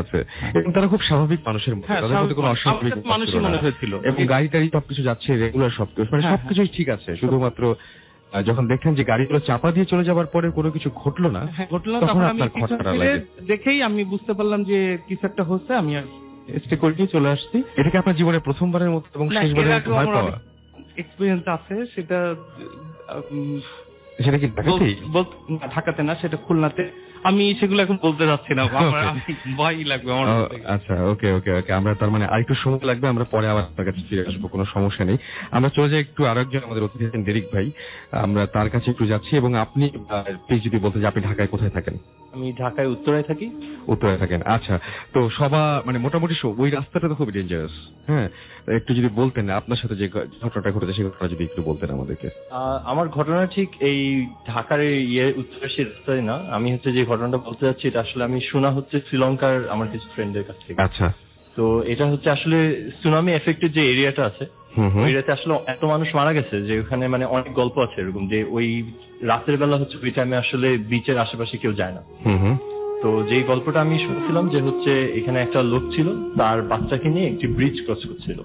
আছে এবং তারা খুব স্বাভাবিক মানুষের মতো, তাদের মধ্যে কোনো অস্বাভাবিক মানুষই মনে হয়েছিল, এবং গাড়ি টাড়ি সবকিছু যাচ্ছে রেগুলার, সবকিছু মানে সবকিছুই ঠিক আছে, শুধুমাত্র যখন দেখলেন যে গাড়িগুলো চাপা দিয়ে চলে যাওয়ার পরে কোনো কিছু ঘটলো না, তখন আপনার খটকা লাগে। দেখেই আমি বুঝতে পারলাম যে কিছু একটা হচ্ছে, আমি আর স্টে করে চলে আসছি। এটাকে আপনার জীবনে প্রথমবারের মতো এবং শেষবারের মতো ভয় পাওয়া এক্সপিরিয়েন্স আছে। সেটা কি ঢাকাতে না, সেটা খুলনাতে। আমি সেগুলো এখন বলতে যাচ্ছি না, ভয়ই লাগবে আমার। আচ্ছা, ওকে ওকে ওকে, আমরা তার মানে আরেকটু সময় লাগবে, আমরা পরে আবার আপনার কাছে ফিরে আসবো, কোনো সমস্যা নেই। আমরা চলে যাই একটু আরেকজন আমাদের অতিথি আছেন ডেরিক ভাই, আমরা তার কাছে একটু যাচ্ছি। এবং আপনি প্লিজ যদি বলতে যে আপনি ঢাকায় কোথায় থাকেন? আমি ঢাকায় উত্তরায় থাকি। উত্তরায় থাকেন, আচ্ছা। তো মানে মোটামুটি ওই রাস্তাটা তো খুব ডেঞ্জারাস, হ্যাঁ, একটু যদি বলতেন আপনার সাথে যে ঘটনাটা ঘটেছে সেই ঘটনা যদি একটু বলতেন আমাদেরকে। আমার ঘটনা ঠিক এই ঢাকার উত্তরের সেই রাস্তায় না, আমি হচ্ছে যে ঘটনাটা বলতে যাচ্ছি এটা আসলে আমি শোনা হচ্ছে শ্রীলঙ্কার আমার কিছু ফ্রেন্ডের কাছ থেকে। আচ্ছা। তো এটা হচ্ছে আসলে সুনামি এফেক্টেড যে এরিয়াটা আছে, ওই এরিয়াতে আসলে এত মানুষ মারা গেছে যে ওখানে মানে অনেক গল্প আছে এরকম যে ওই রাতের বেলা হচ্ছে ওই টাইমে আসলে বিচের আশেপাশে কেউ যায় না। তো যেই গল্পটা আমি শুনছিলাম যে হচ্ছে এখানে একটা লোক ছিল, তার বাচ্চাকে নিয়ে একটি ব্রিজ ক্রস করছিল।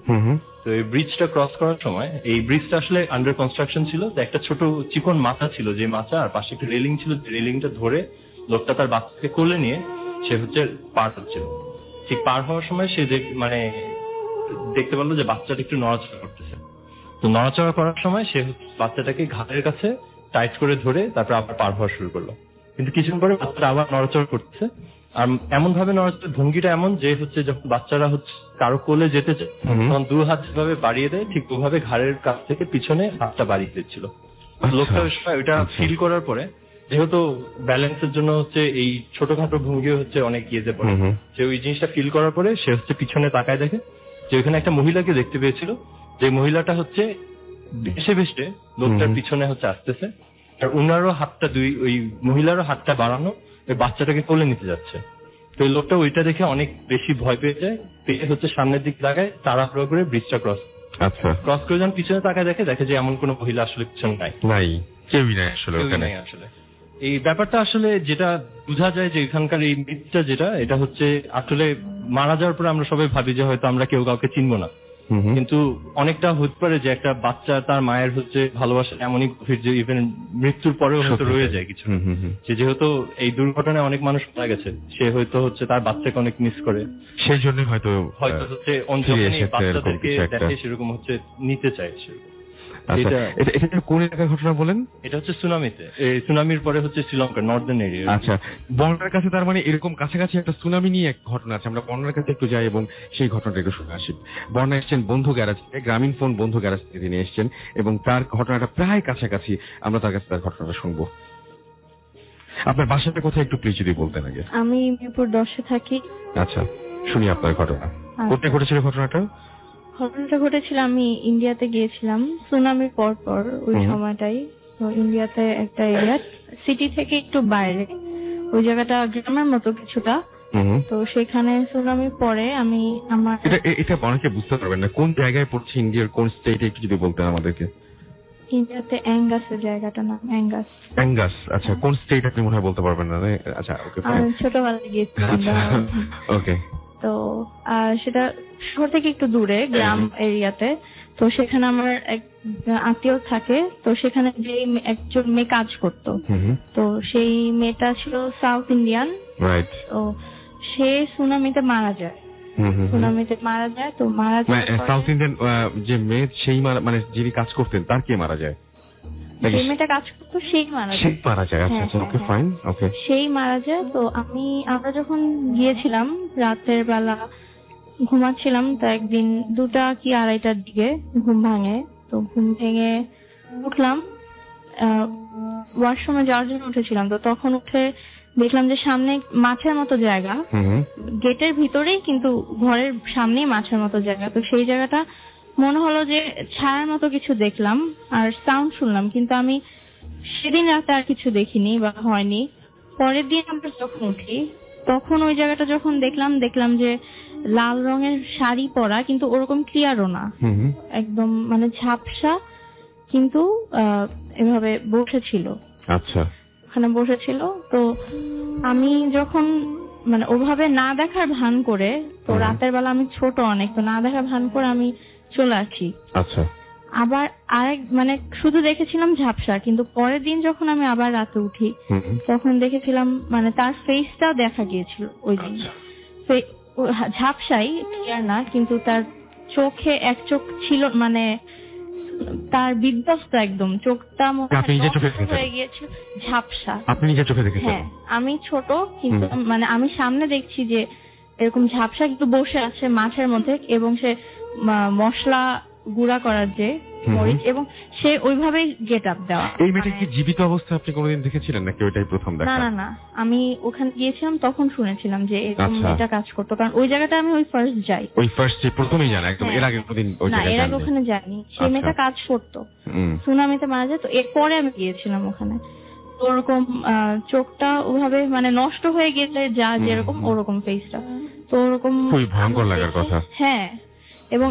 তো এই ব্রিজটা ক্রস করার সময়, এই ব্রিজটা আসলে আন্ডার কনস্ট্রাকশন ছিল, তো একটা ছোট চিকন মাথা ছিল, যে মাথা আর পাশে একটা রেলিং ছিল, রেলিংটা ধরে লোকটা তার বাচ্চাকে কোলে নিয়ে সে হচ্ছে পার হচ্ছিল। ঠিক পার হওয়ার সময় সে মানে দেখতে পারলো যে বাচ্চাটা একটু নড়াচড়া করতেছে। তো নড়াচড়া করার সময় সে বাচ্চাটাকে ঘাটের কাছে টাইট করে ধরে তারপর আবার পার হওয়া শুরু করলো। কিন্তু কিছুক্ষণ পরে বাচ্চাটা আবার নড়াচড়া করতেছে, আর এমন ভাবে নড়াচড়া, ভঙ্গিটা এমন যে হচ্ছে যখন বাচ্চারা হচ্ছে কারো কোলে যেতে চায় তখন দু হাত যেভাবে বাড়িয়ে দেয়, ঠিক ওভাবে ঘাড়ের কাছ থেকে পিছনে হাতটা বাড়িয়ে দিচ্ছিল। লোকটা ওইটা ফিল করার পরে, যেহেতু ব্যালেন্সের জন্য হচ্ছে এই ছোটখাটো ভঙ্গি হচ্ছে অনেক ইয়েতে পড়ে, যে ওই জিনিসটা ফিল করার পরে সে হচ্ছে পিছনে তাকায় দেখে যে ওইখানে একটা মহিলাকে দেখতে পেয়েছিল, যে মহিলাটা হচ্ছে ভেসে ভেসে লোকটার পিছনে হচ্ছে আসতেছে, আর ওনারও হাতটা ওই মহিলারও হাতটা বাড়ানো ওই বাচ্চাটাকে কোলে নিতে যাচ্ছে। তো এই লোকটা ওইটা দেখে অনেক বেশি ভয় পেয়ে যায়, পেয়ে হচ্ছে সামনের দিক লাগায় তাড়াহুড়ো করে ব্রিজটা ক্রস করে যখন পিছনে তাকায় দেখে যে এমন কোনো মহিলা আসলে পিছনে নাই, কেউই নাই আসলে ওখানে। আসলে এই ব্যাপারটা আসলে যেটা বোঝা যায় যে এখানকার এই মিথটা যেটা, এটা হচ্ছে আসলে মারা যাওয়ার পরে আমরা সবাই ভাবি যে হয়তো আমরা কেউ কাউকে চিনবো না, কিন্তু অনেকটা হতে পারে যে একটা বাচ্চা তার মায়ের হচ্ছে ভালোবাসা এমনই গভীর যে ইভেন মৃত্যুর পরেও হয়তো রয়ে যায় কিছু, যেহেতু এই দুর্ঘটনায় অনেক মানুষ মারা গেছে, সে হয়তো হচ্ছে তার বাচ্চাকে অনেক মিস করে, সেই জন্য হয়তো হচ্ছে বাচ্চাদেরকে দেখে সেরকম হচ্ছে নিতে চায় সেরকম। এটা কোন এলাকার ঘটনা বলেন? এটা হচ্ছে সুনামিতে, সুনামির পরে হচ্ছে শ্রীলঙ্কা নর্দার্ন এরিয়া। আচ্ছা, বন্যার কাছে তার মানে এরকম কাছাকাছি একটা সুনামি নিয়ে এক ঘটনা আছে, আমরা বন্যার কাছে একটু যাই এবং সেই ঘটনাটা একটু শুনে আসি। বন্যা এসছেন বন্ধু গ্যারাজ থেকে, গ্রামীণ ফোন বন্ধু গ্যারাজ থেকে তিনি এসছেন এবং তার ঘটনাটা প্রায় কাছাকাছি, আমরা তার কাছে তার ঘটনাটা শুনবো। আপনার বাসাটা কোথায় একটু প্লিজ যদি বলতেন আগে। আমি মিরপুর 10-এ থাকি। আচ্ছা, শুনি আপনার ঘটনা। কোথায় ঘটেছিল ঘটনাটা? ঘটনাটা ঘটেছিল, আমি ইন্ডিয়াতে গিয়েছিলাম সুনামির পর ওই সময়টাই। তো ইন্ডিয়াতে একটা এরিয়া, সিটি থেকে একটু বাইরে, ওই জায়গাটা গ্রামের মতো কিছুটা। তো সেখানে সুনামির পরে আমি আমার এটা অনেকে বুঝতে পারবেন না কোন জায়গায় পড়ছে, ইন্ডিয়ার কোন স্টেটে একটু যদি বলতেন আমাদেরকে। ইন্ডিয়াতে অ্যাঙ্গাসের জায়গাটার নাম অ্যাঙ্গাস। আচ্ছা, কোন স্টেট আপনি মনে হয় বলতে পারবেন না? আচ্ছা, ওকে, ছোটবেলায় গিয়েছিলাম। ওকে। তো সেটা শহর থেকে একটু দূরে গ্রাম এরিয়াতে। তো সেখানে আমার এক আত্মীয় থাকে, তো সেখানে যে একজন মেয়ে কাজ করতো, তো সেই মেয়েটা ছিল সাউথ ইন্ডিয়ান। তো সে সুনামিতে মারা যায়। তো মারা যায় সাউথ ইন্ডিয়ান যে মেয়ে, সেই মানে যিনি কাজ করতেন তার কে মারা যায়? সেই মেয়েটা কাজ করতো, সেই মারা যায়। আচ্ছা, ওকে, ফাইন, ওকে। সেই মারা যায়। তো আমরা যখন গিয়েছিলাম রাতের বেলা ঘুমাচ্ছিলাম, তো একদিন 2টা কি 2:30টার দিকে ঘুম ভাঙে। তো ঘুম ভেঙে উঠলাম, ওয়াশরুমে যাওয়ার জন্য উঠেছিলাম। তো তখন উঠে দেখলাম যে সামনে মাছের মতো জায়গা, গেটের ভিতরেই কিন্তু ঘরের সামনেই মাছের মতো জায়গা। তো সেই জায়গাটা মনে হলো যে ছায়ার মতো কিছু দেখলাম আর সাউন্ড শুনলাম, কিন্তু আমি সেদিন রাতে আর কিছু দেখিনি বা হয়নি। পরের দিন আমরা যখন উঠি তখন ওই জায়গাটা যখন দেখলাম যে লাল রঙের শাড়ি পরা, কিন্তু ওরকম ক্লিয়ারও না, একদম মানে ঝাপসা, কিন্তু এভাবে বসেছিল। আচ্ছা, ওখানে বসেছিল। তো আমি যখন মানে ওভাবে না দেখার ভান করে, তো রাতের বেলা আমি ছোট অনেক, তো না দেখার ভান করে আমি চলে আসি। আচ্ছা। আবার আরেক মানে শুধু দেখেছিলাম ঝাপসা, কিন্তু পরের দিন যখন আমি আবার রাতে উঠি তখন দেখেছিলাম মানে তার ফেসটা দেখা গিয়েছিল ওই দিন। ঝাপসাই, ক্লিয়ার না, কিন্তু তার চোখে এক চোখ ছিল, মানে তার বিধ্বস্ত একদম, চোখটা হয়ে গিয়েছিল ঝাপসা। আপনি নিজের চোখে দেখেছেন? হ্যাঁ, আমি ছোট, কিন্তু মানে আমি সামনে দেখছি যে এরকম ঝাপসা কিন্তু বসে আছে মাছের মধ্যে, এবং সে মশলা গুঁড়া করার যে মরিচ, এবং সে ওইভাবেই গেট আপ দেওয়া। এই মেয়েটা কি জীবিত অবস্থায় আপনি কোনোদিন দেখেছিলেন নাকি ওইটাই প্রথম দেখা? না না না, আমি ওখানে গিয়েছিলাম তখন শুনেছিলাম যে এরকম এটা কাজ করতো, কারণ ওই জায়গাটা আমি ওই ফার্স্ট যাই। ওই ফার্স্ট যে প্রথমেই জানা একদম, এর আগে কোনোদিন ওই জায়গায় যাননি? না, এর আগে ওখানে যাইনি। সেই মেয়েটা কাজ করতো, সুনামিতে মারা যায়, তো এরপরে আমি গিয়েছিলাম ওখানে। তো ওরকম চোখটা ওভাবে মানে নষ্ট হয়ে গেলে যা যেরকম ওরকম ফেসটা, তো ওরকম খুবই ভয়ঙ্কর লাগার কথা। হ্যাঁ, এবং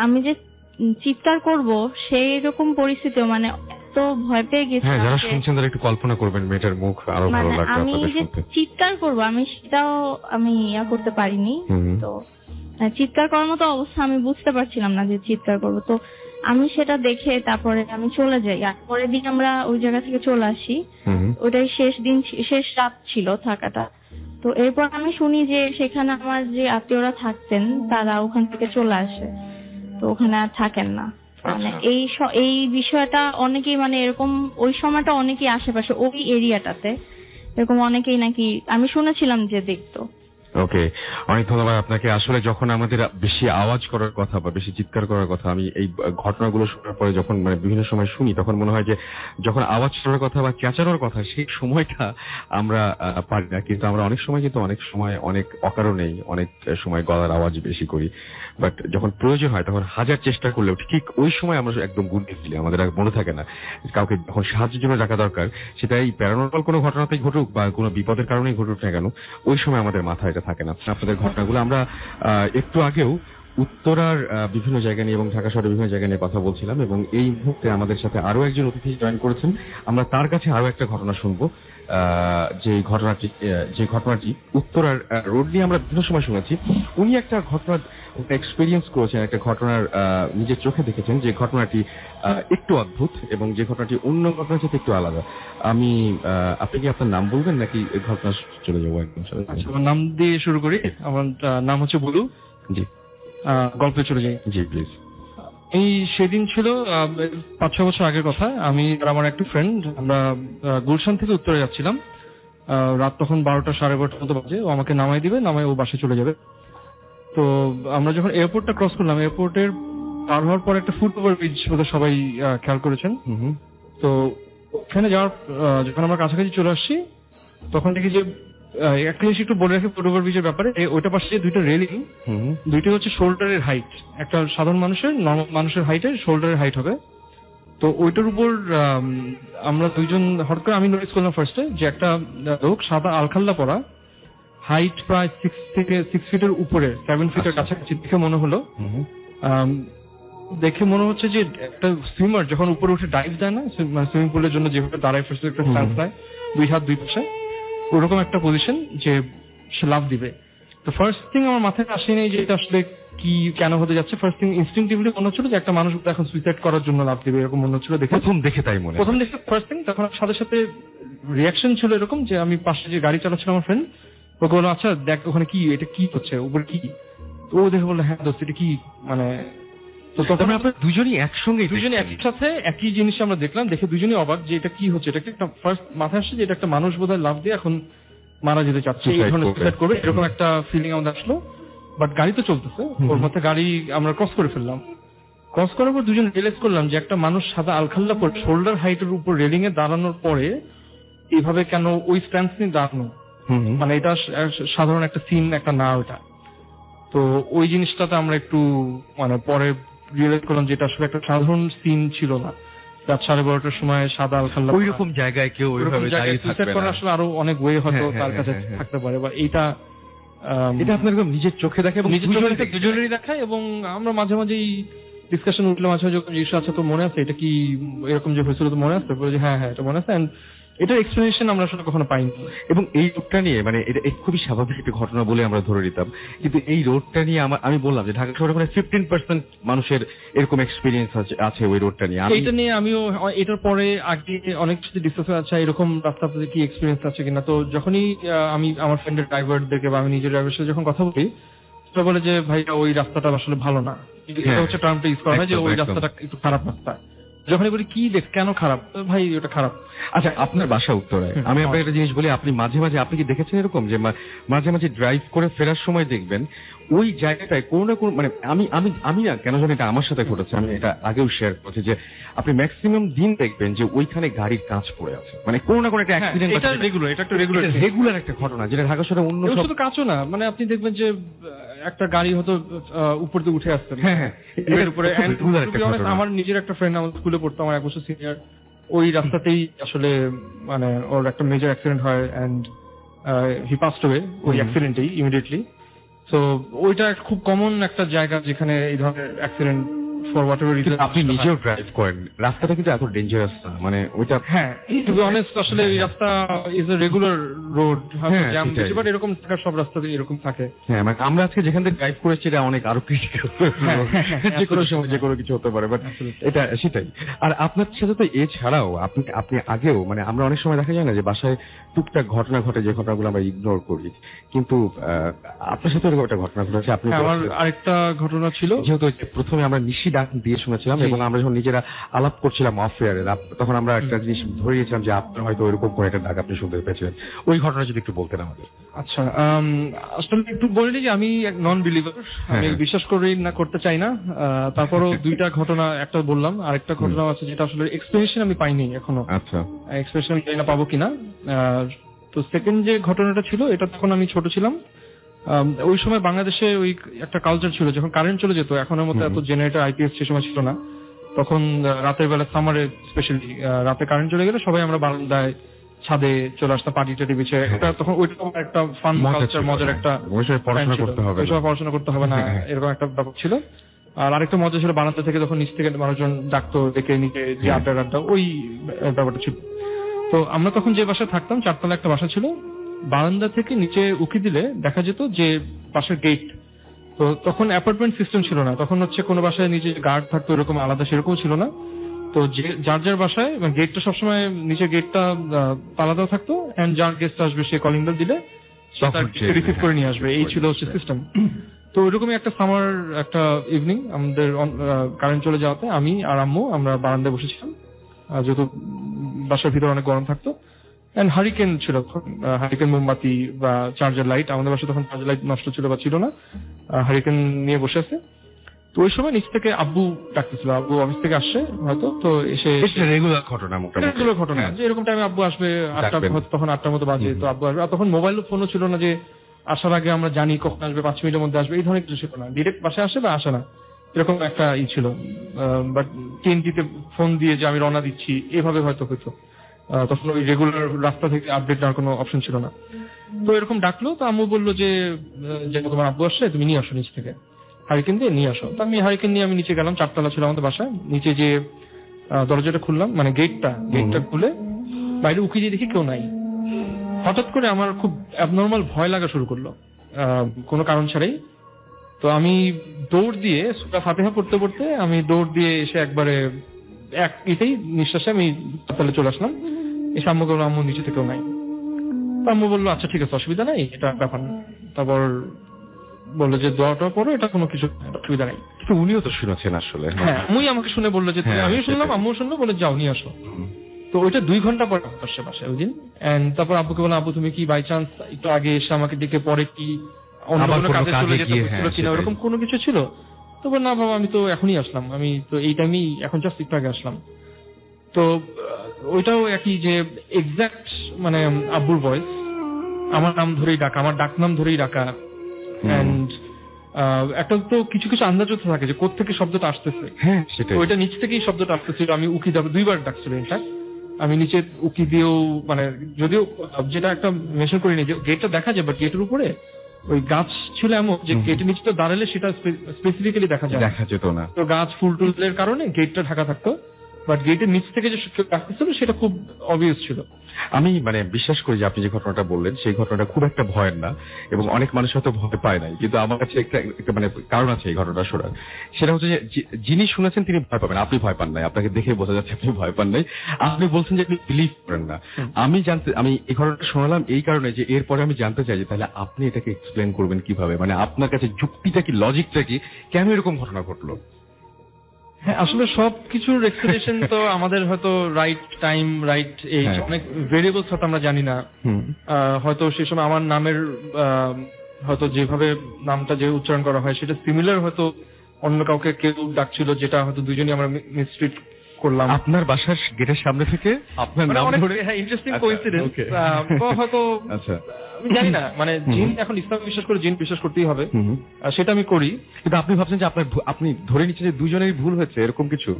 আমি যে চিৎকার করব সেই রকম পরিস্থিতিও মানে এত ভয় পেয়ে গেছি। হ্যাঁ, যারা শুনছেন তারা একটু কল্পনা করবেন, মেয়েটার মুখ আরো ভালো লাগবে আপনাদের শুনতে। চিৎকার করব আমি, সেটাও আমি করতে পারিনি। তো চিৎকার করার মতো অবস্থা আমি বুঝতে পারছিলাম না যে চিৎকার করব। তো আমি সেটা দেখে তারপরে আমি চলে যাই, আর পরের দিন আমরা ওই জায়গা থেকে চলে আসি। ওটাই শেষ রাত ছিল থাকাটা। তো এরপর আমি শুনি যে সেখানে আমার যে আত্মীয়রা থাকতেন তারা ওখান থেকে চলে আসে, তো ওখানে আর থাকেন না। মানে এই বিষয়টা অনেকেই মানে এরকম ওই সময়টা অনেকেই আশেপাশে ওই এরিয়াটাতে এরকম অনেকেই নাকি আমি শুনেছিলাম যে দেখতো। ওকে, অনেক ধন্যবাদ আপনাকে। আসলে যখন আমাদের বেশি আওয়াজ করার কথা বা বেশি চিৎকার করার কথা, আমি এই ঘটনাগুলো শোনার পরে যখন মানে বিভিন্ন সময় শুনি, তখন মনে হয় যে যখন আওয়াজ করার কথা বা চেঁচানোর কথা সেই সময়টা আমরা পারি না, কিন্তু আমরা অনেক সময় অনেক অকারণেই অনেক সময় গলার আওয়াজ বেশি করি। বাট যখন প্রয়োজন হয় তখন হাজার চেষ্টা করলেও ঠিক ওই সময় আমরা একদম গুটিয়ে ফেলি, আমাদের আর মনে থাকে না কাউকে যখন সাহায্যের জন্য ডাকা দরকার, সেটা এই প্যারানর্মাল কোনো ঘটনাতেই ঘটুক বা কোনো বিপদের কারণেই ঘটুক না কেন, ওই সময় আমাদের মাথায় এটা থাকে না। আপনাদের ঘটনাগুলো আমরা একটু আগেও উত্তরার বিভিন্ন জায়গা নিয়ে এবং ঢাকা শহরের বিভিন্ন জায়গা নিয়ে কথা বলছিলাম, এবং এই মুহূর্তে আমাদের সাথে আরো একজন অতিথি জয়েন করেছেন। আমরা তার কাছে আরো একটা ঘটনা শুনবো, যে ঘটনাটি উত্তরার রোড নিয়ে আমরা বিভিন্ন সময় শুনেছি। উনি একটা ঘটনা এক্সপেরিয়েন্স করেছেন, একটা ঘটনার নিজের চোখে দেখেছেন, যে ঘটনাটি একটু অদ্ভুত এবং যে ঘটনাটি অন্য ঘটনার সাথে একটু আলাদা। আপনি কি আপনার নাম বলবেন নাকি ঘটনা চলে যাবো একদম? আমার নাম দিয়ে শুরু করি। আমার নাম হচ্ছে বুলু। জি, গল্পে চলে যাই। জি প্লিজ। এই সেদিন ছিল 5-6 বছর আগের কথা। আমি আর আমার একটা ফ্রেন্ড আমরা গুলশান থেকে উত্তরে যাচ্ছিলাম। রাত তখন 12টা 12:30 মতো বাজে। ও আমাকে নামাই দিবে, নামাই ও বাসায় চলে যাবে। তো আমরা যখন এয়ারপোর্টটা ক্রস করলাম, এয়ারপোর্টের পার হওয়ার পর একটা ফুট ওভার ব্রিজ বোধহয় সবাই খেয়াল করেছেন। তো ওখানে যাওয়ার যখন আমরা কাছাকাছি চলে আসছি তখন দেখি যে একটা জিনিস একটু বলে রাখি ফুট ওভার ব্রিজের ব্যাপারে, ওইটা পাশে যে দুইটা রেলিং, দুইটা হচ্ছে শোল্ডারের হাইট, একটা সাধারণ নর্মাল মানুষের হাইটের শোল্ডারের হাইট হবে। তো ওইটার উপর আমরা দুইজন হঠাৎ করে আমি নোটিস করলাম ফার্স্টে যে একটা লোক সাদা আলখাল্লা পরা, হাইট প্রায় 6 ফিটের উপরে, 7 ফিটের কাছাকাছি দেখে মনে হলো। দেখে মনে হচ্ছে যে একটা সুইমার যখন উপরে উঠে ডাইভ দেয় না সুইমিং পুলের জন্য, যেভাবে দাঁড়ায় ফার্স্ট একটা স্ট্যান্স নেয়, 2 হাত 2 পাশে, ওরকম একটা পজিশন যে সে লাফ দিবে। তো ফার্স্ট থিং আমার মাথায় আসেনি যে এটা আসলে কি কেন হতে যাচ্ছে। ফার্স্ট থিং ইনস্টিংটিভলি মনে হচ্ছিল যে একটা মানুষ এখন সুইসাইড করার জন্য লাফ দিবে, এরকম মনে হচ্ছিল। প্রথম দেখে ফার্স্ট থিং তখন সাথে সাথে রিয়াকশন ছিল এরকম যে আমি পাশে যে গাড়ি চালাচ্ছিল আমার ফ্রেন্ড, ওকে বললাম আচ্ছা দেখ ওখানে কি, এটা কি হচ্ছে, উপরে কি? ও দেখে বললো হ্যাঁ দোস্ত এটা কি, মানে তো তখন আমরা দুজনই একসাথে একই জিনিস আমরা দেখলাম, দেখে দুজনই অবাক যে এটা কি হচ্ছে। এটা একটা ফার্স্ট মাথায় আসছে যে এটা একটা মানুষ বোধহয় লাফ দিয়ে এখন মারা যেতে চাচ্ছে, এই ধরনের সুইসাইড করবে, এরকম একটা ফিলিং আমাদের আসলো। বাট গাড়ি তো চলতেছে, ওর মধ্যে গাড়ি আমরা ক্রস করে ফেললাম। ক্রস করার পর দুজন রিয়েলাইজ করলাম যে একটা মানুষ সাদা আলখাল্লা পরে শোল্ডার হাইটের উপর রেলিং এ দাঁড়ানোর পরে এইভাবে কেন ওই স্ট্যান্স নিয়ে দাঁড়ানো, মানে এটা সাধারণ একটা সিন একটা না ওটা। তো ওই জিনিসটাতে আমরা একটু মানে পরে রিয়েলাইজ করলাম যে এটা আসলে একটা সাধারণ সিন ছিল না। রাত 12:30টার সময় সাদা আলখাল্লা ওইরকম জায়গায় কেউ ওইভাবে দাঁড়িয়ে থাকবে না। আসলে আরো অনেক ওয়ে হয়তো তার কাছে থাকতে পারে, বা এটা আপনার নিজের চোখে দেখে এবং নিজের চোখে দুজনেরই দেখায়। এবং আমরা মাঝে মাঝেই ডিসকাশন উঠলে মাঝে মাঝে জিজ্ঞাসা আছে তো মনে আছে এটা কি এরকম যে হয়েছিল তো মনে আছে, বলে যে হ্যাঁ হ্যাঁ এটা মনে আছে। এটার এক্সপ্লেনেশন আমরা আসলে কখনো পাইনি। এবং এই রোডটা নিয়ে মানে এটা খুবই স্বাভাবিক একটা ঘটনা বলে আমরা ধরে নিতাম, কিন্তু এই রোডটা নিয়ে আমি বললাম যে ঢাকা শহরে মানে 15% মানুষের এরকম এক্সপিরিয়েন্স আছে ওই রোডটা নিয়ে। এইটা নিয়ে আমিও এটার পরে আগে অনেক কিছু ডিসকাস আছে এরকম রাস্তা আপনাদের কি এক্সপিরিয়েন্স আছে কিনা। তো যখনই আমি আমার ফ্রেন্ডের ড্রাইভারদেরকে বা আমি নিজের ড্রাইভারের সাথে যখন কথা বলি, সেটা বলে যে ভাইয়া ওই রাস্তাটা আসলে ভালো না, এটা হচ্ছে টার্মটা ইউজ করা হয় যে ওই রাস্তাটা একটু খারাপ রাস্তা। যখনই বলি কি দেখ কেন খারাপ, ভাই ওটা খারাপ। আচ্ছা, আপনার বাসা উত্তরায়, আমি আপনাকে একটা জিনিস বলি, আপনি মাঝে মাঝে আপনি কি দেখেছেন এরকম যে মাঝে মাঝে ড্রাইভ করে ফেরার সময় দেখবেন ওই জায়গাটায় কোনো না কোনো মানে আমি না কেন জানি এটা আমার সাথে ঘটেছে, আমি এটা আগেও শেয়ার করেছি যে আপনি ম্যাক্সিমাম দিন দেখবেন যে ওইখানে গাড়ির কাঁচ পড়ে আছে, মানে কোনো না কোনো একটা অ্যাক্সিডেন্ট। এটা একটা রেগুলার একটা ঘটনা যেটা ঢাকা শহরে অন্য শুধু কাঁচও না, মানে আপনি দেখবেন যে একটা গাড়ি হয়তো উপর দিয়ে উঠে আসতেন। হ্যাঁ, এর উপরে আমার নিজের একটা ফ্রেন্ড আমার স্কুলে পড়তো, আমার 1 বছর সিনিয়র, ওই রাস্তাতেই আসলে মানে ওর একটা মেজর অ্যাক্সিডেন্ট হয় এন্ড হি পাসড অ্যাওয়ে ওই অ্যাক্সিডেন্টেই ইমিডিয়েটলি। তো ওইটা খুব কমন একটা জায়গা যেখানে এই ধরনের অ্যাক্সিডেন্ট ফর হোয়াটএভার রিজন। আপনি নিজেও ড্রাইভ করেন, রাস্তাটা কিন্তু এত ডেঞ্জারাস না, মানে ওইটা। হ্যাঁ, টু বি অনেস্ট আসলে এই রাস্তা is a regular road, jam বেশি, বাট এরকম থাকার সব রাস্তাতে এরকম থাকে। হ্যাঁ, মানে আমরা আজকে যেখান থেকে ড্রাইভ করেছি এটা অনেক আরো ক্রিটিক্যাল, যে কোনো সময় যে কোনো কিছু হতে পারে, বাট এটা সেটাই। আর আপনার সাথে তো এছাড়াও আপনি আগেও মানে আমরা অনেক সময় দেখা যায় না যে বাসায় টুকটাক ঘটনা ঘটে, যে ঘটনাগুলো আমরা ইগনোর করি, কিন্তু আপনার সাথে এরকম একটা ঘটনা ঘটেছে। আপনি আমার আরেকটা ঘটনা ছিল, যেহেতু প্রথমে আমরা নিশি ডাক দিয়ে শুনেছিলাম এবং আমরা যখন নিজেরা আলাপ করছিলাম অফ এয়ারে, তখন আমরা একটা জিনিস ধরে গেছিলাম যে আপনার হয়তো ওইরকম করে একটা ডাক আপনি শুনতে পেয়েছিলেন। ওই ঘটনা যদি একটু বলতেন আমাদের। আচ্ছা, আসলে একটু বলিনি যে আমি এক নন বিলিভার, আমি বিশ্বাস করি না, করতে চাই না। তারপরও দুইটা ঘটনা, একটা বললাম, আরেকটা ঘটনা আছে যেটা আসলে এক্সপ্লেনেশন আমি পাইনি এখনো। আচ্ছা, এক্সপ্লেনেশন আমি জানি না পাবো কিনা। তো সেকেন্ড যে ঘটনাটা ছিল, এটা তখন আমি ছোট ছিলাম। ওই সময় বাংলাদেশে ওই একটা কালচার ছিল, যখন কারেন্ট চলে যেত, এখনের মতো এত জেনারেটর আইপিএস সে সময় ছিল না, তখন রাতের বেলা সামারে স্পেশালি রাতে কারেন্ট চলে গেলে সবাই আমরা বারান্দায় ছাদে চলে আসতাম, পার্টি টাটি বিছে। তখন ওইটা একটা ফান কালচার, মজার একটা, পড়াশোনা করতে হবে না এরকম একটা ব্যাপার ছিল। আর আরেকটা মজা ছিল, বারান্দা থেকে যখন নিচ থেকে মানুষজন ডাকতো ডেকে নিচে যে আড্ডা, ওই ব্যাপারটা ছিল। তো আমরা তখন যে বাসায় থাকতাম, 4 তলা একটা বাসা ছিল, বারান্দা থেকে নিচে উকি দিলে দেখা যেত যে পাশের গেট। তো তখন অ্যাপার্টমেন্ট সিস্টেম ছিল না, তখন হচ্ছে কোনো বাসায় নিচে গার্ড থাকতো এরকম আলাদা, সেরকম ছিল না। তো যার যার বাসায় গেটটা সবসময় নিচে গেটটা তালা দেওয়া থাকতো, এন্ড যার গেস্ট আসবে সে কলিং বেল দিলে রিসিভ করে নিয়ে আসবে, এই ছিল হচ্ছে সিস্টেম। তো ওইরকমই একটা সামার একটা ইভিনিং আমাদের কারেন্ট চলে যাওয়াতে আমি আর আম্মু আমরা বারান্দায় বসেছিলাম, যেহেতু বাসার ভিতরে অনেক গরম থাকতো। এন্ড হারিকেন ছিল, হারিকেন মোমবাতি বা চার্জার লাইট, আমাদের বাসায় তখন চার্জার লাইট নষ্ট ছিল বা ছিল না, হারিকেন নিয়ে বসে আছে। তো ওই সময় নিচ থেকে আব্বু ডাকতেছিল, আব্বু অফিস থেকে আসছে হয়তো, তো এসে রেগুলার ঘটনা যে এরকম টাইমে আব্বু আসবে, 8টা, তখন 8টার মতো বাজে, তো আব্বু আসবে। তখন মোবাইল ফোনও ছিল না যে আসার আগে আমরা জানি কখন আসবে, 5 মিনিটের মধ্যে আসবে, এই ধরনের কিছু ছিল না, ডিরেক্ট বাসায় আসে বা আসে না, এরকম একটা ই ছিল। বাট TNT-তে ফোন দিয়ে যে আমি রওনা দিচ্ছি এভাবে হয়তো হইতো, তখন ওই রেগুলার রাস্তা থেকে আপডেট নেওয়ার কোনো অপশন ছিল না। তো এরকম ডাকলো, তো আম্মু বললো যে তোমার আব্বু আসছে, তুমি নিয়ে আসো নিচ থেকে, হারিকেন দিয়ে নিয়ে আসো। তো আমি হারিকেন নিয়ে আমি নিচে গেলাম, 4 তলা ছিল আমাদের বাসায়। নিচে যে দরজাটা খুললাম, মানে গেটটা খুলে বাইরে উকি দিয়ে দেখি কেউ নাই। হঠাৎ করে আমার খুব অ্যাবনর্মাল ভয় লাগা শুরু করলো, কোনো কারণ ছাড়াই। তো আমি দৌড় দিয়ে সূরা ফাতিহা পড়তে পড়তে আমি দৌড় দিয়ে এসে একবারে এটাই নিঃশ্বাসে আমি তলে চলে আসলাম। এসে আম্মু বললো আম্মু নিচে থেকেও নাই। তো আম্মু বললো আচ্ছা ঠিক আছে, অসুবিধা নাই, এটা ব্যাপার না। তারপর বললো যে দোয়াটা পড়ো, এটা কোনো কিছু অসুবিধা নাই। কিন্তু উনিও তো শুনেছেন আসলে। হ্যাঁ, আম্মুই আমাকে শুনে বললো যে আমিও শুনলাম, আম্মুও শুনলো, বলে যাও নিয়ে আসো। তো ওইটা 2 ঘন্টা পরে আসছে বাসায় ওই দিন। এন্ড তারপর আব্বুকে বললাম আব্বু তুমি কি বাই চান্স একটু আগে এসে আমাকে ডেকে পরে কি অন্য কোনো কাজে চলে যেতে হচ্ছিল কিনা, ওরকম কোনো কিছু ছিল? তো বল না বাবা, আমি তো এখনই আসলাম, আমি তো এই টাইমেই এখন জাস্ট একটু আগে আসলাম। তো ওইটাও একই যে এক্সাক্ট মানে আব্বুর ভয়েস, আমার নাম ধরেই ডাকা, আমার ডাক নাম ধরেই ডাকা। এন্ড একটা তো কিছু কিছু আন্দাজ তো থাকে যে কোত্থেকে শব্দটা আসতেছে। হ্যাঁ, ওইটা নিচ থেকেই শব্দটা আসতেছিল। আমি উকি দেবো 2 বার ডাকছিল ইনফ্যাক্ট। আমি নিচে উকি দিয়েও মানে যদিও যেটা একটা মেনশন করিনি যে গেটটা দেখা যায়, বাট গেটের উপরে ওই গাছ ছিল এমন যে গেটের নিচে তো দাঁড়ালে সেটা স্পেসিফিক্যালি দেখা যেত না। তো গাছ ফুল টুলের কারণে গেটটা ঢাকা থাকতো। বাট গেটের নিচ থেকে যে কেউ ডাকতেছিল সেটা খুব অবভিয়াস ছিল। আমি মানে বিশ্বাস করি যে আপনি যে ঘটনাটা বললেন সেই ঘটনাটা খুব একটা ভয়ের না, এবং অনেক মানুষ হয়তো ভয় পায় নাই, কিন্তু আমার কাছে একটা মানে কারণ আছে এই ঘটনাটা শোনার। সেটা হচ্ছে যে যিনি শুনেছেন তিনি ভয় পাবেন, আপনি ভয় পান নাই, আপনাকে দেখে বোঝা যাচ্ছে আপনি ভয় পান নাই। আপনি বলছেন যে আপনি বিলিভ করেন না। আমি এই ঘটনাটা শোনালাম এই কারণে যে এরপরে আমি জানতে চাই যে তাহলে আপনি এটাকে এক্সপ্লেন করবেন কিভাবে, মানে আপনার কাছে যুক্তিটা কি, লজিকটা কি, কেন এরকম ঘটনা ঘটলো? হ্যাঁ, আসলে সবকিছুর এক্সপ্লেনেশন তো আমাদের হয়তো রাইট টাইম, রাইট এই অনেক ভেরিয়েবলস হয়তো আমরা জানি না। হয়তো সেই সময় আমার নামের হয়তো যেভাবে নামটা যে উচ্চারণ করা হয় সেটা সিমিলার হয়তো অন্য কাউকে কেউ ডাকছিল, যেটা হয়তো দুজনই আমরা মিসট্রিট করলাম। আপনার বাসার গেটের সামনে থেকে আপনার নাম ধরে? হ্যাঁ, ইন্টারেস্টিং কোইন্সিডেন্স। হয়তো আমি জানি না, মানে জিন এখন ইসলাম বিশ্বাস করে, জিন বিশ্বাস করতেই হবে, সেটা আমি করি। কিন্তু আপনি ভাবছেন যে আপনি ধরে নিচ্ছেন যে দুজনেরই ভুল হয়েছে, এরকম কিছু?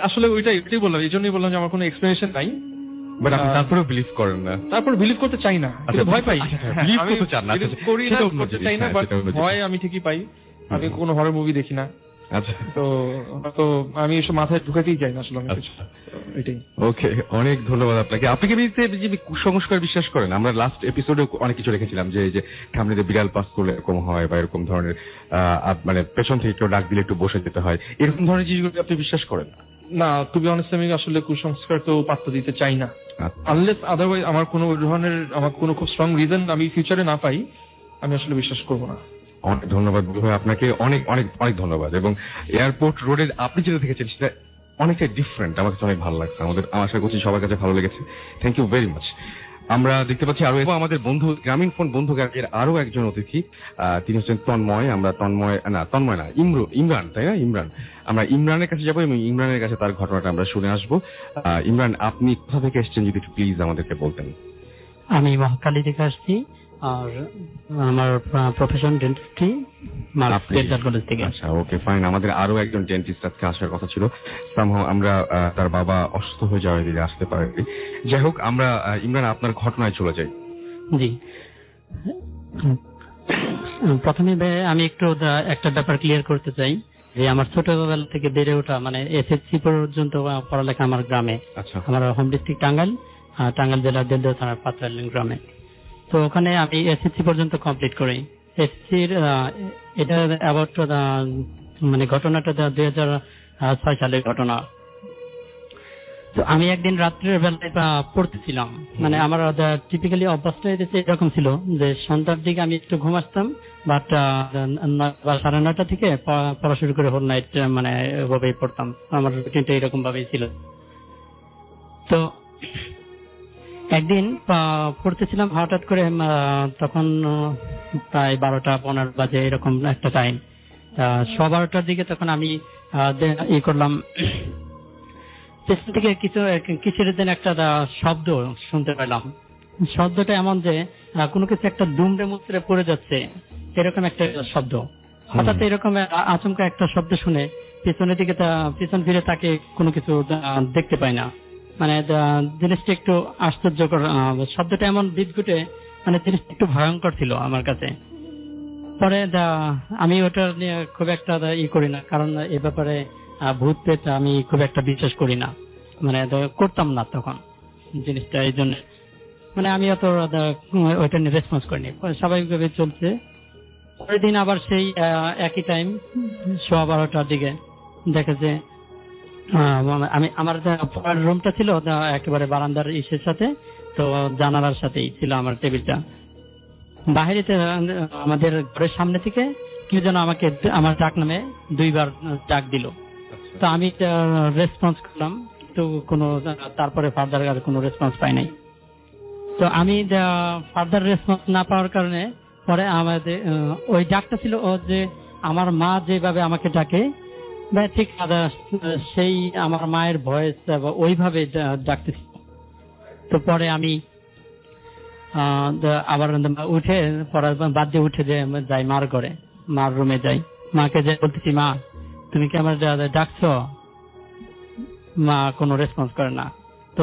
আসলে ওইটাই বললাম, এই জন্যই বললাম যে আমার কোনো এক্সপ্লেনেশন নাই। বাট আপনি তারপরেও বিলিভ করেন না? তারপর বিলিভ করতে চাই না, ভয় পাই। বিলিভ করতে চান না, করি না, করতে চাই না, বাট ভয় আমি ঠিকই পাই। আমি কোনো হরর মুভি দেখি না। আচ্ছা, তো আমি এসব মাথায় ঢুকাতেই চাই না আসলে। এটাই। ওকে, অনেক ধন্যবাদ আপনাকে। আপনি কি কুসংস্কার বিশ্বাস করেন? আমরা লাস্ট এপিসোডে অনেক কিছু রেখেছিলাম যে সামনে বিড়াল পাস করলে এরকম হয়, বা এরকম ধরনের মানে পেছন থেকে কেউ ডাক দিলে একটু বসে যেতে হয়, এরকম ধরনের জিনিসগুলো আপনি বিশ্বাস করেন? না, টু বি অনেস্ট আমি আসলে কুসংস্কার তো পাত্র দিতে চাই না, আনলেস আদারওয়াইজ আমার কোনো ধরনের খুব স্ট্রং রিজন আমি ফিউচারে না পাই, আমি আসলে বিশ্বাস করবো না। অনেক ধন্যবাদ ভাই, আপনাকে অনেক অনেক অনেক ধন্যবাদ। এবং এয়ারপোর্ট রোডে আপনি যেটা দেখেছেন সেটা অনেকটাই ডিফারেন্ট, আমার কাছে অনেক ভালো লাগছে। আশা করছি সবার কাছে ভালো লেগেছে। Thank you very much. আমরা দেখতে পাচ্ছি আরো আমাদের বন্ধু, গ্রামীণ ফোন বন্ধু গ্যালারির আরো একজন অতিথি, তিনি হচ্ছেন তন্ময়। আমরা তন্ময় না ইমরান, তাই না? আমরা ইমরানের কাছে যাবো এবং ইমরানের কাছে তার ঘটনাটা আমরা শুনে আসবো। ইমরান, আপনি কোথা থেকে এসেছেন যদি একটু প্লিজ আমাদেরকে বলতেন। আমি মহাখালী থেকে আসছি, আর আমার প্রফেশন ডেন্টিস্ট্রি, ডেন্টাল কলেজ থেকে। আচ্ছা, ওকে, ফাইন। আমাদের আরো একজন ডেন্টিস্ট আজকে আসার কথা ছিল, সামহাও আমরা তার বাবা অসুস্থ হয়ে যাওয়ার দিকে আসতে পারেনি। যাই হোক, আমরা ইমরান আপনার ঘটনায় চলে যাই। জি, প্রথমে আমি একটু একটা ব্যাপার ক্লিয়ার করতে চাই যে আমার ছোটবেলা থেকে বেড়ে ওঠা, মানে এসএসসি পর্যন্ত পড়ালেখা আমার গ্রামে। আমার হোম ডিস্ট্রিক্ট টাঙ্গাইল জেলার দেলদহ থানার পাত্রাইল গ্রামে। তো ওখানে আমি এসএসসি পর্যন্ত কমপ্লিট করি। এসএসসির এটা অ্যাবাউট মানে ঘটনাটা 2006 সালের ঘটনা। তো আমি একদিন রাত্রের বেলায় পড়তেছিলাম, মানে আমার টিপিক্যালি অভ্যাসটা এরকম ছিল যে সন্ধ্যার দিকে আমি একটু ঘুম আসতাম, বাট 9:30 থেকে পড়া শুরু করে হোল নাইট মানে এভাবেই পড়তাম। আমার রুটিনটা এরকম ভাবেই ছিল। তো একদিন পড়তেছিলাম, হঠাৎ করে তখন প্রায় 12টা-15 বাজে এরকম একটা টাইম, 12টার দিকে তখন আমি করলাম, পেছন থেকে কিসের যেন একটা শব্দ শুনতে পেলাম। শব্দটা এমন যে কোনো কিছু একটা দুমড়ে মুচড়ে পড়ে যাচ্ছে, এরকম একটা শব্দ। হঠাৎ এরকম আচমকা একটা শব্দ শুনে পেছনের দিকে পেছন ফিরে তাকে কোনো কিছু দেখতে পাই না। মানে জিনিসটা একটু আশ্চর্যকর, শব্দটা এমন বিদ্যুটে, মানে জিনিসটা একটু ভয়ঙ্কর ছিল আমার কাছে। পরে আমি ওটা নিয়ে খুব একটা করি না, কারণ এ ব্যাপারে ভূত পেত আমি খুব একটা বিশ্বাস করি না, মানে করতাম না তখন জিনিসটা। এই জন্য মানে আমি অত ওইটা নিয়ে রেসপন্স করিনি, স্বাভাবিকভাবে চলছে। পরের দিন আবার সেই একই টাইম 12:15টার দিকে দেখেছে আমি আমার রুমটা ছিল একেবারে বারান্দার ইসের সাথে, তো জানালার সাথেই ছিল আমার টেবিলটা। বাহিরে আমাদের ঘরের সামনে থেকে কেউ যেন আমাকে আমার ডাক নামে 2বার ডাক দিল। তো আমি রেসপন্স করলাম, কিন্তু তারপরে ফার্দার আর কোনো রেসপন্স পাই নাই। তো আমি ফার্দার রেসপন্স না পাওয়ার কারণে পরে আমাদের ওই ডাকটা ছিল যে আমার মা যেভাবে আমাকে ডাকে, ঠিক সেই আমার মায়ের ভয়েস ওইভাবে ডাকতেছিল। তো পরে আমি আবার উঠে পড়ার বাদ দিয়ে উঠে যাই মার ঘরে, মার রুমে যাই, মাকে যাই বলতেছি, মা তুমি কি আমার ডাকছো? মা কোনো রেসপন্স করে না। তো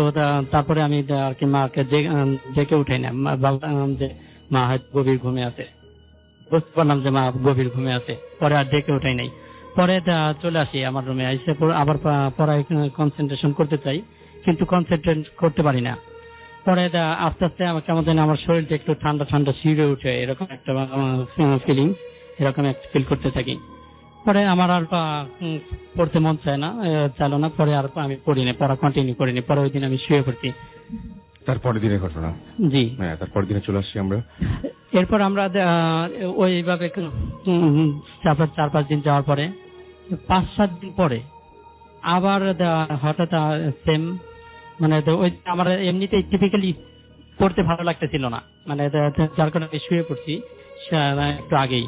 তারপরে আমি আর কি মাকে ডেকে উঠাই না, যে মা হয়তো গভীর ঘুমে আছে। বুঝতে পারলাম যে মা গভীর ঘুমে আছে, পরে আর ডেকে উঠাই নাই। পরে চলে আসি আমার রুমে, এসে আবার পড়ায় কনসেন্ট্রেশন করতে চাই, কিন্তু কনসেন্ট্রেট করতে পারি না। পরে আস্তে আস্তে আমার কেমন জানি আমার শরীরটা একটু ঠান্ডা ঠান্ডা শিউরে উঠে, এরকম একটা ফিলিং, এরকম একটা ফিল করতে থাকি। পরে আমার আর পড়তে মন চাইলো না, পরে আর আমি পড়িনি, পড়া কন্টিনিউ করিনি। পরে ওই দিন আমি শুয়ে পড়ছি। তারপরের দিনের ঘটনা? জি হ্যাঁ, তারপরের দিনে চলে আসছি আমরা। এরপর আমরা ওইভাবে 4-5 দিন যাওয়ার পরে 5-7 দিন পরে আবার হঠাৎ সেম, মানে ওই আমার এমনিতে টিপিক্যালি পড়তে ভালো লাগতেছিল না, মানে যার কারণে আমি শুয়ে পড়ছি একটু আগেই।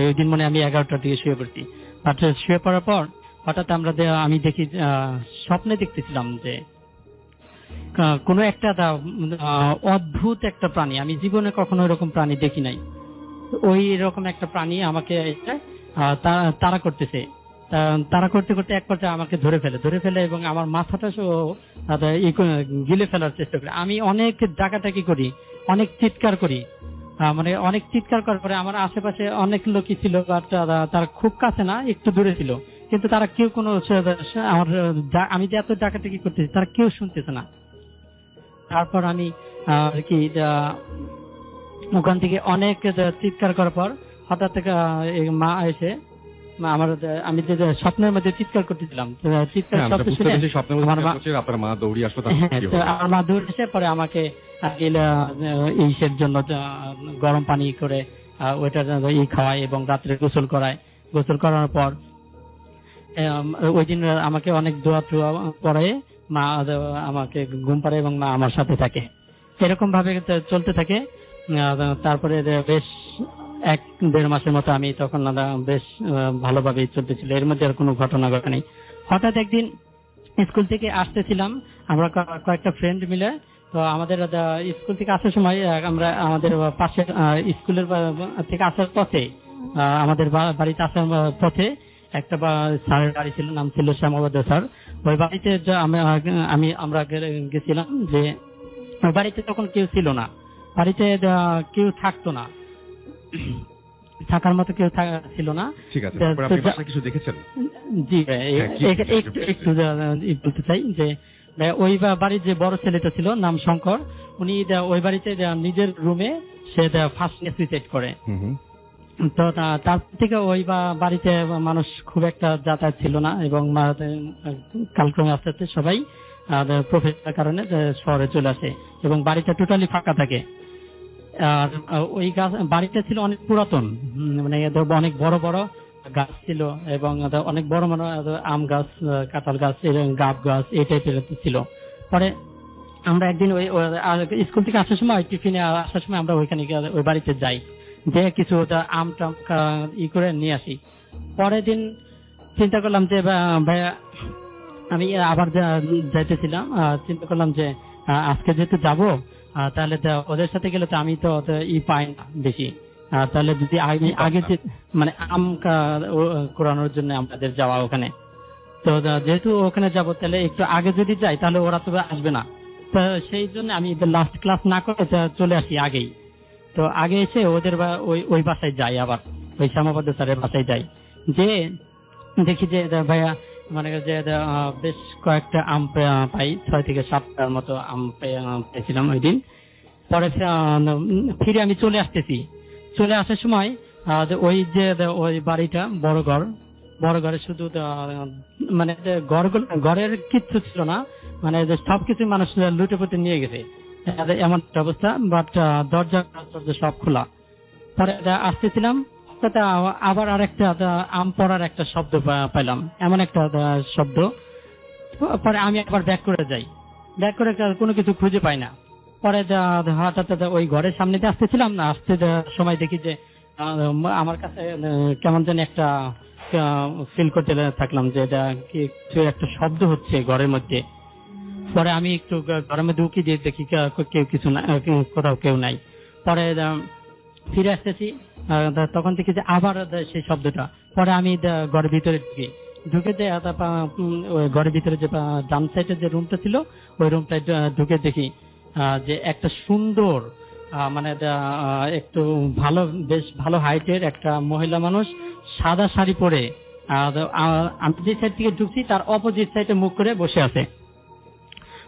ওই দিন মানে আমি 11টার দিকে শুয়ে পড়ছি। বাট শুয়ে পড়ার পর হঠাৎ আমি দেখি স্বপ্নে দেখতেছিলাম যে কোন একটা অদ্ভুত একটা প্রাণী, আমি জীবনে কখনো এরকম প্রাণী দেখি নাই, ওই রকম একটা প্রাণী আমাকে তাড়া করতেছে। তাড়া করতে করতে এক পর্যায়ে আমাকে ধরে ফেলে এবং আমার মাথাটা গিলে ফেলার চেষ্টা করে। আমি অনেক ডাকাটাকি করি, অনেক চিৎকার করি, মানে অনেক চিৎকার করার পরে আমার আশেপাশে অনেক লোকই ছিল, বাট তারা খুব কাছে না, একটু দূরে ছিল, কিন্তু তারা কেউ কোনো আমি যে এত ডাকাটাকি করতেছি তারা কেউ শুনতেছে না। তারপর আমি কি ওখান থেকে অনেক চিৎকার করার পর হঠাৎ মা এসে আমি যে স্বপ্নের মধ্যে চিৎকার করতেছিলাম, চিৎকার আপনার মা দৌড়ে আসলো, আমার মা দৌড়ে এসে পরে আমাকে ইসের জন্য গরম পানি করে ওইটার খাওয়ায় এবং রাত্রে গোসল করায়। গোসল করানোর পর ওই দিন আমাকে অনেক দোয়া টোয়া পরে মা আমাকে ঘুম পাড়ে এবং মা আমার সাথে থাকে। এরকম ভাবে চলতে থাকে। তারপরে বেশ 1-1.5 মাসের মতো আমি তখন বেশ ভালোভাবে চলতেছিল, এর মধ্যে আর কোনো ঘটনা ঘটেনি। হঠাৎ একদিন স্কুল থেকে আসতেছিলাম আমরা কয়েকটা ফ্রেন্ড মিলে, তো আমাদের স্কুল থেকে আসার সময় আমরা আমাদের পাশের স্কুলের থেকে আসার পথে, আমাদের বাড়িতে আসার পথে একটা স্যারের বাড়ি ছিল, নাম ছিল শ্যামাবদ্ধ স্যার। ওই বাড়িতে আমরা গেছিলাম, যে ওই বাড়িতে তখন কেউ ছিল না, বাড়িতে কেউ থাকতো না, থাকার মতো কেউ ছিল না। ঠিক আছে, কিছু দেখেছেন? জি একটু বলতে চাই যে ওই বাড়ির যে বড় ছেলেটা ছিল নাম শঙ্কর, উনি ওই বাড়িতে নিজের রুমে সে ফার্স্ট সুইসাইড করে। তো তার থেকে ওই বাড়িতে মানুষ খুব একটা যাতায়াত ছিল না এবং কালক্রমে আস্তে আস্তে সবাই প্রফেশনাল কারণে শহরে চলে আসে এবং বাড়িটা টোটালি ফাঁকা থাকে। আর ওই বাড়িটা ছিল অনেক পুরাতন, মানে অনেক বড় বড় গাছ ছিল এবং অনেক বড় বড় আম গাছ, কাঁঠাল গাছ, গাব গাছ এই টাইপের ছিল। পরে আমরা একদিন ওই স্কুল থেকে আসার সময়, টিফিনে আসার সময় আমরা ওইখানে ওই বাড়িতে যাই, যে কিছু আম টাম করে নিয়ে আসি। পরের দিন চিন্তা করলাম যে ভাইয়া আমি আবার যাইতেছিলাম, চিন্তা করলাম যে আজকে যেহেতু যাবো তাহলে ওদের সাথে গেলে তো আমি তো পাই না বেশি, তাহলে যদি আগে মানে আম কোরানোর জন্য আমাদের যাওয়া ওখানে, তো যেহেতু ওখানে যাবো তাহলে একটু আগে যদি যাই তাহলে ওরা তো আসবে না, তো সেই জন্য আমি লাস্ট ক্লাস না করে চলে আসি আগেই। তো আগে এসে ওদের ওই বাসায় যাই, আবার ওই শ্যামাবদ্ধ স্যারের বাসায় যাই, যে দেখি যে ভাইয়া মানে যে বেশ কয়েকটা আম পাই, 6 থেকে 7টার মতো আম পেয়েছিলাম ওই দিন। পরে ফিরে আমি চলে আসতেছি, চলে আসার সময় ওই যে ওই বাড়িটা বড় ঘরে শুধু মানে ঘরের কিচ্ছু ছিল না, মানে সবকিছু মানুষ লুটে পুটে নিয়ে গেছে এমন একটা অবস্থা, বাট দরজা সব খোলা। পরে আসতেছিলাম আবার আরেকটা আম পড়ার একটা শব্দ পেলাম, এমন একটা শব্দ। পরে আমি একবার ব্যাক করে যাই, ব্যাক করে কোনো কিছু খুঁজে পাই না। পরে হঠাৎ ওই ঘরের সামনে দিয়ে আসতেছিলাম না, আসতে সময় দেখি যে আমার কাছে কেমন যেন একটা ফিল করতে থাকলাম যে এটা কিছু একটা শব্দ হচ্ছে ঘরের মধ্যে। পরে আমি একটু ঘরের মধ্যে উকি দিয়ে দেখি কেউ কিছু না, কোথাও কেউ নাই। পরে ফিরে আসতেছি, তখন দেখি যে আবার সেই শব্দটা। পরে আমি ঘরের ভিতরে ঢুকে যে ঘরের ভিতরে যে ডান সাইডের যে রুমটা ছিল ওই রুমটায় ঢুকে দেখি যে একটা সুন্দর মানে একটু বেশ ভালো হাইটের একটা মহিলা মানুষ সাদা শাড়ি পরে আমি যে সাইড থেকে ঢুকছি তার অপোজিট সাইডে মুখ করে বসে আছে।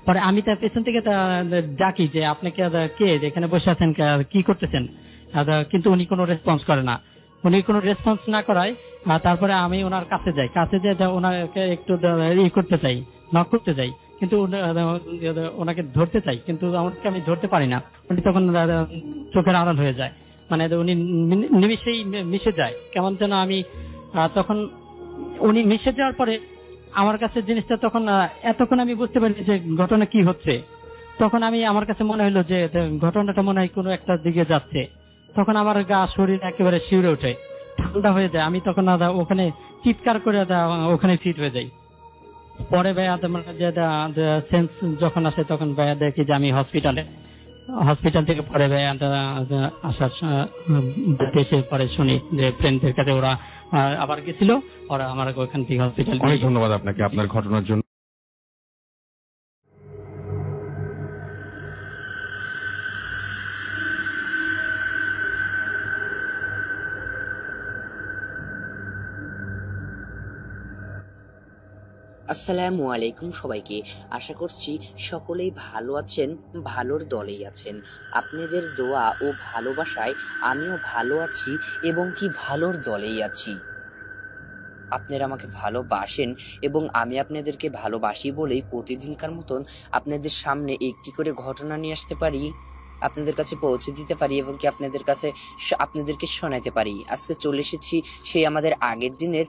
পরে আমি তার পেছন থেকে ডাকি যে আপনাকে কে এখানে বসে আছেন, কি করতেছেন, কিন্তু উনি কোনো রেসপন্স করে না। উনি কোনো রেসপন্স না করায় তারপরে আমি ওনার কাছে যাই, ওনাকে একটু করতে চাই, নক করতে চাই, কিন্তু ওনাকে ধরতে চাই, কিন্তু আমাকে আমি ধরতে পারি না। উনি তখন চোখের আড়াল হয়ে যায়, মানে উনি নিমিশেই মিশে যায় কেমন যেন। আমি তখন উনি মিশে যাওয়ার পরে আমার কাছে জিনিসটা তখন এতক্ষণ আমি বুঝতে পারি যে ঘটনা কি হচ্ছে। তখন আমার কাছে মনে হলো যে ঘটনাটা মনে হয় কোনো একটা দিকে যাচ্ছে। তখন আমার গা শরীর একেবারে শিউরে ওঠে, ঠান্ডা হয়ে যায়। আমি তখন ওখানে চিৎকার করে ওখানে ফিট হয়ে যাই। পরে ভাইয়া সেন্স যখন আসে তখন ভাইয়া দেখি যে আমি হসপিটাল থেকে পরে ভাইয়া আসার এসে পরে শুনি যে ফ্রেন্ডদের কাছে ওরা আবার গেছিল, ওরা আমার ওখান থেকে হসপিটাল। অনেক ধন্যবাদ আপনাকে আপনার ঘটনার জন্য। আসসালামু আলাইকুম সবাইকে। আশা করছি সকলেই ভালো আছেন, ভালোর দলেই আছেন। আপনাদের দোয়া ও ভালোবাসায় আমিও ভালো আছি এবং কি ভালোর দলেই আছি। আপনারা আমাকে ভালোবাসেন এবং আমি আপনাদেরকে ভালোবাসি বলেই প্রতিদিনকার মতন আপনাদের সামনে একটি করে ঘটনা নিয়ে আসতে পারি, আপনাদের কাছে পৌঁছে দিতে পারি এবং কি আপনাদেরকে শোনাতে পারি। আজকে চলে এসেছি সেই আমাদের আগের দিনের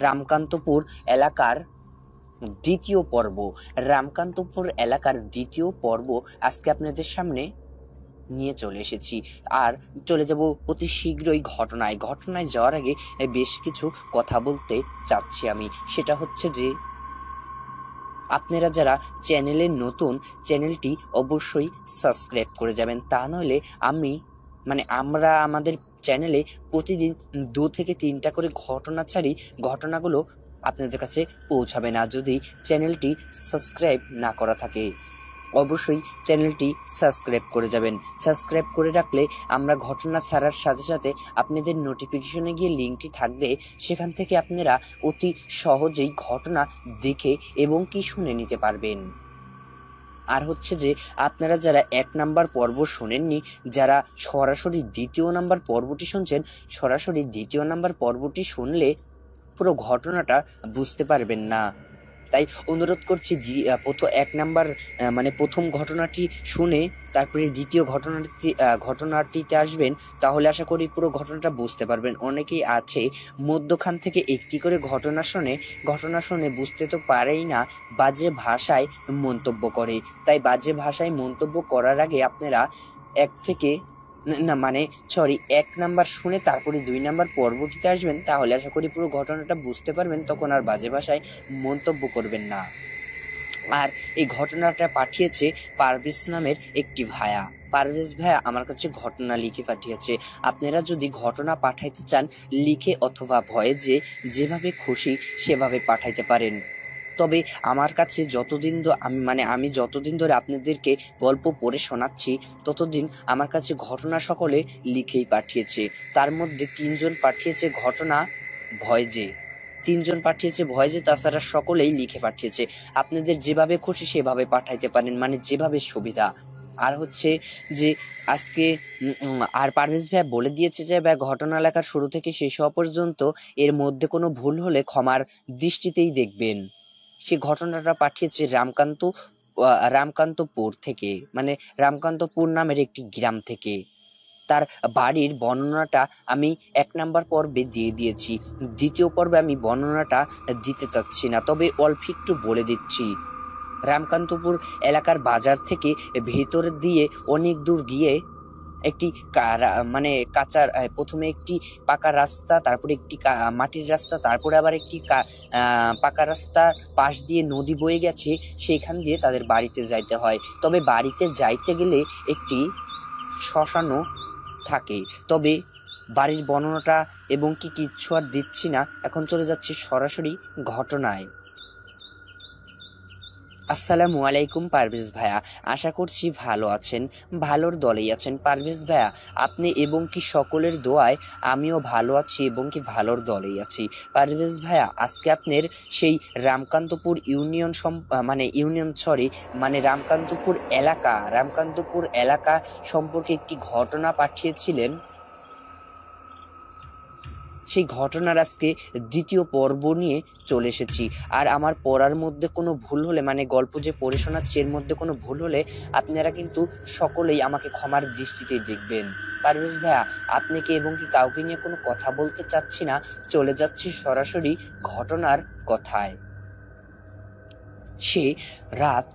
রামকান্তপুর এলাকার দ্বিতীয় পর্ব। রামকান্তপুর এলাকার দ্বিতীয় পর্ব আজকে আপনাদের সামনে নিয়ে চলে এসেছি। আর চলে যাব অতি শীঘ্রই ঘটনায় যাওয়ার আগে বেশ কিছু কথা বলতে চাচ্ছি আমি। সেটা হচ্ছে যে আপনারা যারা চ্যানেলে নতুন, চ্যানেলটি অবশ্যই সাবস্ক্রাইব করে যাবেন। তা নইলে আমরা আমাদের চ্যানেলে প্রতিদিন 2 থেকে 3টা করে ঘটনা ছাড়ি, ঘটনাগুলো আপনাদের কাছে পৌঁছাবে না যদি চ্যানেলটি সাবস্ক্রাইব না করা থাকে। অবশ্যই চ্যানেলটি সাবস্ক্রাইব করে যাবেন। সাবস্ক্রাইব করে রাখলে আমরা ঘটনা ছাড়ার সাথে সাথে আপনাদের নোটিফিকেশনে গিয়ে লিঙ্কটি থাকবে, সেখান থেকে আপনারা অতি সহজেই ঘটনা দেখে এবং কি শুনে নিতে পারবেন। আর হচ্ছে যে আপনারা যারা 1 নাম্বার পর্ব শোনেননি, যারা সরাসরি 2য় নাম্বার পর্বটি শুনছেন, সরাসরি 2য় নাম্বার পর্বটি শুনলে পুরো ঘটনাটা বুঝতে পারবেন না। তাই অনুরোধ করছি 1 নাম্বার প্রথম ঘটনাটি শুনে তারপরে 2য় ঘটনাটিতে আসবেন, তাহলে আশা করি পুরো ঘটনাটা বুঝতে পারবেন। অনেকেই আছে মধ্যখান থেকে একটি করে ঘটনা শুনে বুঝতে তো পারেই না, বাজে ভাষায় মন্তব্য করে। তাই বাজে ভাষায় মন্তব্য করার আগে আপনারা 1 নাম্বার শুনে তারপরে 2 নাম্বার পর্বটিতে আসবেন, তাহলে আশা করি পুরো ঘটনাটা বুঝতে পারবেন, তখন আর বাজে ভাষায় মন্তব্য করবেন না। আর এই ঘটনাটা পাঠিয়েছে পারভেজ নামের একটি ভাইয়া। পারভেজ ভাইয়া আমার কাছে ঘটনা লিখে পাঠিয়েছে। আপনারা যদি ঘটনা পাঠাইতে চান, লিখে অথবা ভয়েসে যেভাবে খুশি সেভাবে পাঠাইতে পারেন। তবে আমার কাছে আমি যতদিন ধরে আপনাদেরকে গল্প পড়ে শোনাচ্ছি, ততদিন আমার কাছে ঘটনা সকলে লিখেই পাঠিয়েছে। তার মধ্যে 3 জন পাঠিয়েছে ঘটনা ভয়েসে, 3 জন পাঠিয়েছে ভয়েসে, তাছাড়া সকলেই লিখে পাঠিয়েছে। আপনাদের যেভাবে খুশি সেভাবে পাঠাইতে পারেন, যেভাবে সুবিধা। আর হচ্ছে যে আজকে পারভেজ ভাই বলে দিয়েছে যে ঘটনা লেখার শুরু থেকে শেষ হওয়া পর্যন্ত এর মধ্যে কোনো ভুল হলে ক্ষমার দৃষ্টিতেই দেখবেন। সে ঘটনাটা পাঠিয়েছে রামকান্তপুর থেকে, রামকান্তপুর নামের একটি গ্রাম থেকে। তার বাড়ির বর্ণনাটা আমি 1 নাম্বার পর্বে দিয়ে দিয়েছি, 2য় পর্বে আমি বর্ণনাটা দিতে চাচ্ছি না, তবে অল্প একটু বলে দিচ্ছি। রামকান্তপুর এলাকার বাজার থেকে ভেতর দিয়ে অনেক দূর গিয়ে একটি প্রথমে একটি পাকা রাস্তা, তারপরে একটি মাটির রাস্তা, তারপরে আবার একটি পাকা রাস্তার পাশ দিয়ে নদী বয়ে গেছে, সেইখান দিয়ে তাদের বাড়িতে যাইতে হয়। তবে বাড়িতে যাইতে গেলে একটি শ্মশানও থাকে। তবে বাড়ির বর্ণনাটা এবং কিচ্ছু আর দিচ্ছি না, এখন চলে যাচ্ছি সরাসরি ঘটনায়। আসসালামু আলাইকুম পারভেজ ভাইয়া, আশা করছি ভালো আছেন, ভালোর দলেই আছেন। পারভেজ ভাইয়া, আপনি এবং কি সকলের দোয়ায় আমিও ভালো আছি এবং কি ভালোর দলেই আছি। পারভেজ ভাইয়া, আজকে আপনার সেই রামকান্তপুর রামকান্তপুর এলাকা সম্পর্কে একটি ঘটনা পাঠিয়েছিলেন। সেই ঘটনার আজকে দ্বিতীয় পর্ব নিয়ে চলে এসেছি। আর আমার পড়ার মধ্যে কোনো ভুল হলে, মানে গল্প যে পড়ে শোনাচ্ছি এর মধ্যে কোনো ভুল হলে আপনারা কিন্তু সকলেই আমাকে ক্ষমার দৃষ্টিতে দেখবেন। পারভেজ ভাইয়া, আপনি কি এবং কি কাউকে নিয়ে কোনো কথা বলতে চাচ্ছি না, চলে যাচ্ছি সরাসরি ঘটনার কথায়। সে রাত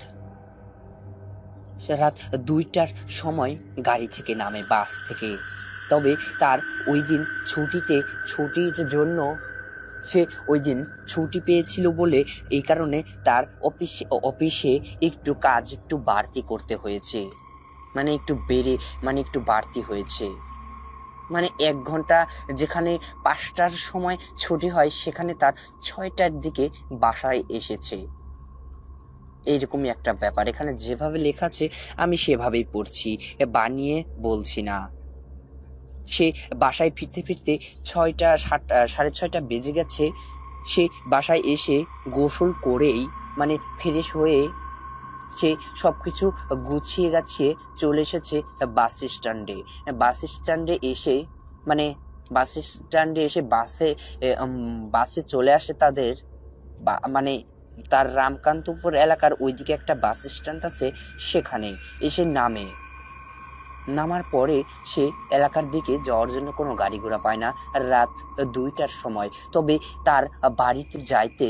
2টার সময় গাড়ি থেকে নামে, বাস থেকে। তবে তার ওই দিন ছুটির জন্য সে ওই দিন ছুটি পেয়েছিল বলে এই কারণে তার অফিসে একটু কাজ একটু বাড়তি করতে হয়েছে, একটু বাড়তি হয়েছে। 1 ঘন্টা যেখানে 5টার সময় ছুটি হয় সেখানে তার 6টার দিকে বাসায় এসেছে। এইরকমই একটা ব্যাপার। এখানে যেভাবে লেখা আছে আমি সেভাবেই পড়ছি, বানিয়ে বলছি না। সে বাসায় ফিরতে ফিরতে 6:30 বেজে গেছে। সে বাসায় এসে গোসল করেই ফ্রেশ হয়ে সে সবকিছু গুছিয়ে গাছিয়ে চলে এসেছে বাস স্ট্যান্ডে। এসে বাসে চলে আসে তার রামকান্তপুর এলাকার ওইদিকে একটা বাস স্ট্যান্ড আছে, সেখানে এসে নামার পরে সে এলাকার দিকে যাওয়ার জন্য কোনো গাড়ি ঘোড়া পায় না রাত 2টার সময়। তবে তার বাড়িতে যাইতে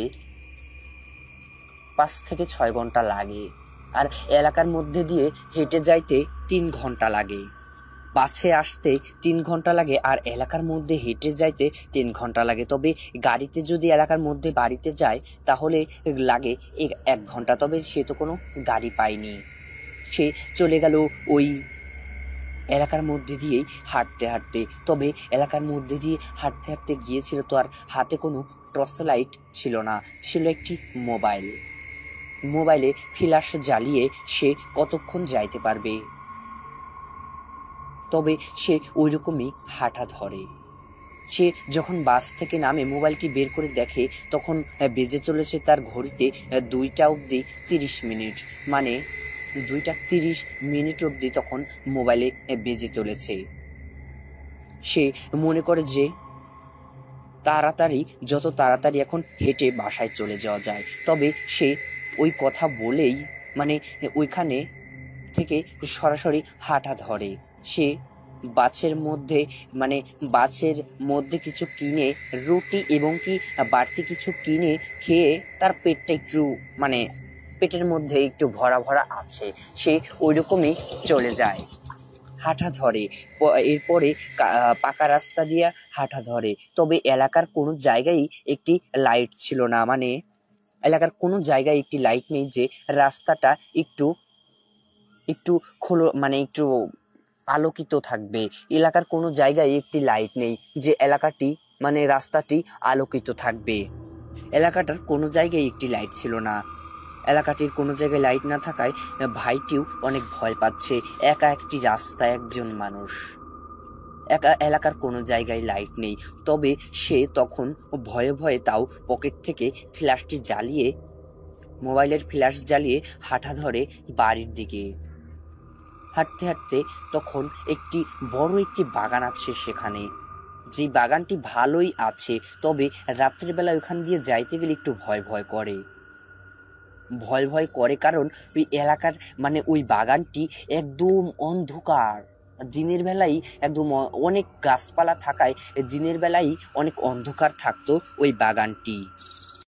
5 থেকে 6 ঘন্টা লাগে, আর এলাকার মধ্যে দিয়ে হেঁটে যাইতে 3 ঘন্টা লাগে। বাসে আসতে 3 ঘন্টা লাগে আর এলাকার মধ্যে হেঁটে যাইতে 3 ঘন্টা লাগে। তবে গাড়িতে যদি এলাকার মধ্যে বাড়িতে যায় তাহলে লাগে 1 ঘন্টা। তবে সে তো কোনো গাড়ি পায়নি। সে চলে গেল ওই এলাকার মধ্যে দিয়েই হাঁটতে। তবে এলাকার মধ্যে দিয়ে হাঁটতে গিয়েছিল তো আর হাতে কোনো টর্চ লাইট ছিল না, ছিল একটি মোবাইলে ফ্ল্যাশ জ্বালিয়ে সে কতক্ষণ যাইতে পারবে। তবে সে ওইরকমই হাঁটা ধরে। সে যখন বাস থেকে নামে মোবাইলটি বের করে দেখে তখন বেজে চলেছে তার ঘড়িতে 2টা অবধি 30 মিনিট, 2টা 30 মিনিট অবধি তখন মোবাইলে বেজে চলেছে। সে মনে করে যে যত তাড়াতাড়ি এখন হেঁটে বাসায় চলে যাওয়া যায়। তবে সে ওই কথা বলেই ওইখানে থেকে সরাসরি হাঁটা ধরে। সে বাসের মধ্যে কিছু কিনে, রুটি এবং কি বাড়তি কিছু কিনে খেয়ে তার পেটটা একটু পেটের মধ্যে একটু ভরা আছে, সে ওইরকমই চলে যায়, হাঁটা ধরে। এরপরে পাকা রাস্তা দিয়ে হাঁটা ধরে। তবে এলাকার কোনো জায়গায় একটি লাইট ছিল না, এলাকার কোনো জায়গায় একটি লাইট নেই যে রাস্তাটা একটু একটু আলোকিত থাকবে। এলাকার কোনো জায়গায় একটি লাইট নেই যে এলাকাটি রাস্তাটি আলোকিত থাকবে। এলাকাটার কোনো জায়গায় একটি লাইট ছিল না। এলাকাটির কোনো জায়গায় লাইট না থাকায় ভাইটিও অনেক ভয় পাচ্ছে। একা একটি রাস্তা, একজন মানুষ, এলাকার কোনো জায়গায় লাইট নেই। তবে সে তখন ভয়ে তাও পকেট থেকে মোবাইলের ফ্ল্যাশ জ্বালিয়ে হাঁটা ধরে বাড়ির দিকে। হাঁটতে তখন একটি বাগান আছে সেখানে, যে বাগানটি ভালোই আছে। তবে রাত্রিবেলা ওখান দিয়ে যাইতে গেলে একটু ভয় করে, কারণ ওই এলাকার ওই বাগানটি একদম অন্ধকার। দিনের বেলায় একদম অনেক গাছপালা থাকায় দিনের বেলায় অনেক অন্ধকার থাকতো ওই বাগানটি।